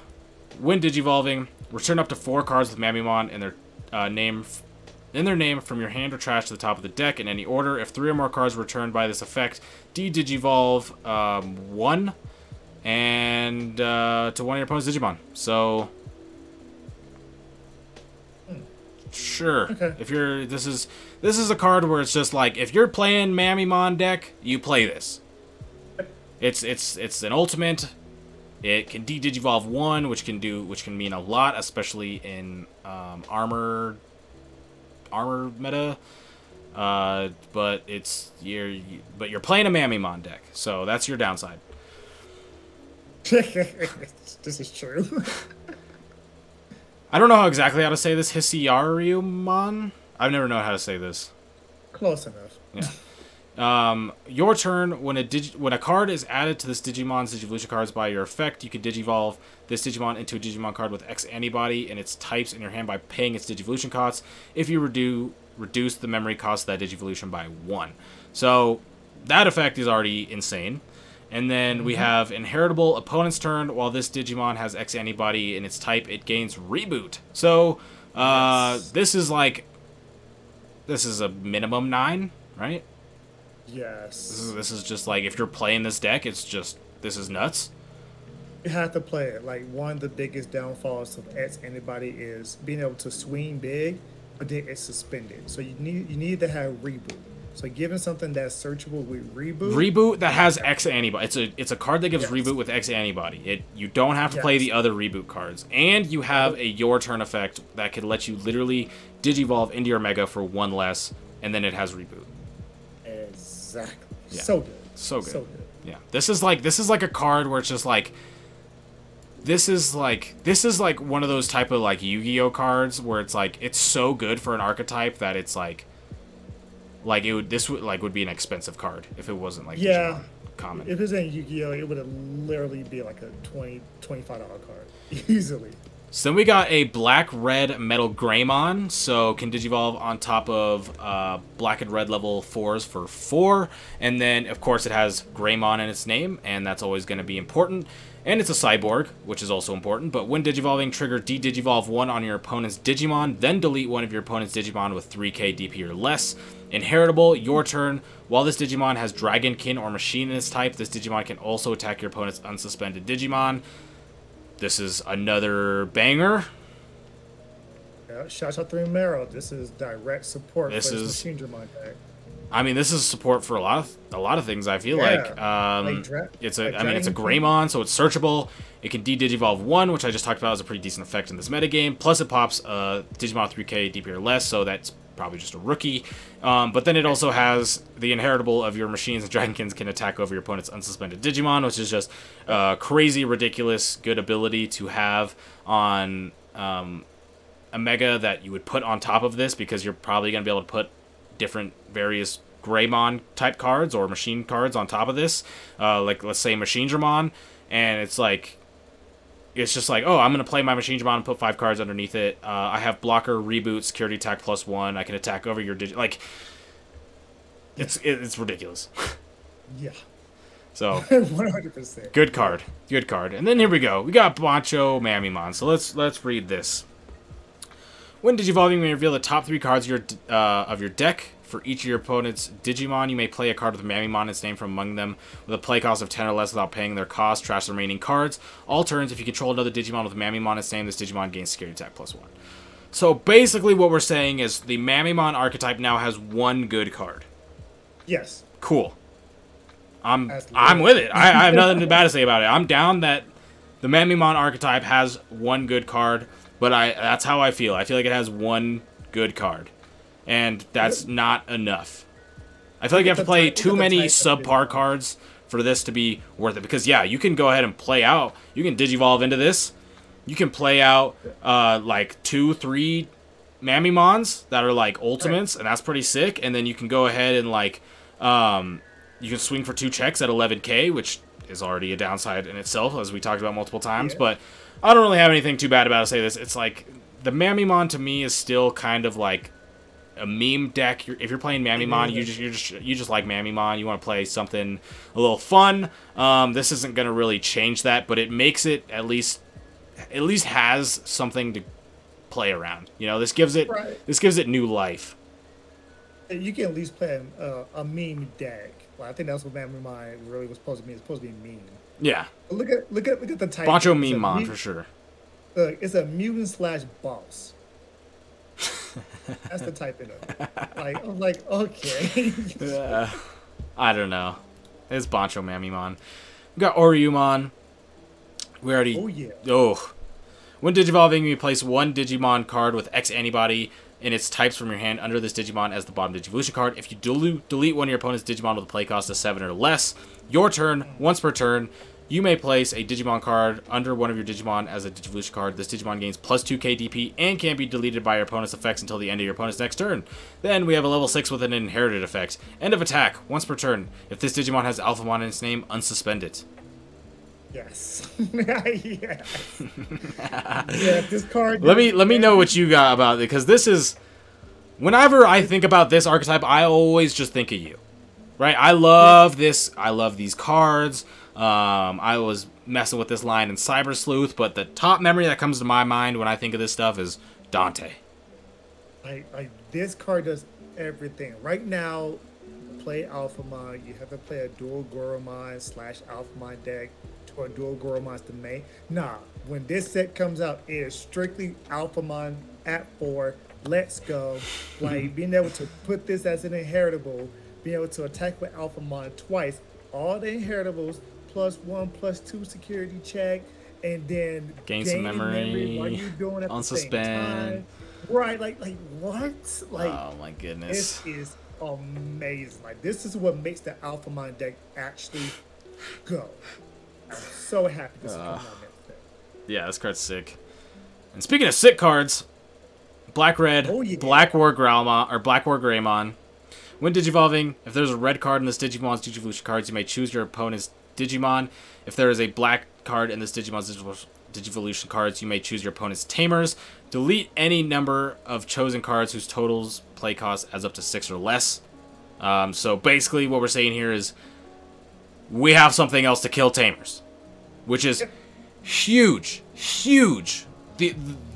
When Digivolving, return up to 4 cards with Mamimon and their name from your hand or trash to the top of the deck in any order. If 3 or more cards returned by this effect, de-Digivolve 1 and to one of your opponent's Digimon. So sure. Okay. If you're this is a card where it's just like if you're playing Mamimon deck, you play this. It's an ultimate. It can de-Digivolve 1, which can mean a lot, especially in armor meta. But you're playing a Mamimon deck, so that's your downside. This is true. I don't know exactly how to say this. Hiyarimon? I've never known how to say this. Close enough. Yeah. Your turn. When a card is added to this Digimon's Digivolution cards by your effect, you can Digivolve this Digimon into a Digimon card with X antibody and its types in your hand by paying its Digivolution costs. If you reduce the memory cost of that Digivolution by 1. So that effect is already insane. And then we have Inheritable Opponent's turn. While this Digimon has X antibody in its type, it gains Reboot. So Yes. this is a minimum 9, right? Yes. This is just like if you're playing this deck, this is nuts. You have to play it. Like, one of the biggest downfalls of X antibody is being able to swing big, but then it's suspended. So you need to have reboot. So given something that's searchable with reboot that has X antibody, it's a card that gives reboot with X antibody. You don't have to play the other reboot cards, and you have a your turn effect that could let you literally Digivolve into your Mega for 1 less, and then it has reboot. Exactly. Yeah. So good. So good. So good. Yeah. This is like a card where it's just like this is like one of those type of like Yu-Gi-Oh cards where it's like it's so good for an archetype that it's like would be an expensive card if it wasn't like Digimon common. If it's in Yu-Gi-Oh, it would literally be like a $25 card easily. So then we got a black-red Metal Greymon, so can Digivolve on top of black and red level 4s for 4, and then of course it has Greymon in its name, and that's always going to be important. And it's a cyborg, which is also important, but when Digivolving, trigger de-Digivolve 1 on your opponent's Digimon, then delete one of your opponent's Digimon with 3k DP or less. Inheritable, your turn. While this Digimon has Dragonkin or Machine in its type, this Digimon can also attack your opponent's unsuspended Digimon. This is another banger. Yeah, shout out to Romero. This is direct support This for is Machine Dramon deck. I mean, this is support for a lot of things. I feel like it's a Greymon, so it's searchable. It can de-Digivolve 1, which I just talked about as a pretty decent effect in this metagame. Plus, it pops Digimon 3k DP or less, so that's probably just a rookie. But then it also has the Inheritable of your machines and Dragonkins can attack over your opponent's unsuspended Digimon, which is just crazy, ridiculous, good ability to have on a Mega that you would put on top of this, because you're probably going to be able to put different various Greymon type cards or machine cards on top of this, like let's say Machine Dramon, and it's just like, oh, I'm gonna play my Machine Dramon and put 5 cards underneath it. I have blocker, reboot, security attack +1. I can attack over your it's ridiculous. Yeah. So 100%. good card, and then here we go. We got Bancho Mamimon. So let's read this. When Digivolving, you may reveal the top 3 cards of your deck. For each of your opponent's Digimon, you may play a card with Mamimon its name from among them with a play cost of 10 or less without paying their cost. Trash the remaining cards. All turns, if you control another Digimon with Mamimon its name, this Digimon gains security attack +1. So basically what we're saying is the Mamimon archetype now has one good card. Yes. Cool. I'm with it. I have nothing bad to say about it. I'm down that the Mamimon archetype has one good card, but that's how I feel. I feel like it has one good card. And that's not enough. I feel like you have to play too many subpar cards for this to be worth it. Because, yeah, you can go ahead and play out. You can Digivolve into this. You can play out, like, 2-3 Mamimons that are, like, ultimates, and that's pretty sick. And then you can go ahead and, like, you can swing for 2 checks at 11k, which is already a downside in itself, as we talked about multiple times. But I don't really have anything too bad about to say this. It's like, the Mamimon to me is still kind of like a meme deck. If you're playing Mamimon, you just like Mamimon. You want to play something a little fun. This isn't gonna really change that, but it makes it at least has something to play around. You know, this gives it new life. You can at least play a meme deck. Well, I think that's what Mamimon really was supposed to be. It's supposed to be meme. Yeah. Look at the type. Brachiomon for sure. Look, it's a mutant / boss. That's the type in it. Like, I'm like, okay. I don't know. It's Bancho Mamimon. We got Oriyumon. We already. Oh yeah. Oh. When Digivolving, you place one Digimon card with X antibody in its types from your hand under this Digimon as the bottom Digivolution card. If you delete one of your opponent's Digimon with a play cost of 7 or less, your turn, once per turn, you may place a Digimon card under one of your Digimon as a Digivolution card. This Digimon gains plus 2k DP and can't be deleted by your opponent's effects until the end of your opponent's next turn. Then we have a level 6 with an inherited effect. End of attack, once per turn. If this Digimon has Alphamon in its name, unsuspend it. Yes. Yes. Yeah, this card. Let me know what you got about it, because this is, whenever I think about this archetype, I always just think of you, right? I love this. I love these cards. I was messing with this line in Cyber Sleuth, but the top memory that comes to my mind when I think of this stuff is Dante. Like this card does everything. Right now, play Alphamon, you have to play a dual Goromon / Alphamon deck to a dual Goromon to main. Nah, when this set comes out, it is strictly Alphamon at 4. Let's go. Like, being able to put this as an inheritable, being able to attack with Alphamon twice, all the inheritables, +1/+2 security check, and then gain some memory while you're doing it at the same time. Right, like what? Like, oh my goodness. This is amazing. Like, this is what makes the Alphamon deck actually go. I'm so happy to see it on that deck. Yeah, this card's sick. And speaking of sick cards, Black-Red, Black War Growlmon, or Black War Greymon. When Digivolving, if there's a red card in this Digimon's Digivolution cards, you may choose your opponent's Digimon. If there is a black card in this Digimon's Digivolution cards, you may choose your opponent's Tamers. Delete any number of chosen cards whose totals play cost adds up to 6 or less. So basically what we're saying here is we have something else to kill Tamers, which is huge, huge.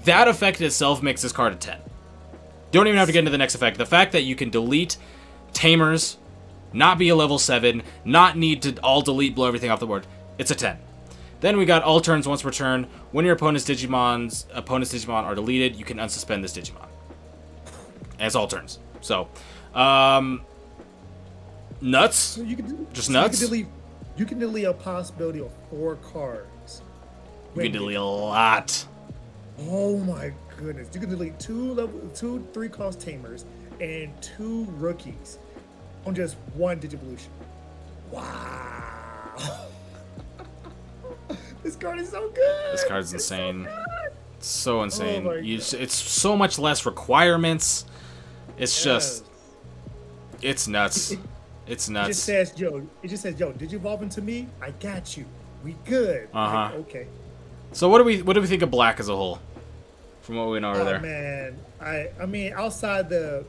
That effect itself makes this card a 10. Don't even have to get into the next effect. The fact that you can delete Tamers, not be a level 7, not need to all delete, blow everything off the board, it's a 10. Then we got all turns once per turn. When your opponent's Digimon are deleted, you can unsuspend this Digimon. And it's all turns. So, nuts. So you can just nuts. You can delete a possibility of 4 cards. You can delete a lot. Oh my goodness! You can delete 2 3-cost Tamers and 2 rookies on just 1 Digivolution. Wow! This card is so good. This card's insane. It's so insane. Oh it's so much less requirements. It's just, it's nuts. It's nuts. It just says, yo, Digivolve into me. I got you. We good. Like, okay. So what do we think of Black as a whole, from what we know over there? Man, I mean, outside the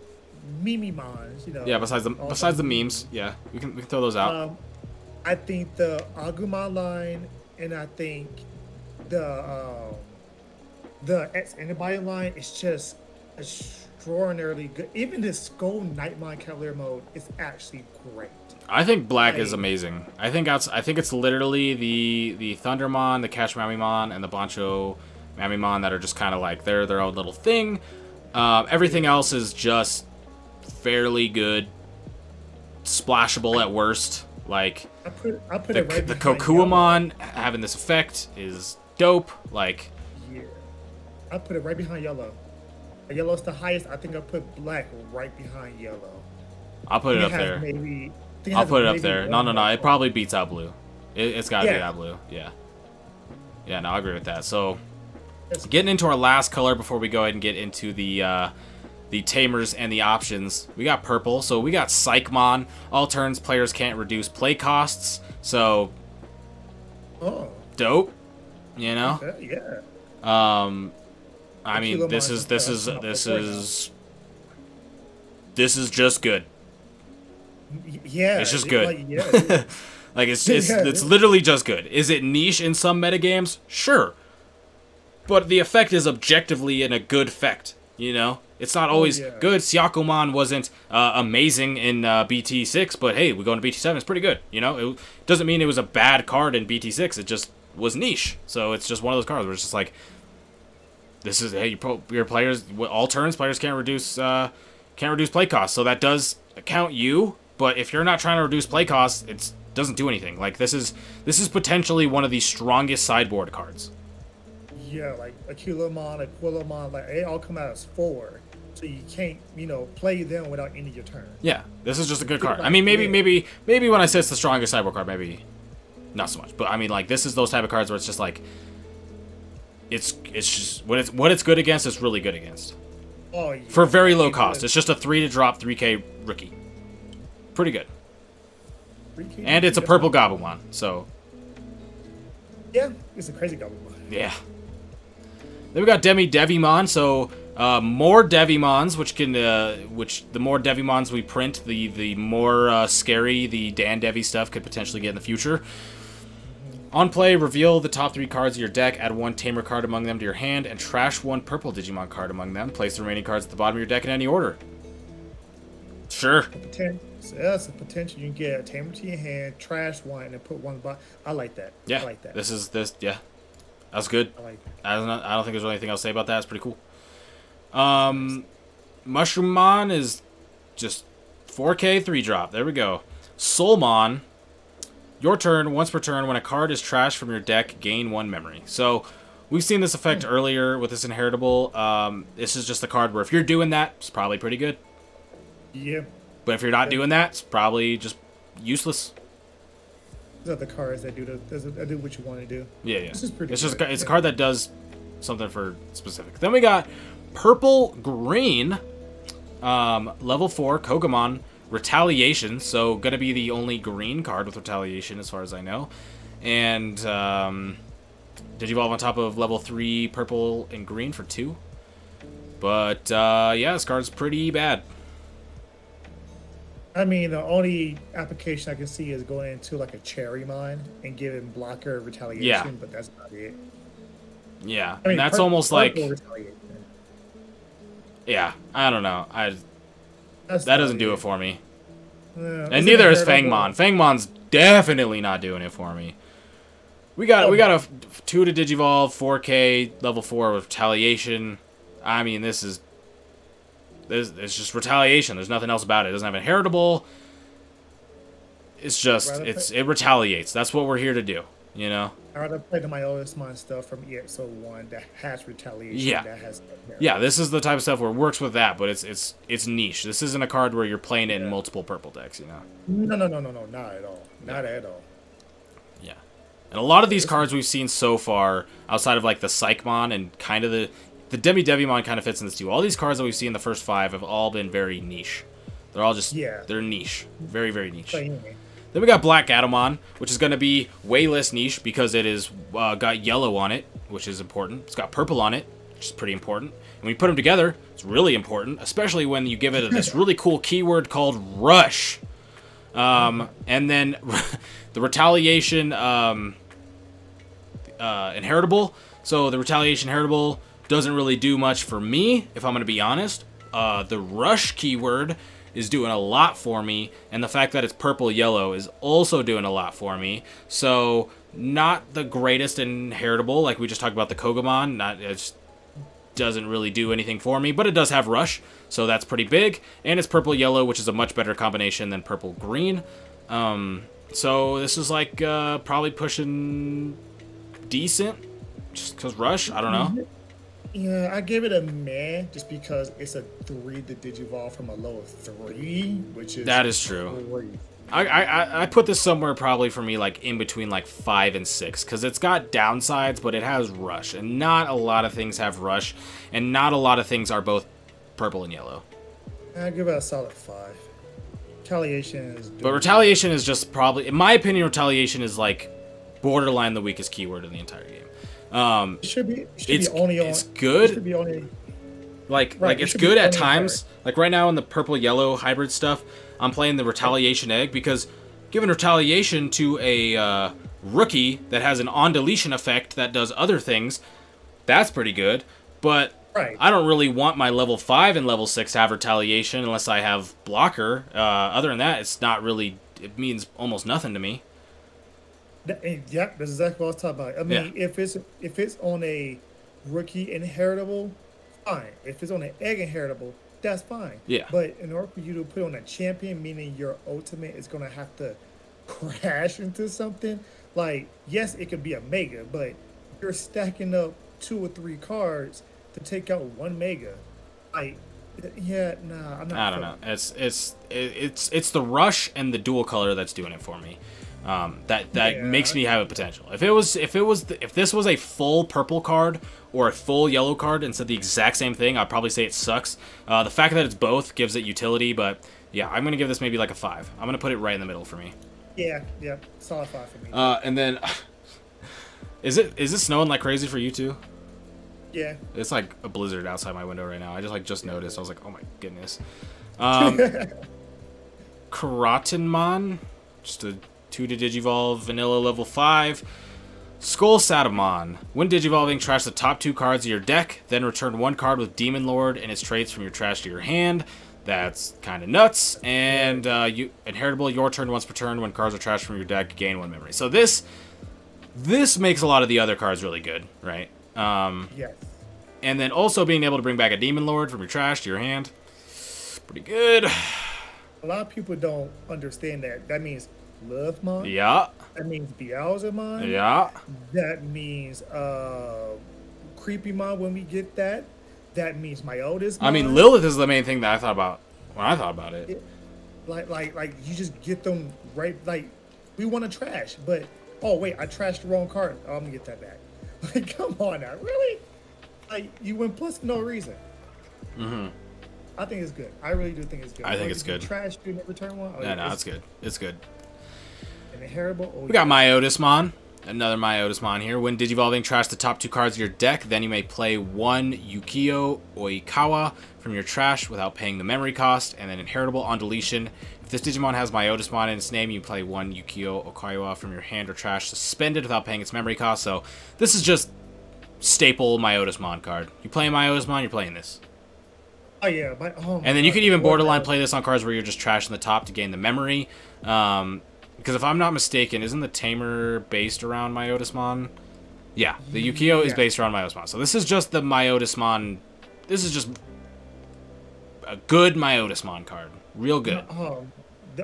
Mimimons, you know. Yeah, besides the memes, yeah, we can throw those out. I think the Agumon line, and I think the X antibody line is just extraordinarily good. Even the Skull Nightmon Cavalier mode is actually great. I think Black is amazing. I think it's literally the Thundermon, the Cash Mamimon, and the Bancho Namakimon that are just kind of like they're their own little thing. Everything else is just fairly good, splashable at worst. Like I put the it right Kokuamon having this effect is dope. Like yeah, I put it right behind yellow. Yellow's the highest. I think I put black right behind yellow. I'll put it up there. I'll put it up there. No, it probably beats out blue. It's got to beat out blue. Yeah. Yeah, no, I agree with that. So, getting into our last color before we go ahead and get into the tamers and the options. We got purple. So, we got Psychmon. All turns, players can't reduce play costs. So, dope. You know? Okay, yeah. I mean, this is just good. Yeah, it's just good. Like, yeah. Like it's literally just good. Is it niche in some metagames? Sure, but the effect is objectively a good effect. You know, it's not always good. Agumon wasn't amazing in BT6, but hey, we go into BT7. It's pretty good. You know, it doesn't mean it was a bad card in BT6. It just was niche. So it's just one of those cards where it's just like, this is hey, your players all turns players can't reduce play costs. So that does count you. But if you're not trying to reduce play costs, it doesn't do anything. Like this is potentially one of the strongest sideboard cards. Yeah, like Aquilomon, like they all come out as 4, so you can't play them without ending your turn. Yeah, this is just a good card. I mean, maybe when I say it's the strongest sideboard card, maybe not so much. But I mean, like this is those type of cards where it's just like it's just what it's good against. It's really good against. Oh yeah. For very low cost. It's just a 3 to drop 3K rookie. Pretty good. And it's a purple Agumon, so... Yeah, it's a crazy Agumon. Yeah. Then we got Demi Maramon, so more Devimons, which the more Devimons we print, the more scary the Dan Devi stuff could potentially get in the future. On play, reveal the top 3 cards of your deck, add 1 Tamer card among them to your hand, and trash 1 purple Digimon card among them. Place the remaining cards at the bottom of your deck in any order. Sure. So that's a potential. You can get a Tamer to your hand, trash 1, and then put 1 by. I like that. Yeah. I like that. Yeah. That's good. I like that. I don't think there's anything else to say about that. It's pretty cool. Mushroomon is just 4K 3-drop. There we go. Soulmon. Your turn, once per turn, when a card is trashed from your deck, gain 1 memory. So, we've seen this effect earlier with this inheritable. This is just a card where if you're doing that, it's probably pretty good. Yeah. But if you're not doing that, it's probably just useless. These are the cards that do what you want to do. Yeah, yeah. This is pretty. It's a card that does something for specific. Then we got purple green, level 4 Kokuamon Retaliation. So gonna be the only green card with Retaliation as far as I know. And Digivolve on top of level 3 purple and green for 2. But yeah, this card's pretty bad. I mean, the only application I can see is going into like a Hiyarimon and giving blocker retaliation, but that's not it. Yeah, I mean, that's almost like... retaliation. Yeah, I don't know. That doesn't do it for me. And neither is Fangmon. Fangmon's definitely not doing it for me. We got a 2 to Digivolve, 4K, level 4 with retaliation. I mean, this is... It's just retaliation. There's nothing else about it. It doesn't have inheritable. It's just it retaliates. That's what we're here to do. You know. I rather play the Myolosmon stuff from EX01 that has retaliation. Yeah. That has yeah. This is the type of stuff where it works with that, but it's niche. This isn't a card where you're playing it in multiple purple decks. You know. No, not at all. Not at all. Yeah. And a lot of these cards we've seen so far, outside of like the Psychmon and kind of the Devimon kind of fits in this too. All these cards that we've seen in the first 5 have all been very niche. They're all just, they're niche. Very, very niche. Then we got Black Agumon, which is going to be way less niche because it is got yellow on it, which is important. It's got purple on it, which is pretty important. And when you put them together, it's really important, especially when you give it this really cool keyword called Rush. And then the Retaliation inheritable. So the Retaliation inheritable doesn't really do much for me, if I'm going to be honest. The Rush keyword is doing a lot for me, and the fact that it's purple-yellow is also doing a lot for me. So not the greatest in heritable, like we just talked about the Kokuamon. It doesn't really do anything for me, but it does have Rush, so that's pretty big. And it's purple-yellow, which is a much better combination than purple-green. So this is like probably pushing decent, just because Rush, I don't know. Yeah, I give it a meh, just because it's a 3 to Digivolve from a low of 3, which is... That is true. Great. I put this somewhere probably for me like in between like 5 and 6, because it's got downsides, but it has Rush, and not a lot of things have Rush, and not a lot of things are both purple and yellow. I give it a solid 5. Retaliation is... But Retaliation is just probably, in my opinion, Retaliation is like borderline the weakest keyword in the entire game. It should be only on... It's good. It should be only... Like it's good at times. Like right now in the purple-yellow hybrid stuff, I'm playing the Retaliation egg because giving Retaliation to a rookie that has an on-deletion effect that does other things, that's pretty good. But I don't really want my level 5 and level 6 to have Retaliation unless I have Blocker. Other than that, it's not really... It means almost nothing to me. Yeah, that's exactly what I was talking about. I mean, if it's on a rookie inheritable, fine. If it's on an egg inheritable, that's fine. Yeah. But in order for you to put on a champion, meaning your ultimate is gonna have to crash into something, like, yes, it could be a mega, but you're stacking up 2 or 3 cards to take out 1 mega. Like, yeah, nah, I'm not. I don't know. It's the Rush and the dual color that's doing it for me. That makes me have a potential. If this was a full purple card or a full yellow card and said the exact same thing, I'd probably say it sucks. The fact that it's both gives it utility, but yeah, I'm gonna give this maybe like a 5. I'm gonna put it right in the middle for me. Yeah, solid 5 for me. And then is it snowing like crazy for you too? Yeah. It's like a blizzard outside my window right now. I just noticed. I was like, oh my goodness. Karatinmon, just a 2 to Digivolve, vanilla level 5. Scorpiomon. When Digivolving, trash the top 2 cards of your deck, then return 1 card with Demon Lord and its traits from your trash to your hand. That's kind of nuts. And you inheritable, your turn once per turn. When cards are trashed from your deck, gain 1 memory. So this makes a lot of the other cards really good, right? Yes. And then also being able to bring back a Demon Lord from your trash to your hand. Pretty good. A lot of people don't understand that. That means Lovemon. Yeah. That means Beelzemon. Yeah. That means Creepymon when we get that. That means my oldest. I mean, Lilith is the main thing that I thought about when I thought about it. Like you just get them right. Like we want to trash, but oh wait, I trashed the wrong card. Oh, I'm gonna get that back. Like, come on now, really? Like you went plus for no reason. Mm-hmm. I think it's good. I really do think it's good. I think it's good. Trash do return one. No, it's good. It's good. And inheritable. We got Myotismon. Another Myotismon here. When Digivolving, trash the top 2 cards of your deck. Then you may play 1 Yukio Oikawa from your trash without paying the memory cost. And then inheritable on deletion. If this Digimon has Myotismon in its name, you play 1 Yukio Oikawa from your hand or trash suspended without paying its memory cost. So this is just staple Myotismon card. You play Myotismon, you're playing this. Oh yeah, and then you can even borderline play this on cards where you're just trashing the top to gain the memory. Because if I'm not mistaken, isn't the Tamer based around Myotismon? Yeah, the Yukio is based around Myotismon. So this is just the Myotismon. This is just a good Myotismon card. Real good.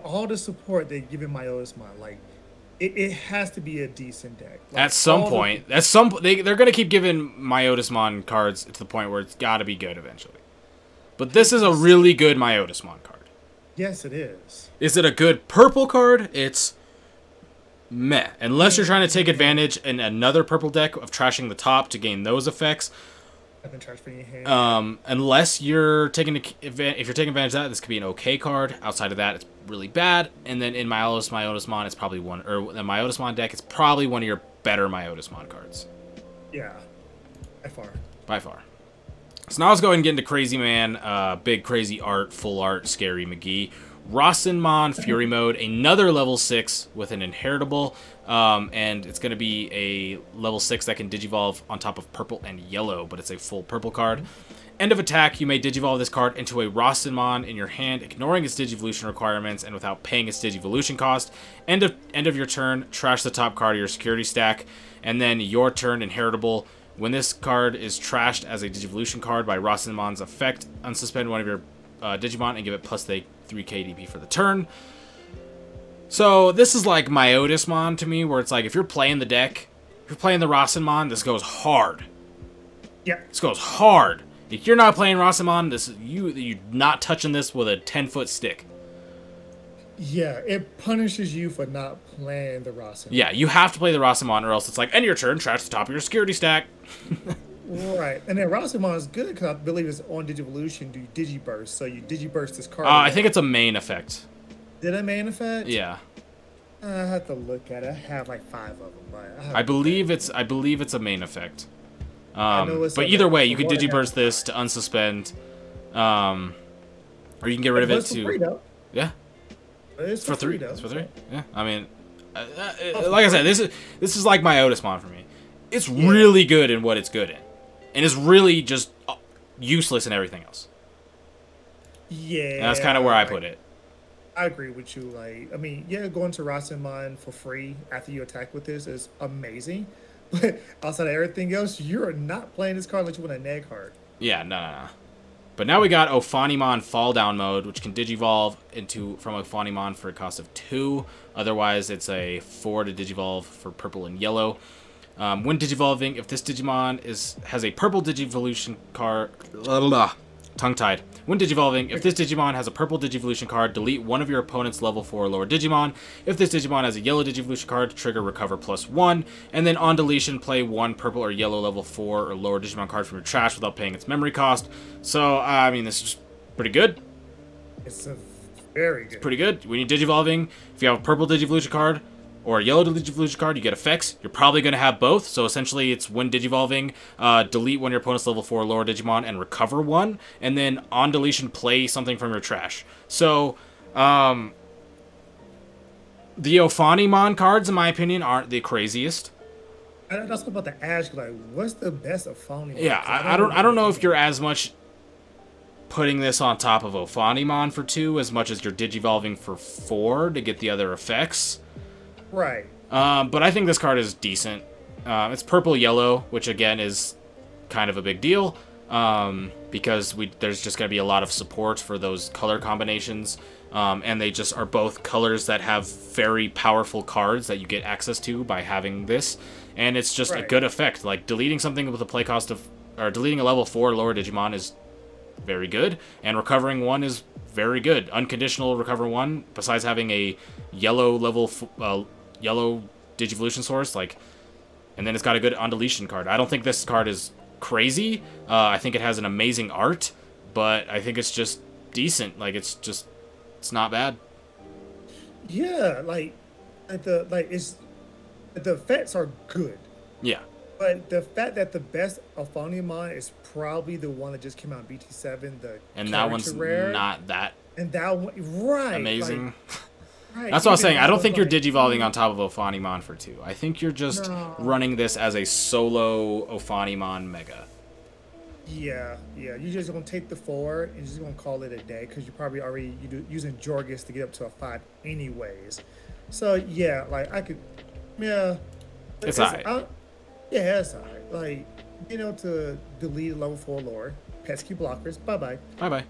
All the support they give in Myotismon, like, it has to be a decent deck. Like, at some point. They're going to keep giving Myotismon cards to the point where it's got to be good eventually. But this is a really good Myotismon card. Yes, it is. Is it a good purple card? It's meh. Unless you're trying to take advantage in another purple deck of trashing the top to gain those effects. Unless you're taking if you're taking advantage of that, this could be an okay card. Outside of that, it's really bad. And then in Myotismon, it's probably the Myotismon deck, it's probably one of your better Myotismon cards. Yeah, by far. By far. So now let's go ahead and get into Crazy Man, big crazy art, full art, Scary McGee. Rasenmon Fury Mode, another level 6 with an inheritable, and it's going to be a level 6 that can digivolve on top of purple and yellow, but it's a full purple card. End of attack, you may digivolve this card into a Rasenmon in your hand, ignoring its digivolution requirements and without paying its digivolution cost. End of your turn, trash the top card of your security stack, and then your turn, inheritable. When this card is trashed as a digivolution card by Rasenmon's effect, unsuspend one of your Digimon and give it plus 3 KDP for the turn. So this is like Myotismon to me, where it's like if you're playing the deck, if you're playing the Rasenmon, this goes hard. Yeah. This goes hard. If you're not playing Rasenmon, you're not touching this with a 10-foot stick. Yeah, it punishes you for not playing the Rasenmon. Yeah, you have to play the Rasenmon, or else it's like, end your turn, trash the top of your security stack. Right, and then Rasenmon is good because I believe it's on Digivolution, do Digiburst, so you Digiburst this card. I think it's a main effect. Did it main effect? Yeah. I have to look at it. I have like 5 of them, but I believe it's a main effect. But either way, you could Digiburst this to unsuspend, or you can get rid of it to. Free, though. Yeah. It's for 3 though. It's for 3. Yeah. I mean, like I said, this is like Myotismon for me. It's really good in what it's good in, and it's really just useless in everything else. Yeah. And that's kind of where I put it. I agree with you. Like, I mean, yeah, going to Rasenmon for free after you attack with this is amazing. But outside of everything else, you're not playing this card unless you want a neg card. Yeah, no. But now we got Ophanimon Fall Down Mode, which can digivolve from Ophanimon for a cost of 2. Otherwise, it's a 4 to digivolve for purple and yellow. When digivolving, if this Digimon has a purple digivolution card... Tongue-tied. When digivolving, if this Digimon has a purple digivolution card, delete one of your opponent's level 4 or lower Digimon. If this Digimon has a yellow digivolution card, trigger recover +1. And then on deletion, play one purple or yellow level 4 or lower Digimon card from your trash without paying its memory cost. So, I mean, this is pretty good. It's very good. It's pretty good. When you're digivolving, if you have a purple digivolution card or a yellow digivolution card, you get effects. You're probably going to have both. So essentially, it's when digivolving, delete one of your opponent's level 4 or lower Digimon and recover one. And then on deletion, play something from your trash. So, the Ophanimon cards, in my opinion, aren't the craziest. That's about to ask, like, what's the best Ophanimon? Yeah, I don't know if you're as much putting this on top of Ophanimon for 2 as much as you're digivolving for 4 to get the other effects. Right. But I think this card is decent. It's purple-yellow, which again is kind of a big deal, because there's just going to be a lot of support for those color combinations, and they just are both colors that have very powerful cards that you get access to by having this, and it's just a good effect. Like, deleting something with a play cost of, or deleting a level 4 lower Digimon is very good, and recovering one is very good. Unconditional recover one, besides having a yellow level yellow digivolution source, like, and then it's got a good on deletion card. I don't think this card is crazy. I think it has an amazing art, but I think it's just decent. Like, it's not bad. Yeah, the effects are good. Yeah. But the fact that the best Ophanimon is probably the one that just came out in BT7, and that one's rare, not that and that one, right, amazing. Like, right. That's what I was saying. I don't think you're digivolving on top of Ophanimon for 2. I think you're just running this as a solo Ophanimon Mega. Yeah. You're just gonna take the 4 and just gonna call it a day because you're probably already using Jorgus to get up to a 5 anyways. So yeah, like I could, it's alright. Yeah, it's alright. Like, to delete level 4 lore, pesky blockers, bye-bye. Bye-bye.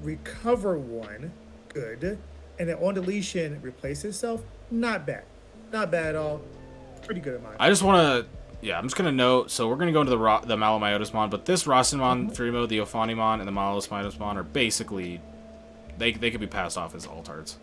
Recover one, good. And then on deletion, replace itself, not bad. Not bad at all. Pretty good in my opinion. I just want to, I'm just going to note, so we're going to go into the Malomyotismon, but this Rasenmon Fury Mode, the Ophanimon, and the Malomyotismon are basically, they could be passed off as altards.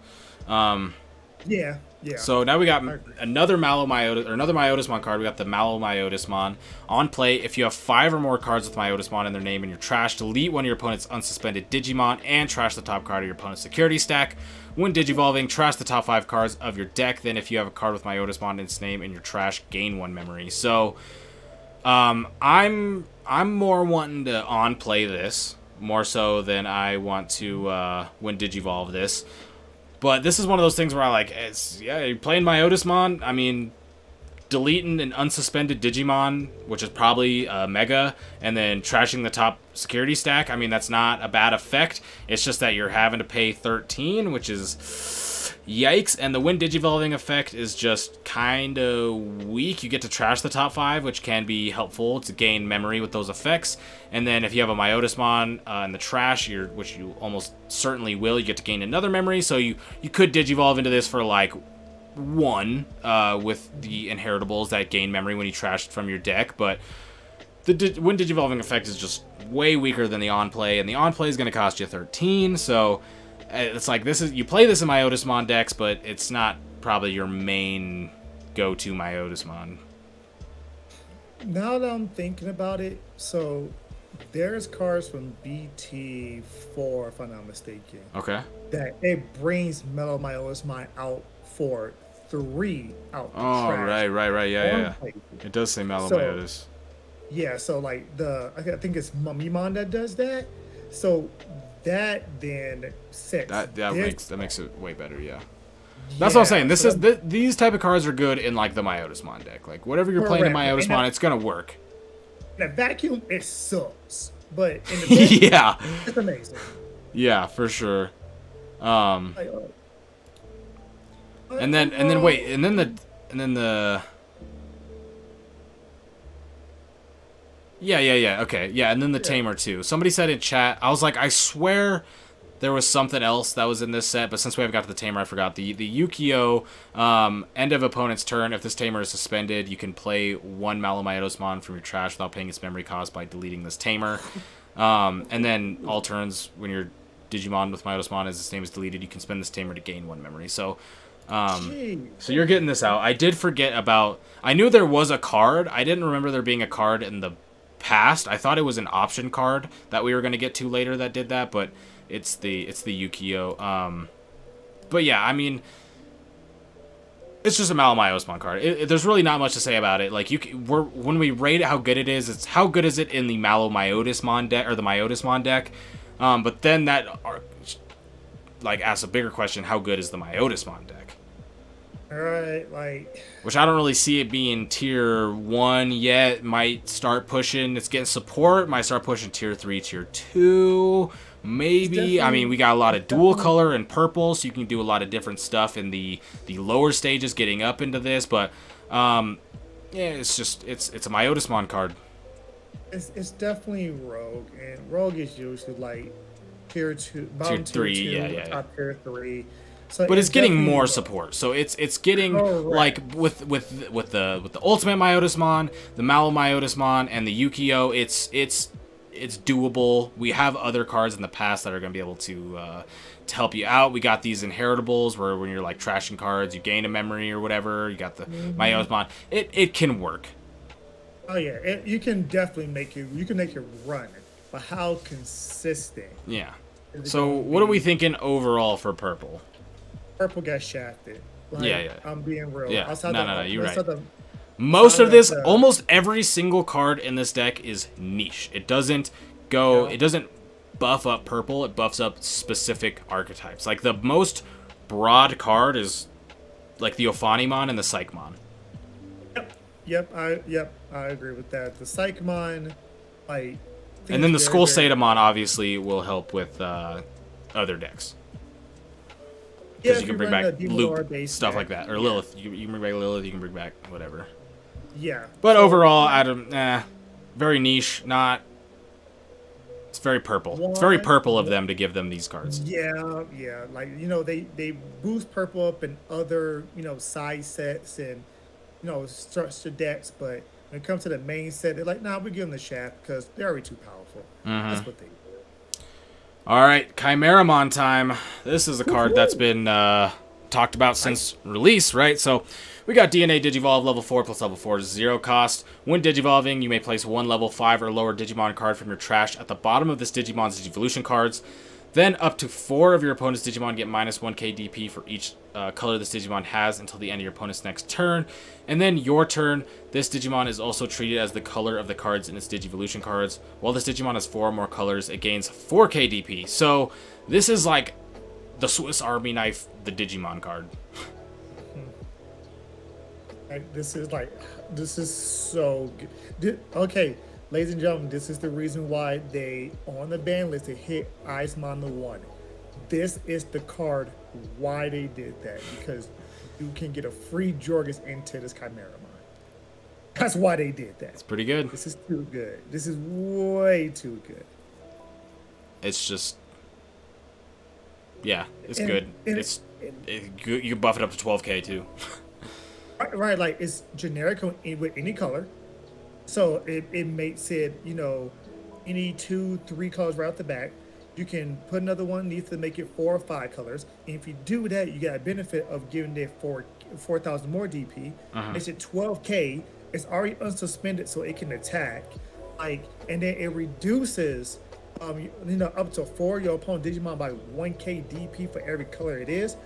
Yeah. So now we got another Myotismon card. We got the Malomyotismon. On play, if you have 5 or more cards with Myotismon in their name in your trash, delete one of your opponent's unsuspended Digimon and trash the top card of your opponent's security stack. When digivolving, trash the top 5 cards of your deck. Then if you have a card with Myotismon in its name in your trash, gain 1 memory. So I'm more wanting to on play this more so than I want to when digivolve this. But this is one of those things where I like, you're playing Myotismon. I mean, deleting an unsuspended Digimon, which is probably Mega, and then trashing the top security stack. I mean, that's not a bad effect. It's just that you're having to pay 13, which is yikes. And the Wind Digivolving effect is just kind of weak. You get to trash the top 5, which can be helpful to gain memory with those effects. And then if you have a Myotismon in the trash, which you almost certainly will, you get to gain another memory. So you could Digivolve into this for like 1 with the inheritables that gain memory when you trash it from your deck, but the Wind Digivolving effect is just way weaker than the on-play, and the on-play is going to cost you 13, so it's like, you play this in Myotismon decks, but it's not probably your main go-to Myotismon. Now that I'm thinking about it, so there's cards from BT4, if I'm not mistaken. Okay. That it brings Metal Myotismon out for 3 out the trash. Right, yeah. It does say Malomyotis. Yeah, so like I think it's Mumimon that does that. So that then sets that makes it way better, yeah. That's what I'm saying. These type of cards are good in like the Myotismon deck. Like whatever you're playing in Myotismon, it's gonna work. In a vacuum, it sucks, but in the deck, yeah, it's amazing. Yeah, for sure. And then the yeah, okay, yeah, and then the Tamer too. Somebody said in chat, I was like, I swear there was something else that was in this set, but since we haven't got to the Tamer, I forgot. The Yukio, end of opponent's turn, if this Tamer is suspended, you can play 1 Malomyotismon from your trash without paying its memory cost by deleting this Tamer. And then all turns, when your Digimon with Myotismon, as its name is deleted, you can spend this Tamer to gain 1 memory. So you're getting this out. I did forget about... I knew there was a card. I didn't remember there being a card in the past. I thought it was an option card that we were going to get to later that did that, but it's the Yukio. But yeah, I mean, it's just a Malomyotismon card. There's really not much to say about it. Like when we rate it how good it is, it's how good is it in the Malomyotismon deck or the Myotismon deck. But then that like asks a bigger question: how good is the Myotismon deck? Alright, like... Which I don't really see it being tier 1 yet. Might start pushing... It's getting support. Might start pushing tier 3, tier 2. Maybe. I mean, we got a lot of dual color and purple, so you can do a lot of different stuff in the lower stages getting up into this. But, yeah, it's just... It's a Myotismon card. It's definitely Rogue. And Rogue is usually, like, tier 2... Tier 3, yeah. Top tier 3. So but it's getting more support, so it's getting like with the Ultimate Myotismon, the Malomyotismon, and the Yukio, it's doable. We have other cards in the past that are going to be able to help you out. We got these inheritables where when you're like trashing cards, you gain a memory or whatever. You got the Myotismon. It can work. Oh yeah, you can definitely make your run, but how consistent? Yeah. So what are we thinking overall for purple? Purple got shafted. Like, yeah. I'm being real. Yeah. No, you're right. Most of this, almost every single card in this deck is niche. It doesn't go, it doesn't buff up purple, it buffs up specific archetypes. Like the most broad card is like the Ophanimon and the Psychmon. Yep, I agree with that. The Psychmon, like... And then the Skull Satamon obviously will help with other decks. Because you can bring back Loop, stuff like that. Or Lilith. You can bring back Lilith, you can bring back whatever. Yeah. But overall, very niche. It's very purple. It's very purple of them to give them these cards. Yeah. Like, you know, they boost purple up in other, you know, side sets and, you know, structure decks. But when it comes to the main set, they're like, nah, we give them the shaft because they're already too powerful. That's what they do. All right, Chimeramon time. This is a card that's been talked about since release, right? So we got DNA Digivolve level 4 plus level 4 is 0 cost. When Digivolving, you may place 1 level 5 or lower Digimon card from your trash at the bottom of this Digimon's Digivolution cards. Then up to 4 of your opponent's Digimon get minus 1k DP for each color this Digimon has until the end of your opponent's next turn. And then your turn, this Digimon is also treated as the color of the cards in its Digivolution cards. While this Digimon has 4 or more colors, it gains 4k DP. So this is like the Swiss Army knife, the Digimon card. This is so good. Okay, ladies and gentlemen, this is the reason why they, on the ban list, they hit Agumon the 1. This is the card why they did that, because you can get a free Jorgus into this Chimeramon. That's why they did that. It's pretty good. This is too good. This is way too good. It's just, yeah, it's good. You can buff it up to 12k too. Right, like it's generic with any color, so it makes it, you know, any 2-3 colors right off the back. You can put another one needs to make it 4 or 5 colors, and if you do that, you get a benefit of giving it 4,000 more DP. Makes it 12k. It's already unsuspended, so it can attack, like, and then it reduces, you know, up to 4 your opponent Digimon by 1k DP for every color it is.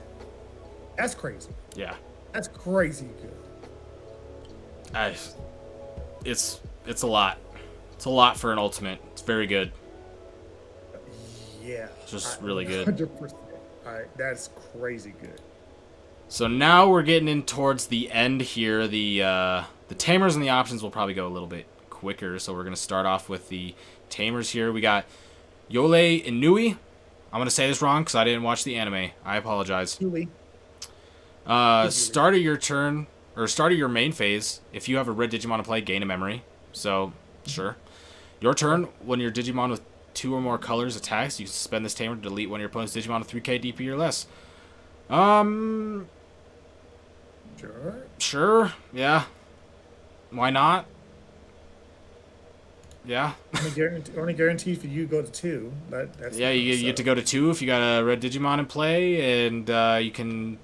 That's crazy. Yeah. That's crazy good. It's a lot. It's a lot for an ultimate. It's very good. Yeah. It's just really good. 100%. Alright, that's crazy good. So now we're getting in towards the end here. The tamers and the options will probably go a little bit quicker. So we're gonna start off with the tamers here. We got Yole Inui. I'm gonna say this wrong because I didn't watch the anime. I apologize. Yuli. Start of your turn, or start of your main phase, if you have a red Digimon to play, gain a memory. So, sure. Your turn, when your Digimon with 2 or more colors attacks, you suspend this tamer to delete one of your opponent's Digimon with 3k DP or less. Sure. Sure, yeah. Why not? Yeah. Only guarantee for you to go to 2. That's yeah, you get to go to 2 if you got a red Digimon in play, and you can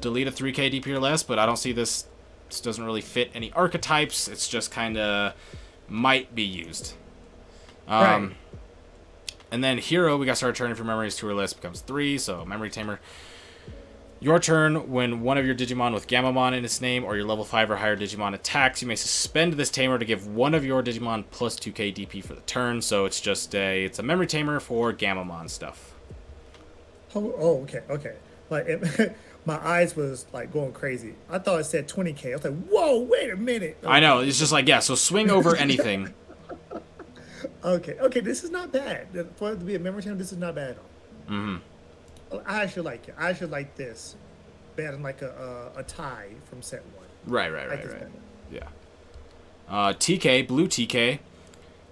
delete a 3k DP or less, but I don't see this. This doesn't really fit any archetypes. It's just kind of might be used. Right. And then Hero, we got started turning for memories 2 or less becomes 3, so memory tamer. Your turn, when one of your Digimon with Gamamon in its name or your level 5 or higher Digimon attacks, you may suspend this tamer to give one of your Digimon plus 2k DP for the turn. So it's just it's a memory tamer for Gamamon stuff. Oh, okay. Like my eyes was like going crazy. I thought it said 20k. I was like, whoa, wait a minute. Okay. I know, it's just like, yeah, so swing over anything. Okay, this is not bad. For it to be a memory tamer, this is not bad at all. I actually like it. I actually like this better than like a tie from set 1. Right. Yeah. TK, blue TK.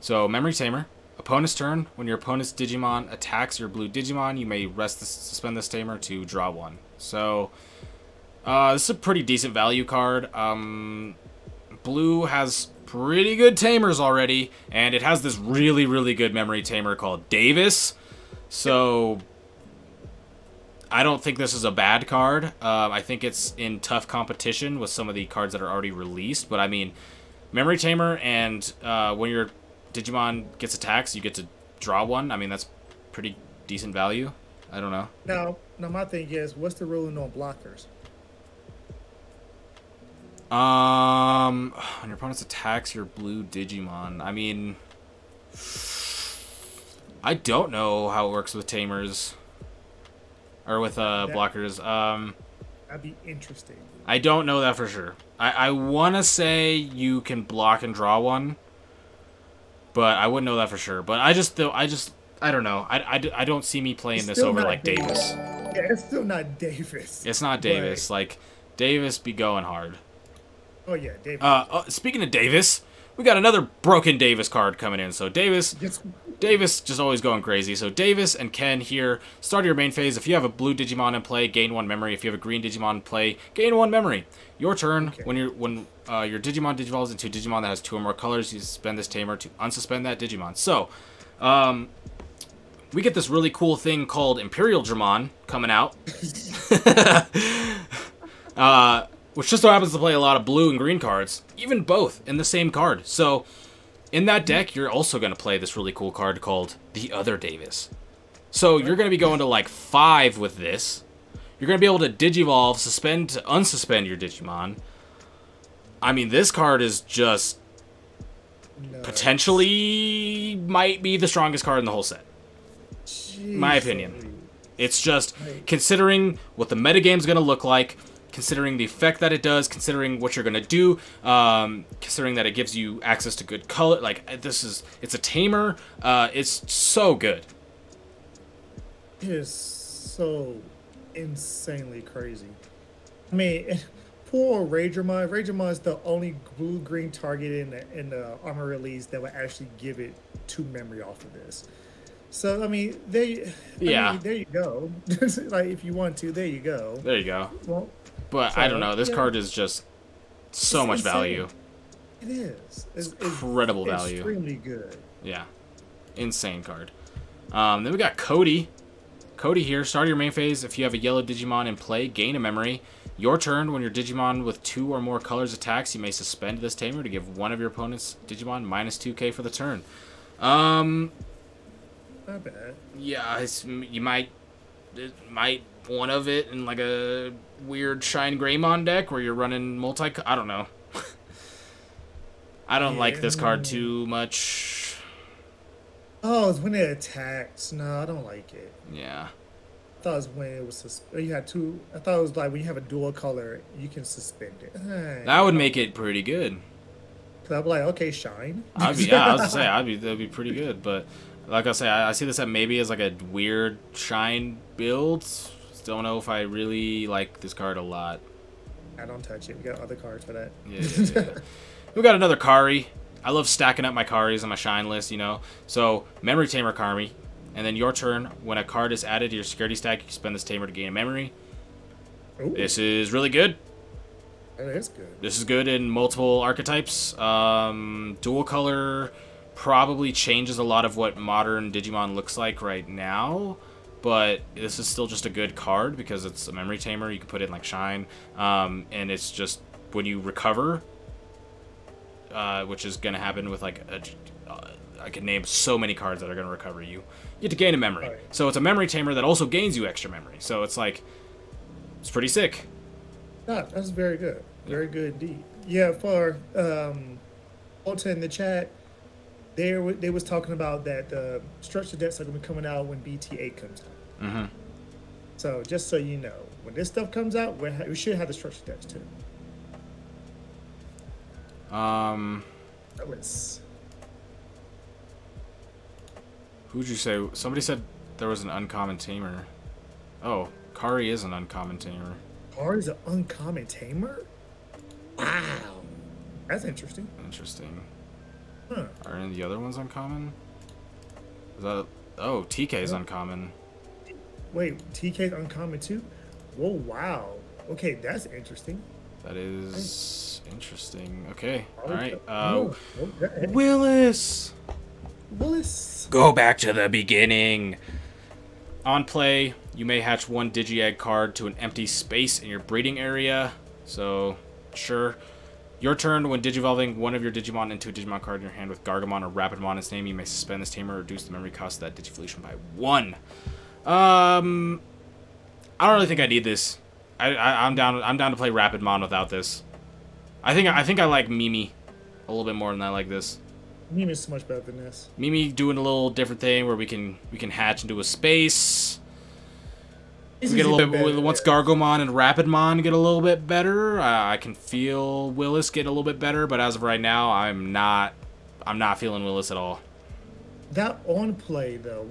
So memory tamer. Opponent's turn. When your opponent's Digimon attacks your blue Digimon, you may suspend this tamer to draw 1. So this is a pretty decent value card. Blue has pretty good tamers already, and it has this really good memory tamer called Davis. So I don't think this is a bad card. I think it's in tough competition with some of the cards that are already released. But I mean, memory tamer, and when your Digimon gets attacks, you get to draw 1. I mean, that's pretty decent value. I don't know. Now my thing is, what's the ruling on blockers? When your opponent's attacks your blue Digimon, I mean, I don't know how it works with tamers. Or with blockers. That'd be interesting. I don't know that for sure. I want to say you can block and draw 1, but I wouldn't know that for sure. But I don't know. I don't see me playing this over like Davis. Yeah, it's still not Davis. It's not Davis. Like, Davis be going hard. Oh yeah, Davis. Speaking of Davis, we got another broken Davis card coming in. So Davis just always going crazy. So Davis and Ken here, start your main phase. If you have a blue Digimon in play, gain 1 memory. If you have a green Digimon in play, gain 1 memory. Your turn, okay. When your Digimon digivolves into a Digimon that has 2 or more colors, you suspend this tamer to unsuspend that Digimon. So, we get this really cool thing called Imperial Dramon coming out. Which just so happens to play a lot of blue and green cards, even both in the same card. So, in that deck, you're also going to play this really cool card called The Other Davis. So, you're going to be going to like 5 with this. You're going to be able to Digivolve, suspend to unsuspend your Digimon. I mean, this card is just potentially might be the strongest card in the whole set. Jeez. My opinion. It's just Right. considering what the metagame's going to look like, considering the effect that it does, considering what you're going to do, considering that it gives you access to good color. Like, it's a tamer. It's so good. It is so insanely crazy. I mean, poor Ragermon. Ragermon is the only blue-green target in the armor release that will actually give it 2 memory off of this. So I mean, there you go. Like if you want to, there you go. There you go. Well, but so, I don't know. This card is just so much insane. value. It is. It's incredible value. Extremely good. Yeah, insane card. Then we got Cody. Cody here. Start your main phase. If you have a yellow Digimon in play, gain a memory. Your turn. When your Digimon with 2 or more colors attacks, you may suspend this tamer to give one of your opponent's Digimon minus 2k for the turn. Not bad. Yeah, you might one of it in like a weird Shine Greymon deck where you're running multi. I don't know. I don't like this card too much. Oh, it's when it attacks. No, I don't like it. Yeah. I thought it was when it was you had 2. I thought it was like when you have a dual color, you can suspend it. That would make it pretty good. Cause I'd be like, okay, Shine. I was gonna say that'd be pretty good, but like I say, I see this at maybe as like a weird Shine build. Don't know if I really like this card a lot. I don't touch it. We got other cards for that. Yeah. We got another Kari. I love stacking up my Karis on my Shine list, you know. So Memory Tamer Kari, and then your turn. When a card is added to your security stack, you spend this tamer to gain a memory. Ooh, This is really good. that is good. This is good in multiple archetypes. Dual color probably changes a lot of what modern Digimon looks like right now, but this is still just a good card because it's a memory tamer. You can put it in like Shine, and it's just when you recover, which is gonna happen with like I can name so many cards that are gonna recover you. You get to gain a memory, Right. so it's a memory tamer that also gains you extra memory. So it's like it's pretty sick. Yeah, that's very good. Very good indeed. Yeah, for Ulta in the chat, they was talking about that structure decks are going to be coming out when BT8 comes out. Mm-hmm. So just so you know, when this stuff comes out, we should have the structure decks too. Let's. Who'd you say? Somebody said there was an uncommon tamer. Oh, Kari is an uncommon tamer. Kari's an uncommon tamer? Wow. That's interesting. Interesting. Huh. Are any of the other ones uncommon? Is that... Oh, TK is uncommon. Wait, TK's uncommon too? Whoa, wow. Okay, that's interesting. That is interesting. Okay, Oh, alright. okay. Willis! Willis. Go back to the beginning. On play, you may hatch 1 Digi-Egg card to an empty space in your breeding area. So, sure. Your turn, when digivolving one of your Digimon into a Digimon card in your hand with Gargomon or Rapidmon in its name, you may suspend this tamer or reduce the memory cost of that Digivolution by 1. I don't really think I need this. I'm down to play Rapidmon without this. I think I like Mimi a little bit more than I like this. Meme is so much better than this. Mimi doing a little different thing where we can hatch into a space. We get a little bit once Gargomon and Rapidmon get a little bit better. I can feel Willis get a little bit better, but as of right now, I'm not feeling Willis at all. That on play though,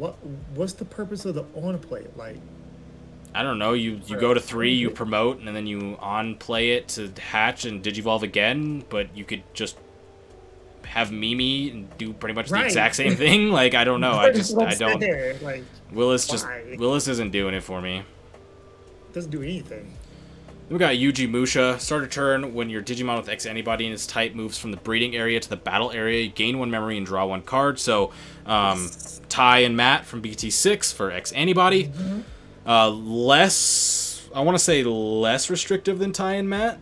what's the purpose of the on play? Like, I don't know. You go to 3, you promote, and then you on play it to hatch and digivolve again. But you could just have Mimi and do pretty much the exact same thing. Like, I don't know. I don't. Like, Willis why? Willis isn't doing it for me. Doesn't do anything. We got Yuji Musha. Start a turn when your Digimon with X antibody and its type moves from the breeding area to the battle area. You gain 1 memory and draw 1 card. So, Ty and Matt from BT6 for X antibody. I want to say less restrictive than Ty and Matt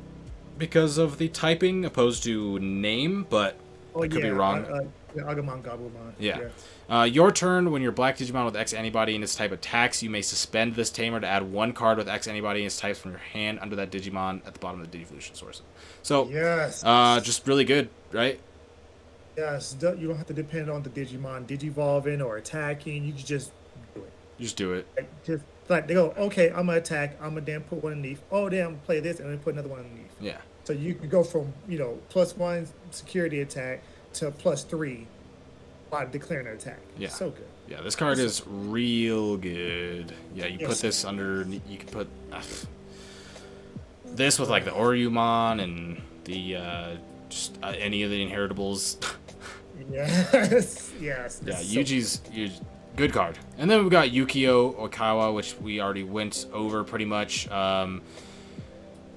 because of the typing opposed to name, but I could be wrong. Agumon, Gabumon. Yeah. Your turn, when your black Digimon with X antibody and its type attacks, you may suspend this tamer to add 1 card with X antibody and its types from your hand under that Digimon at the bottom of the Digivolution source. So, yes. just really good, right? Yes, you don't have to depend on the Digimon digivolving or attacking. You can just do it. You just do it. Like, just Like they go, okay, I'm gonna attack. I'm gonna then put one underneath. Oh, damn, play this and then put another one underneath. Yeah. So you can go from +1 security attack to +3 by declaring an attack. Yeah. So good. Yeah, this card is real good. Yeah, you put this under. You can put this with like the Oriyumon and the just any of the inheritables. Yes. Yes. Yeah, Yuji's good card. And then we've got Yukio Okawa, which we already went over pretty much.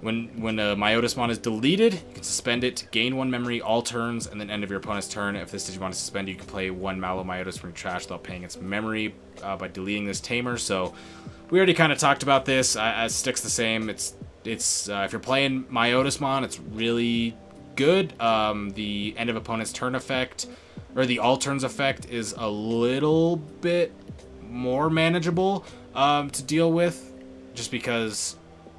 When Myotismon is deleted, you can suspend it, gain 1 memory all turns, and then end of your opponent's turn. If this Digimon is suspended, you can play 1 Malo Myotis from your trash without paying its memory by deleting this tamer. So we already kind of talked about this. It sticks the same. It's if you're playing Myotismon, it's really good. The end of opponent's turn effect, or the all turns effect, is a little bit more manageable to deal with, just because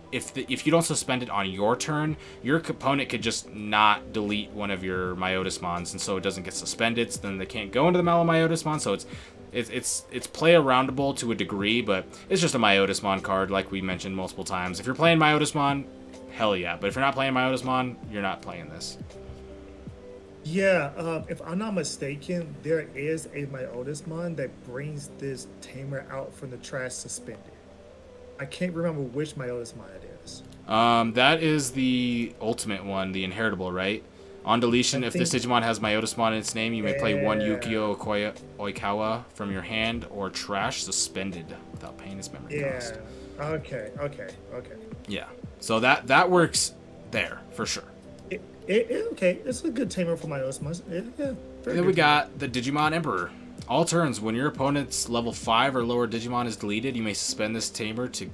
if you don't suspend it on your turn, your opponent could just not delete one of your Myotismons, and so it doesn't get suspended. So then they can't go into the Malomyotismon. So it's play aroundable to a degree, but it's just a Myotismon card, like we mentioned multiple times. If you're playing Myotismon, hell yeah. But if you're not playing Myotismon, you're not playing this. Yeah, if I'm not mistaken, there is a Myotismon that brings this tamer out from the trash suspended. I can't remember which Myotismon it is. That is the ultimate one, the inheritable, right? On deletion, if this Digimon has Myotismon in its name, you may play 1 Yukio Oikawa from your hand or trash suspended without paying its memory cost. Okay. Yeah, so that works there for sure. Okay, it's a good tamer for Myotismon. Yeah, and then we got the Digimon Emperor. All turns, when your opponent's level 5 or lower Digimon is deleted, you may suspend this tamer to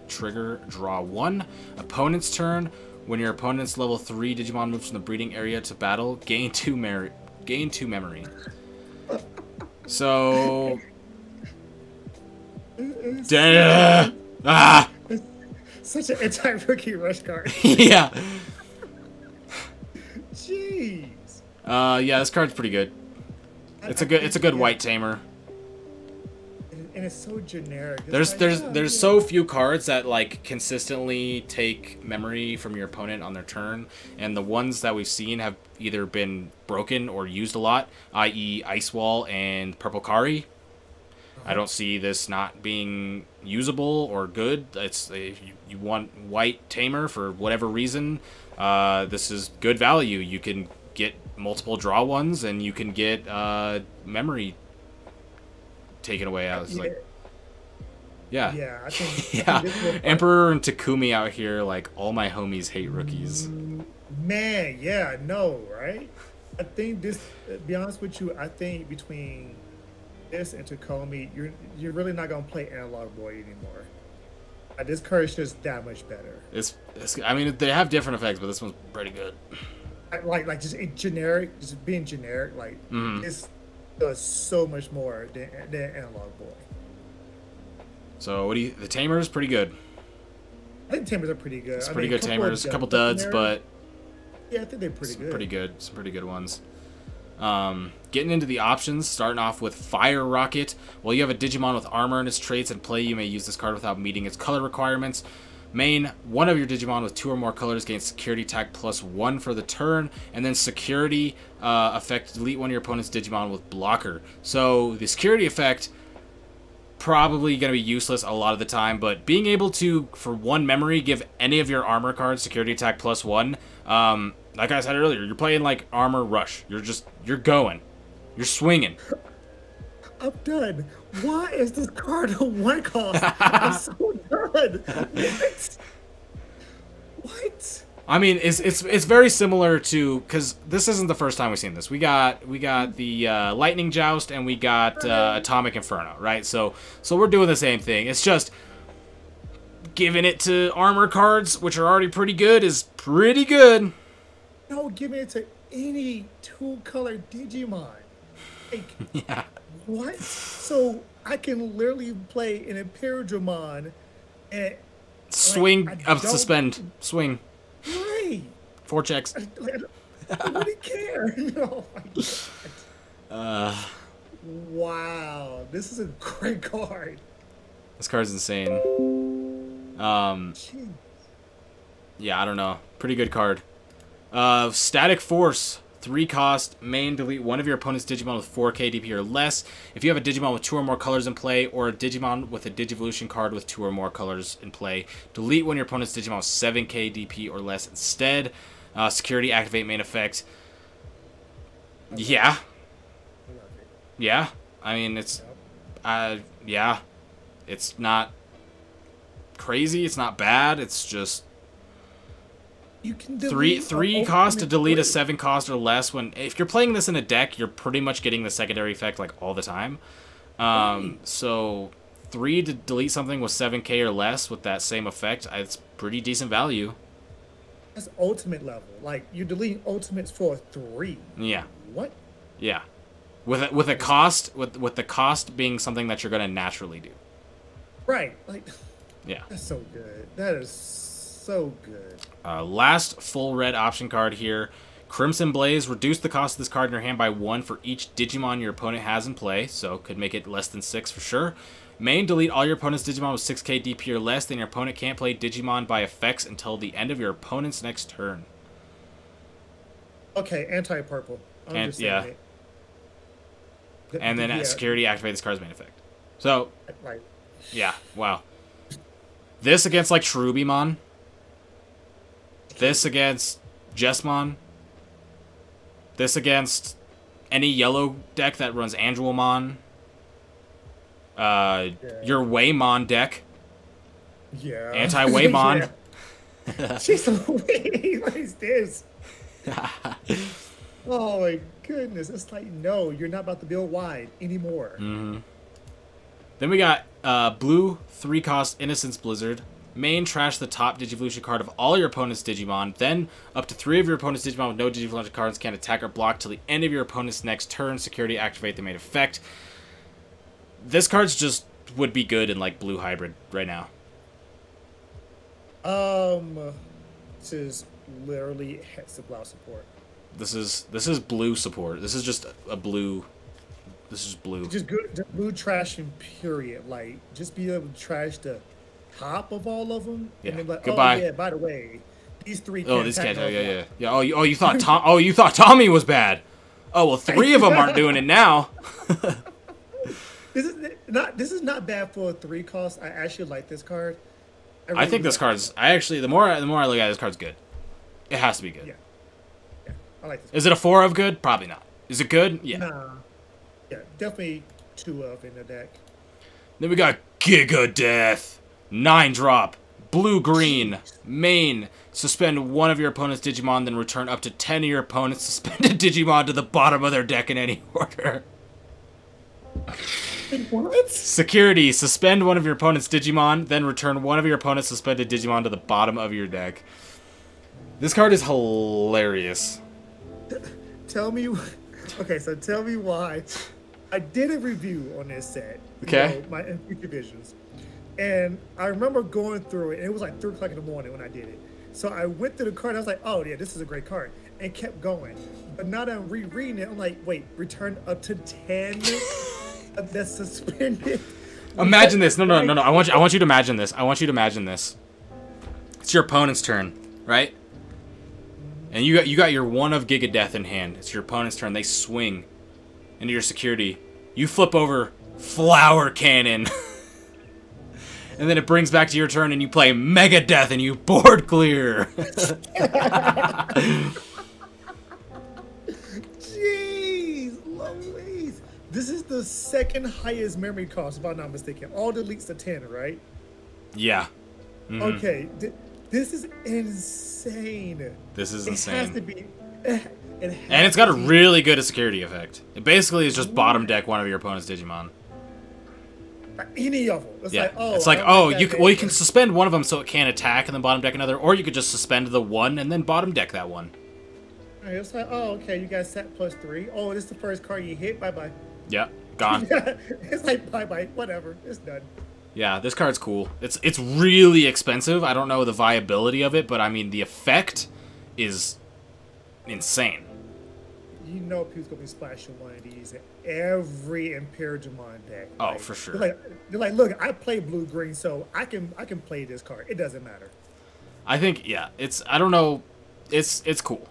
trigger draw 1. Opponent's turn, when your opponent's level 3 Digimon moves from the breeding area to battle, gain 2 memory. So... Such an anti-rookie rush card. Yeah. Jeez. Yeah, this card's pretty good. It's a good white tamer. And it's so generic. There's so few cards that like consistently take memory from your opponent on their turn, and the ones that we've seen have either been broken or used a lot, i.e. Ice Wall and Purple Kari. I don't see this not being usable or good. It's if you want white tamer for whatever reason, this is good value. You can get multiple draw ones, and you can get memory taken away. I was like, yeah, I think, yeah. Emperor and Takumi out here, like, all my homies hate rookies. Man, yeah, no, right? I think this. Be honest with you, I think between this and Takumi, you're really not gonna play Analog Boy anymore. This card is just that much better. I mean, they have different effects, but this one's pretty good. Like just generic, just being generic, like this does so much more than Analog Boy. So the Tamer's pretty good. I think Tamers are pretty good. It's pretty good Tamers, a couple duds, but yeah, I think they're pretty good. Some pretty good ones. Getting into the options, starting off with Fire Rocket. While you have a Digimon with armor in its traits in play, you may use this card without meeting its color requirements. Main, one of your Digimon with 2 or more colors gains security tag +1 for the turn, and then security effect, delete one of your opponent's Digimon with blocker. So the security effect, probably going to be useless a lot of the time, but being able to, for 1 memory, give any of your armor cards security attack +1, like I said earlier, you're playing like Armor Rush. You're going. You're swinging. I'm done. Why is this card a 1 cost? I'm so done. What? I mean, it's very similar to, because this isn't the first time we've seen this. We got the Lightning Joust, and we got Atomic Inferno, right? So we're doing the same thing. It's just giving it to armor cards, which are already pretty good, is pretty good. No, giving it to any 2-color Digimon. Like, yeah. What? So I can literally play an Imperial Dramon and swing, suspend, swing. Right. 4 checks. I wouldn't care. Oh my God. Wow, this is a great card. This card's insane. Yeah, I don't know. Pretty good card. Static Force. 3 cost, main, delete one of your opponent's Digimon with 4k DP or less. If you have a Digimon with 2 or more colors in play, or a Digimon with a Digivolution card with 2 or more colors in play, delete one of your opponent's Digimon with 7k DP or less instead. Security, activate main effect. Yeah. Yeah. I mean, it's... yeah. It's not crazy. It's not bad. It's just... You can three cost to delete a 7 cost or less. When if you're playing this in a deck, you're pretty much getting the secondary effect like all the time. So 3 to delete something with 7k or less with that same effect, it's pretty decent value. That's ultimate level. Like you're deleting ultimates for 3. Yeah. What? Yeah. With a cost with the cost being something that you're gonna naturally do. Right. Like. Yeah. That's so good. That is so good. Last full red option card here. Crimson Blaze. Reduce the cost of this card in your hand by 1 for each Digimon your opponent has in play. So could make it less than 6 for sure. Main, delete all your opponent's Digimon with 6k DP or less. Then your opponent can't play Digimon by effects until the end of your opponent's next turn. Okay, anti-purple. Yeah. And then at security, activate this card's main effect. So, right. Yeah, wow. This against like Shuriman. This against Jesmon. This against any yellow deck that runs Agumon. Your Waymon deck. Yeah. Anti-Waymon. Jeez Louise, what is this? Oh my goodness. It's like, no, you're not about to build wide anymore. Mm-hmm. Then we got blue 3 cost Innocence Blizzard. Main, trash the top Digivolution card of all your opponent's Digimon. Then, up to 3 of your opponent's Digimon with no Digivolution cards can attack or block till the end of your opponent's next turn. Security, activate the main effect. This card's just would be good in like blue hybrid right now. This is literally Hexablow support. This is blue support. This is just a blue. This is blue. Just good, just blue trashing. Period. Like, just be able to trash the top of all of them. Yeah. And then like, Goodbye. oh yeah, by the way, these 3. Oh, this cat. Yeah. Oh, you thought you thought Tommy was bad. Oh well, 3 of them aren't doing it now. This is not bad for a 3 cost. I actually like this card. I think this card's. The more I look at it, this card's good. It has to be good. Yeah. I like this. Is it a 4 of good? Probably not. Is it good? Yeah. Nah. Yeah, definitely 2 of in the deck. Then we got Giga Death. 9 drop. Blue-green. Main. Suspend one of your opponent's Digimon, then return up to 10 of your opponent's suspended Digimon to the bottom of their deck in any order. What? Security. Suspend one of your opponent's Digimon, then return one of your opponent's suspended Digimon to the bottom of your deck. This card is hilarious. Tell me... Okay, so tell me why. I did a review on this set. Okay. My future visions. And I remember going through it, and it was like 3 o'clock in the morning when I did it. So I went through the card, and I was like, oh yeah, this is a great card. And kept going. But now that I'm rereading it, I'm like, wait, return up to 10 of the suspended. Imagine this. No. I want you to imagine this. I want you to imagine this. It's your opponent's turn, right? And you got your 1 of Giga Death in hand. It's your opponent's turn. They swing into your security. You flip over Flower Cannon. And then it brings back to your turn and you play Mega Death and you board clear. Jeez Louise. This is the 2nd highest memory cost, if I'm not mistaken. All deletes to 10, right? Yeah. Mm-hmm. Okay. This is insane. This is insane. It has to be. And it's got a really good security effect. It basically is just bottom deck one of your opponent's Digimon. Any of them. It's yeah. like, oh, it's like, oh, you can suspend one of them so it can't attack and then bottom deck another, or you could just suspend the 1 and then bottom deck that one. It's like, oh, okay, you got set +3. Oh, this is the first card you hit. Bye-bye. Yeah, gone. It's like, bye-bye. Whatever. It's done. Yeah, this card's cool. It's really expensive. I don't know the viability of it, but I mean, the effect is insane. you know people's gonna be splashing one of these in every Imperial Dramon deck. Oh, Like, for sure. they're like, look, I play blue green, so I can play this card. It doesn't matter. I think, yeah, I don't know, it's cool.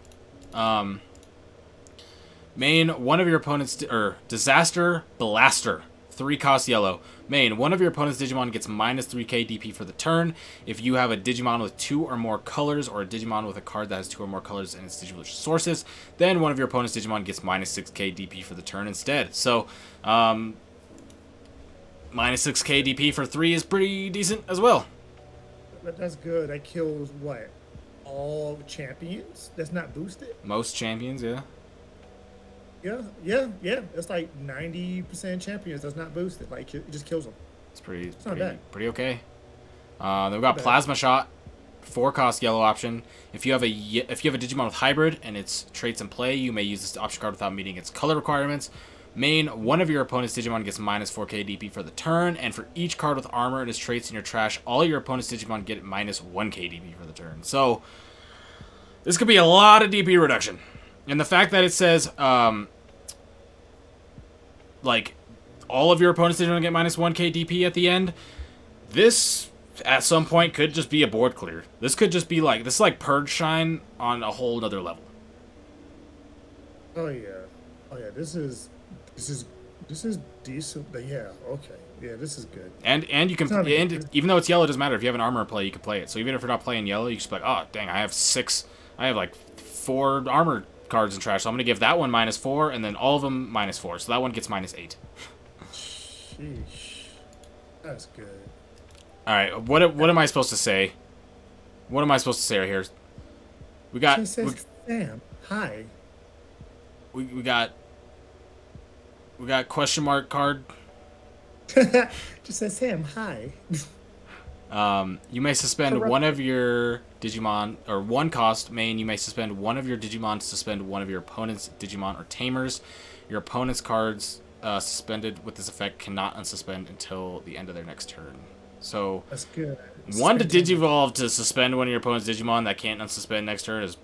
Main, one of your opponent's, Disaster Blaster, 3-cost yellow. Main, one of your opponent's Digimon gets minus 3k DP for the turn. If you have a Digimon with 2 or more colors, or a Digimon with a card that has 2 or more colors in its Digivolution sources, then one of your opponent's Digimon gets minus 6k DP for the turn instead. So, minus 6k DP for 3 is pretty decent as well. That's good. That kills what? All champions? That's not boosted? Most champions, yeah. Yeah. That's like 90% champions. That's not boosted. Like, it just kills them. It's pretty bad. Pretty okay. Then we got Plasma Shot, 4-cost yellow option. If you have a Digimon with hybrid and its traits in play, you may use this option card without meeting its color requirements. Main, one of your opponent's Digimon gets minus 4k DP for the turn, and for each card with armor and its traits in your trash, all your opponent's Digimon get minus 1k DP for the turn. So, this could be a lot of DP reduction. And the fact that it says, like, all of your opponent's Digimon get minus 1k DP at the end, this, at some point, could just be a board clear. This could just be like, this is like Purge Shine on a whole other level. Oh, yeah. This is decent. But yeah, okay. Yeah, this is good. And you can, even though it's yellow, it doesn't matter. If you have an armor in play, you can play it. So even if you're not playing yellow, you just be like, oh, dang, I have like 4 armor cards in trash. So I'm going to give that one minus 4, and then all of them minus 4. So that one gets minus 8. Sheesh. That's good. Alright, what am I supposed to say? What am I supposed to say right here? We got... Sam, hi. We got question mark card. Just says Sam, hi. You may suspend one of your Digimon, or 1-cost main, you may suspend one of your Digimon to suspend one of your opponent's Digimon or Tamers. Your opponent's cards suspended with this effect cannot unsuspend until the end of their next turn. So, that's good. One to Digivolve to suspend one of your opponent's Digimon that can't unsuspend next turn is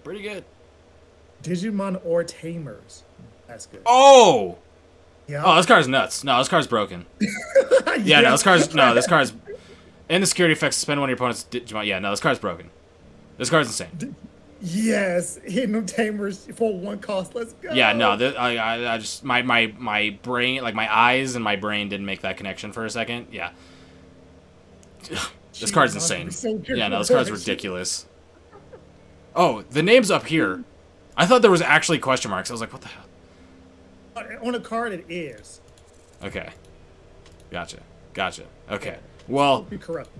pretty good. Digimon or Tamers. That's good. Oh! Yeah. Oh, this card's nuts. No, this card's broken. Yeah, no, this card's... And the security effect, suspend one of your opponent's Digimon. Yeah, no, this card's broken. This card's insane. Yes, hitting them Tamers for 1 cost. Let's go. Yeah, no, I just... My brain... Like, my eyes and my brain didn't make that connection for a second. Yeah. This card's insane. Yeah, no, this card's ridiculous. Oh, the name's up here. I thought there was actually question marks. I was like, what the hell? On a card, it is. Okay. Gotcha. Okay. Well, be correct.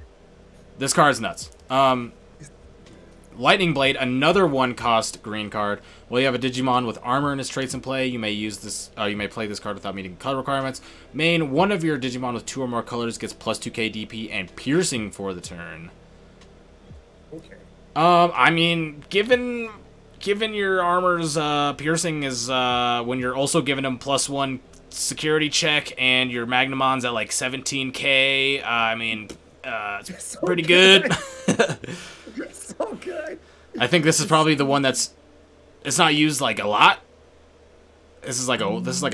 This card's nuts. Lightning Blade, another 1-cost green card. Well, you have a Digimon with armor and its traits in play. You may use this. You may play this card without meeting color requirements. Main, one of your Digimon with 2 or more colors gets plus 2k DP and piercing for the turn. Okay. I mean, given your armor's piercing is when you're also giving them +1 security check and your Magnemon's at like 17k. I mean, it's so pretty good. It's so good. I think this is probably the one it's not used like a lot. This is like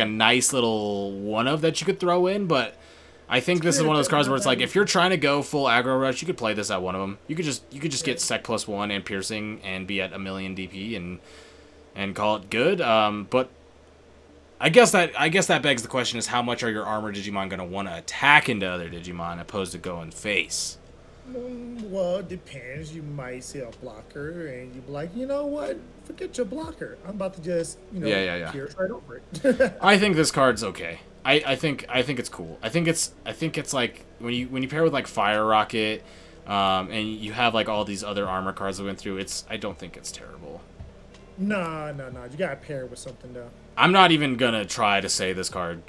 a nice little one of that you could throw in, but I think this is one of those cards where it's like if you're trying to go full aggro rush, you could play this at one of them. You could just get sec +1 and piercing and be at 1,000,000 DP and call it good. But I guess that begs the question: is how much are your armor Digimon gonna want to attack into other Digimon opposed to going face? Well, it depends. You might see a blocker and you be like, you know what? Forget your blocker. I'm about to just pierce right over it. I think this card's okay. I think it's cool. I think it's like when you pair with like Fire Rocket, and you have like all these other armor cards that went through. I don't think it's terrible. No. You gotta pair it with something though. I'm not even gonna try to say this card.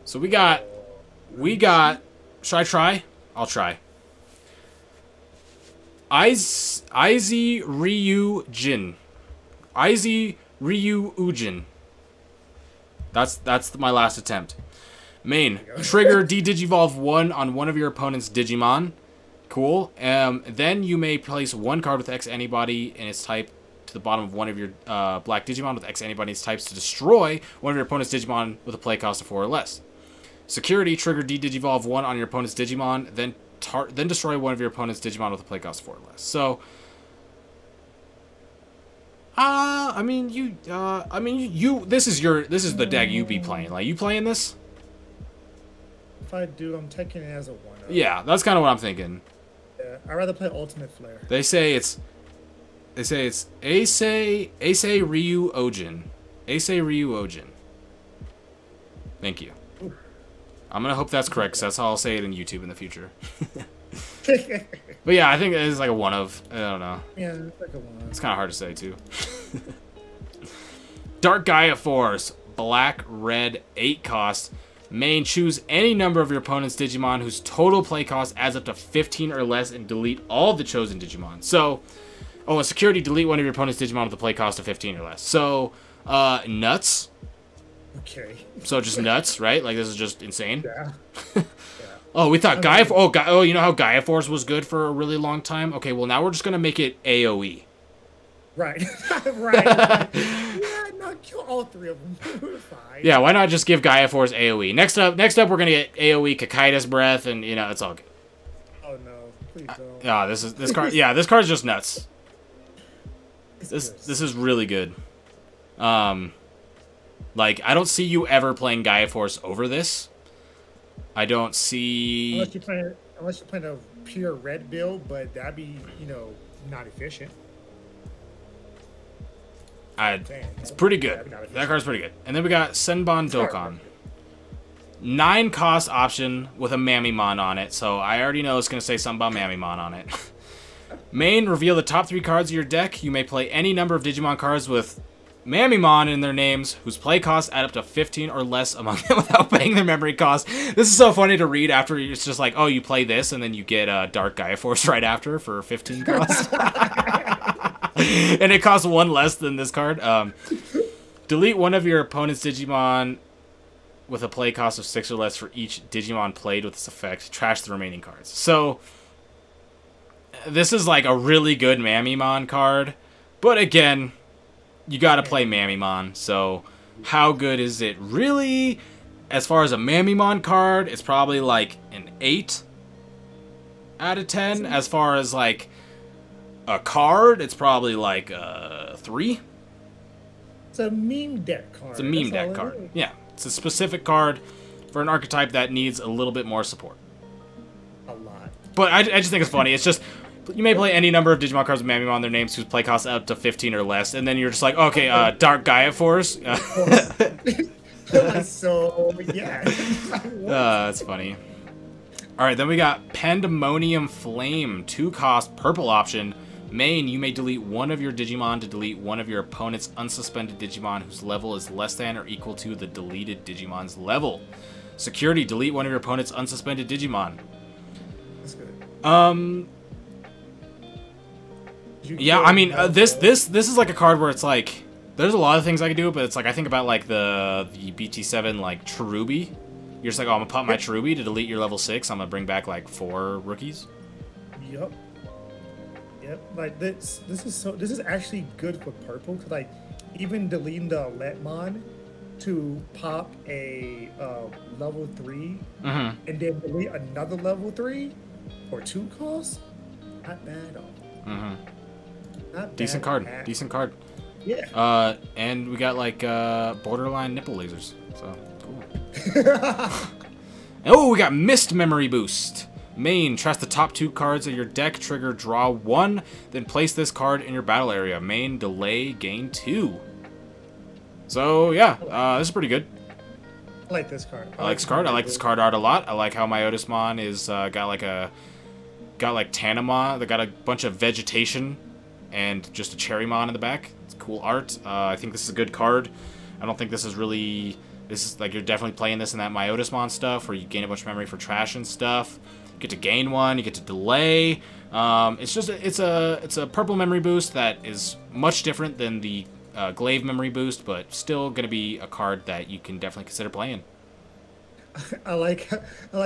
So we got. Should I try? I'll try. Aizi Ryu Jin. Aizi Ryu Ujin. That's my last attempt. Main, trigger D-Digivolve 1 on one of your opponent's Digimon. Cool. Then you may place 1 card with X antibody in its type to the bottom of one of your black Digimon with X antibodies types to destroy one of your opponent's Digimon with a play cost of 4 or less. Security, trigger D-Digivolve 1 on your opponent's Digimon, then destroy one of your opponent's Digimon with a play cost of 4 or less. So, I mean, this is the deck you be playing. Like, you playing this? If I do, I'm taking it as a 1-up. Yeah, that's kind of what I'm thinking. Yeah, I'd rather play Ultimate Flare. They say it's Ace Ryu Ojin. Ace Ryu Ojin. Thank you. Ooh. I'm gonna hope that's correct, because that's how I'll say it in YouTube in the future. But yeah, I think it's like a 1-of. I don't know. Yeah, it's like a 1-of. It's kind of hard to say too. Dark Gaia Force, black, red, 8 cost. Main, choose any number of your opponent's Digimon whose total play cost adds up to 15 or less and delete all of the chosen Digimon. So, a security, delete one of your opponent's Digimon with a play cost of 15 or less. So, nuts. Okay. So just nuts, right? Like, this is just insane. Yeah. Oh, we thought Gaia... Oh, you know how Gaia Force was good for a really long time? Okay, well, now we're just going to make it AoE. Right. Right. Yeah, no, kill all 3 of them. Fine. Yeah, why not just give Gaia Force AoE? Next up, we're going to get AoE Kakaitis Breath, and, you know, it's all good. Oh, no. Please don't. This card... Yeah, this card's just nuts. This is really good. Like, I don't see you ever playing Gaia Force over this. I don't see... Unless you're playing a pure red build, but that'd be, you know, not efficient. It's pretty good. That card's pretty good. And then we got Senbon Dokkan. 9 cost option with a Mamimon on it, so I already know it's going to say something about Mamimon on it. Main, reveal the top 3 cards of your deck. You may play any number of Digimon cards with Mamimon in their names, whose play costs add up to 15 or less among them without paying their memory cost. This is so funny to read after it's just like, oh, you play this, and then you get Dark Gaia Force right after for 15 costs. And it costs 1 less than this card. Delete one of your opponent's Digimon with a play cost of 6 or less for each Digimon played with this effect. Trash the remaining cards. So, this is like a really good Mamimon card. But again... You gotta play Mamimon, so how good is it? Really, as far as a Mamimon card, it's probably like an 8 out of 10. As far as like a card, it's probably like a 3. It's a meme deck card. It's a meme deck card. Yeah, it's a specific card for an archetype that needs a little bit more support. A lot. But I just think it's funny. It's just... You may play any number of Digimon cards with Mamimon on their names whose play costs up to 15 or less, and then you're just like, okay, Dark Gaia Force. So, yeah. That's funny. Alright, then we got Pandemonium Flame, 2 cost, purple option. Main, you may delete one of your Digimon to delete one of your opponent's unsuspended Digimon whose level is less than or equal to the deleted Digimon's level. Security, delete one of your opponent's unsuspended Digimon. That's good. Yeah, I mean, this is like a card where it's like, there's a lot of things I could do, but it's like, I think about like the BT7 like Cherubi. You're just like, oh, I'm gonna pop my Cherubi to delete your level 6. I'm gonna bring back like 4 rookies. Yep. Like this is actually good for purple, cause like even deleting the Letmon to pop a level 3 and then delete another level 3 for 2 costs, not bad at all. Decent card. Decent card. Yeah. And we got like borderline nipple lasers. So cool. Oh, we got Mist Memory Boost. Main, trash the top 2 cards of your deck, trigger, draw 1, then place this card in your battle area. Main, delay, gain 2. So yeah, this is pretty good. I like this card. I like this card. I like this card art a lot. I like how Myotismon is got like Tanamon. They got a bunch of vegetation and just a Cherrymon in the back. It's cool art. I think this is a good card. I don't think this is really... This is like, you're definitely playing this in that Myotismon stuff where you gain a bunch of memory for trash and stuff. You get to gain 1, you get to delay. It's just it's a purple memory boost that is much different than the Glaive memory boost, but still gonna be a card that you can definitely consider playing. I like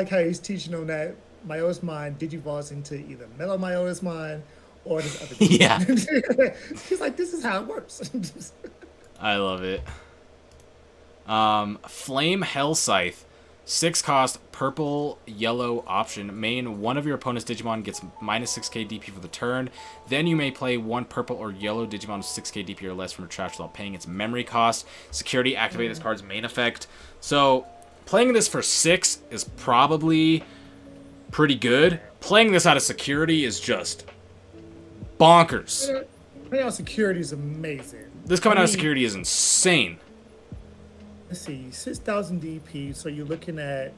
how he's teaching them that Myotismon digivolves into either Metal Myotismon or this other. Yeah. He's like, this is how it works. I love it. Flame Hell Scythe. 6 cost, purple, yellow option. Main, one of your opponent's Digimon gets minus 6k DP for the turn. Then you may play one purple or yellow Digimon with 6k DP or less from your trash without paying its memory cost. Security, activate this card's main effect. So, playing this for 6 is probably pretty good. Playing this out of security is just bonkers. Playing out of security is amazing. This coming out of security is insane. Let's see, 6,000 DP. So you're looking at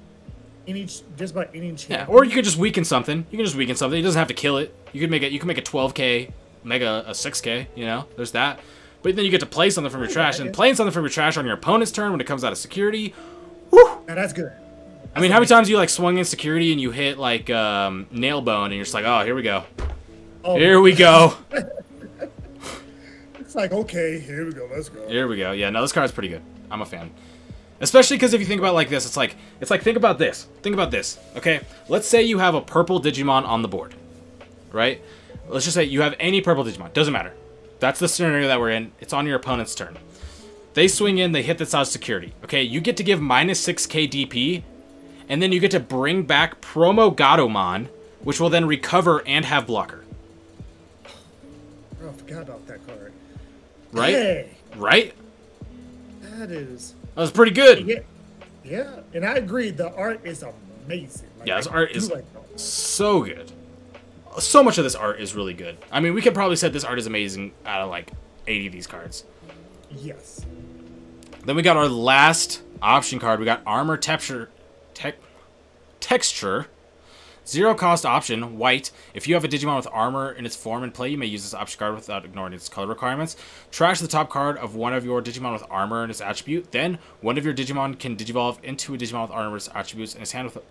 just about any champion. Yeah, or you could just weaken something. You can just weaken something. It doesn't have to kill it. You could make it. You can make a 12k, make a 6k. You know, there's that. But then you get to play something from your trash, and playing something from your trash on your opponent's turn when it comes out of security. Woo! Now that's good. I mean, how many times you like swung in security and you hit like nail bone, and you're just like, oh, here we go. Oh, here we go. It's like, okay, here we go. Let's go. Here we go. Yeah, no, this card's pretty good. I'm a fan. Especially because if you think about it like this, it's like think about this. Think about this. Okay, let's say you have a purple Digimon on the board, right? Let's just say you have any purple Digimon. Doesn't matter. That's the scenario that we're in. It's on your opponent's turn. They swing in. They hit this out of security. Okay, you get to give minus 6k DP, and then you get to bring back Promo Gatomon, which will then recover and have blocker. Oh, I forgot about that card. Right? Hey, right? that was pretty good. Yeah, yeah, and I agree. The art is amazing. Like, Yeah, this art is like so good. So much of this art is really good. I mean, we could probably say this art is amazing out of like 80 of these cards. Yes. Then we got our last option card. We got Armor Texture. 0 cost option, white. If you have a Digimon with armor in its form in play, you may use this option card without ignoring its color requirements. Trash the top card of one of your Digimon with armor in its attribute. Then, one of your Digimon can Digivolve into a Digimon with armor's attributes in its hand with,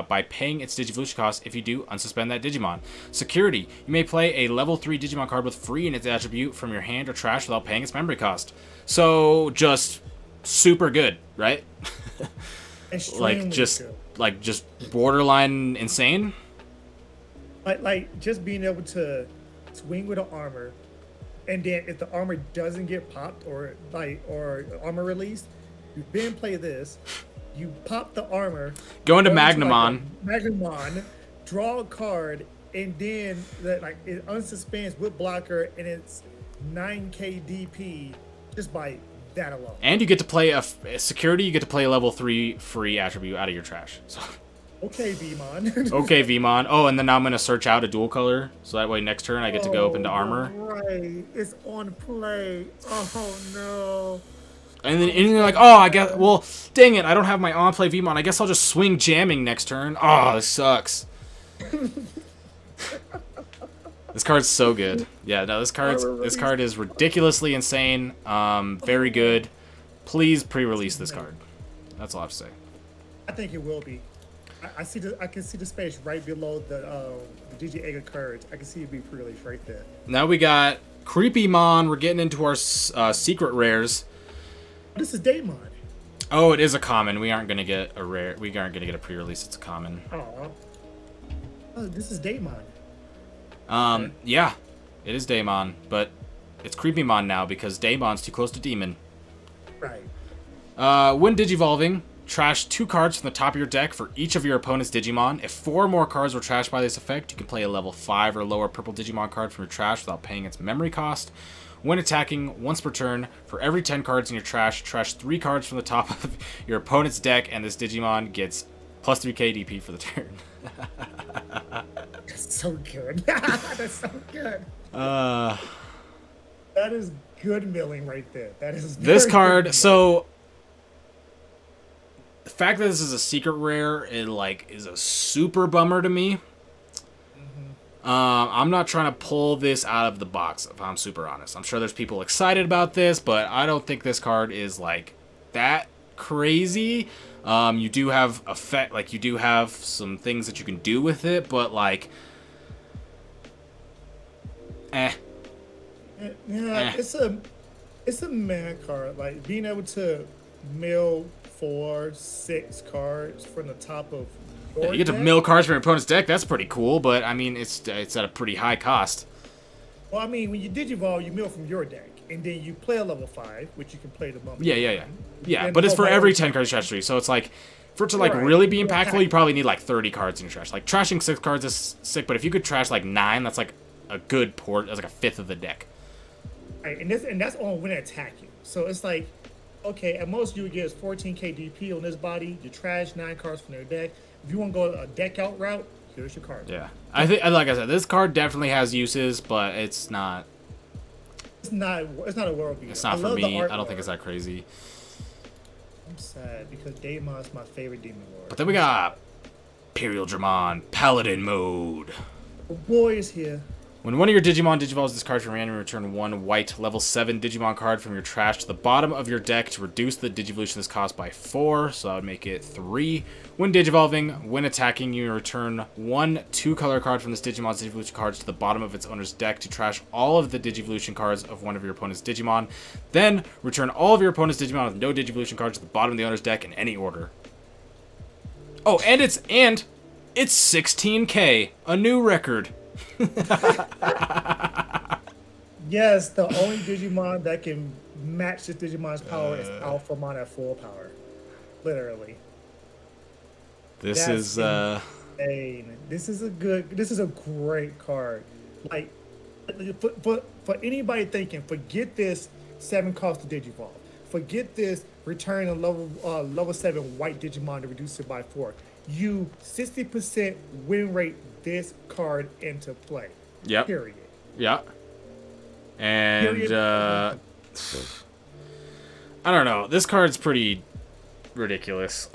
by paying its Digivolution cost. If you do, unsuspend that Digimon. Security. You may play a level 3 Digimon card with free in its attribute from your hand or trash without paying its memory cost. So, just super good, right? Extremely good. Like just borderline insane. Like just being able to swing with an armor, and then if the armor doesn't get popped or armor released, you then play this. You pop the armor. Go into Magnamon. Magnamon, draw a card, and then it unsuspends with blocker, and it's 9k DP just by that alone. And you get to play a security. You get to play a level 3 free attribute out of your trash. So. Okay, Vmon. Okay, Vmon. Oh, and then now I'm gonna search out a dual color, so that way next turn I get to go up into armor. Right, it's on play. Oh no. And then you're like, oh, I guess. Well, dang it, I don't have my on play Vmon. I guess I'll just swing jamming next turn. Oh, this sucks. This card's so good. Yeah, no, this card is ridiculously insane. Very good. Please pre-release this card. That's all I have to say. I think it will be. I can see the space right below the DG8 cards. I can see it be pre-released right there. Now we got Creepymon. We're getting into our secret rares. This is Damon. Oh, it is a common. We aren't gonna get a rare. We aren't gonna get a pre-release. It's a common. Oh, this is Damon. Yeah, it is Damon, but it's Creepymon now because Damon's too close to Demon. Right. When digivolving, trash 2 cards from the top of your deck for each of your opponent's Digimon. If 4 more cards were trashed by this effect, you can play a level 5 or lower purple Digimon card from your trash without paying its memory cost. When attacking, once per turn, for every 10 cards in your trash, trash 3 cards from the top of your opponent's deck, and this Digimon gets plus 3k DP for the turn. That's so good. That's so good. That is good milling right there. That is this card. So the fact that this is a secret rare, is a super bummer to me. I'm not trying to pull this out of the box, if I'm super honest. I'm sure there's people excited about this, but I don't think this card is like that crazy. You do have you do have some things that you can do with it, but like, Yeah, it's a meh card. Like being able to mill 4-6 cards from the top of. Yeah, you get to mill cards from your opponent's deck. That's pretty cool, but I mean, it's at a pretty high cost. Well, I mean, when you Digivolve, you mill from your deck, and then you play a level 5, which you can play the moment. Yeah, but it's for every 10 cards trash tree, so it's like, for it to like really be impactful, you probably need like 30 cards in your trash. Like trashing 6 cards is sick, but if you could trash like 9, that's like a good port. That's like a fifth of the deck. Right, and that's on when it attack you. So it's like, okay, at most you would get is 14k DP on this body. You trash 9 cards from their deck. If you want to go a deck out route, here's your card. Yeah, I think, like I said, this card definitely has uses, but it's not. It's not a world beater. It's not for me. I don't think it's that crazy. I'm sad because Damon's my favorite demon lord. But then we got Imperial Dramon, Paladin mode. The boy is here. When one of your Digimon digivolves this card from random, return 1 white level 7 Digimon card from your trash to the bottom of your deck to reduce the Digivolution this cost by 4, so that would make it 3. When digivolving, when attacking, you return 1 2-color card from this Digimon's Digivolution cards to the bottom of its owner's deck to trash all of the Digivolution cards of one of your opponent's Digimon. Then, return all of your opponent's Digimon with no Digivolution cards to the bottom of the owner's deck in any order. Oh, and it's 16k, a new record. Yes, the only Digimon that can match this Digimon's power is Alphamon at full power. Literally. This is insane. This is a great card. Like for anybody thinking, forget this 7 cost to Digivolve. Forget this return a level 7 white Digimon to reduce it by 4. You 60% win rate this card into play. Yep. Period. Yeah. And I don't know. This card's pretty ridiculous.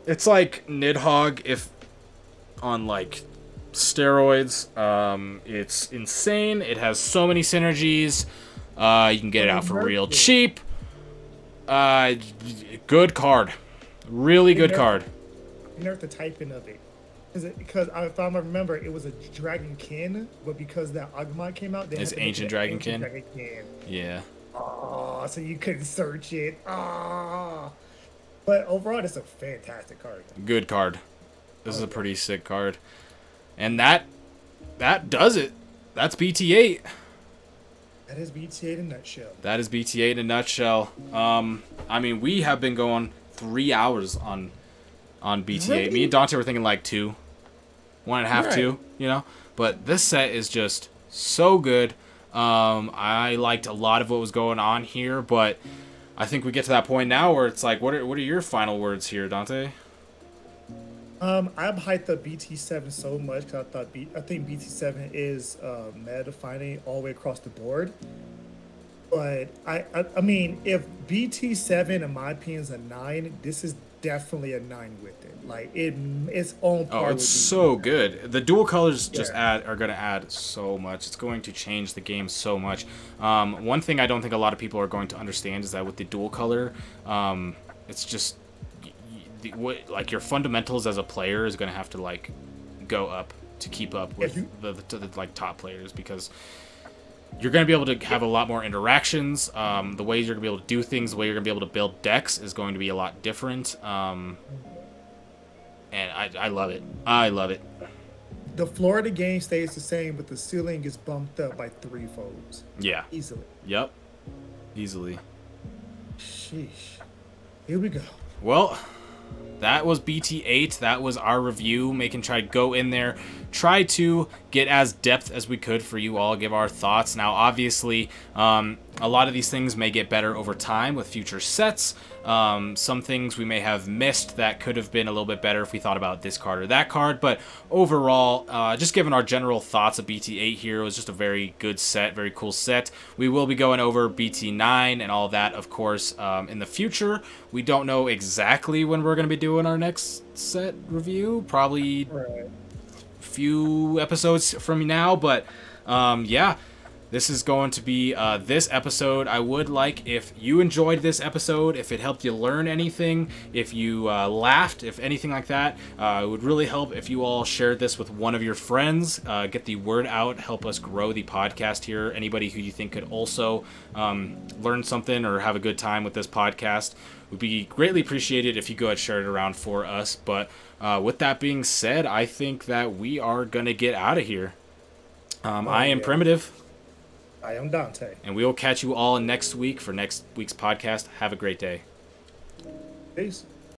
It's like Nidhogg if on like steroids. It's insane. It has so many synergies. You can get it out for real cheap. Good card. Really good card. You nerfed the typing of it. Because if I remember, it was a Dragonkin, but because that Agumon came out, it's Ancient Dragonkin. Yeah. Oh, so you couldn't search it. Oh. But overall, it's a fantastic card. Good card. This is a pretty sick card. And that does it. That's BT8. That is BT8 in a nutshell. That is BT8 in a nutshell. I mean, we have been going 3 hours on BT8. Really? Me and Dante were thinking like 2. 1.5, 2, you know? But this set is just so good. I liked a lot of what was going on here, but I think we get to that point now where it's like, what are your final words here, Dante? I've hyped up BT7 so much because I think BT7 is meta defining all the way across the board. But I mean, if BT7 in my opinion is a 9, this is definitely a 9 with it. Like it's on par. Oh, it's so good. The dual colors just are going to add so much. It's going to change the game so much. One thing I don't think a lot of people are going to understand is that with the dual color, it's just like your fundamentals as a player is going to have to like go up to keep up with the like top players, because you're going to be able to have a lot more interactions. The ways you're going to be able to do things, the way you're going to be able to build decks is going to be a lot different. And I love it. I love it. The floor of the game stays the same, but the ceiling is bumped up by 3 folds. Yeah. Easily. Yep. Easily. Sheesh. Here we go. Well, that was BT8. That was our review. Try to go in there, try to get as depth as we could for you all, give our thoughts. Now, obviously, a lot of these things may get better over time with future sets. Some things we may have missed that could have been a little bit better if we thought about this card or that card. But overall, just given our general thoughts of BT8 here, it was just a very good set, very cool set. We will be going over BT9 and all that, of course, in the future. We don't know exactly when we're going to be doing our next set review. Probably a few episodes from now. But, yeah. This is going to be this episode. I would like, if you enjoyed this episode, if it helped you learn anything, if you laughed, if anything like that, it would really help if you all shared this with one of your friends. Get the word out, help us grow the podcast here. Anybody who you think could also learn something or have a good time with this podcast would be greatly appreciated if you go ahead and share it around for us. But with that being said, I think that we are going to get out of here. I am yeah. Primitive. I am Dante. And we will catch you all next week for next week's podcast. Have a great day. Peace.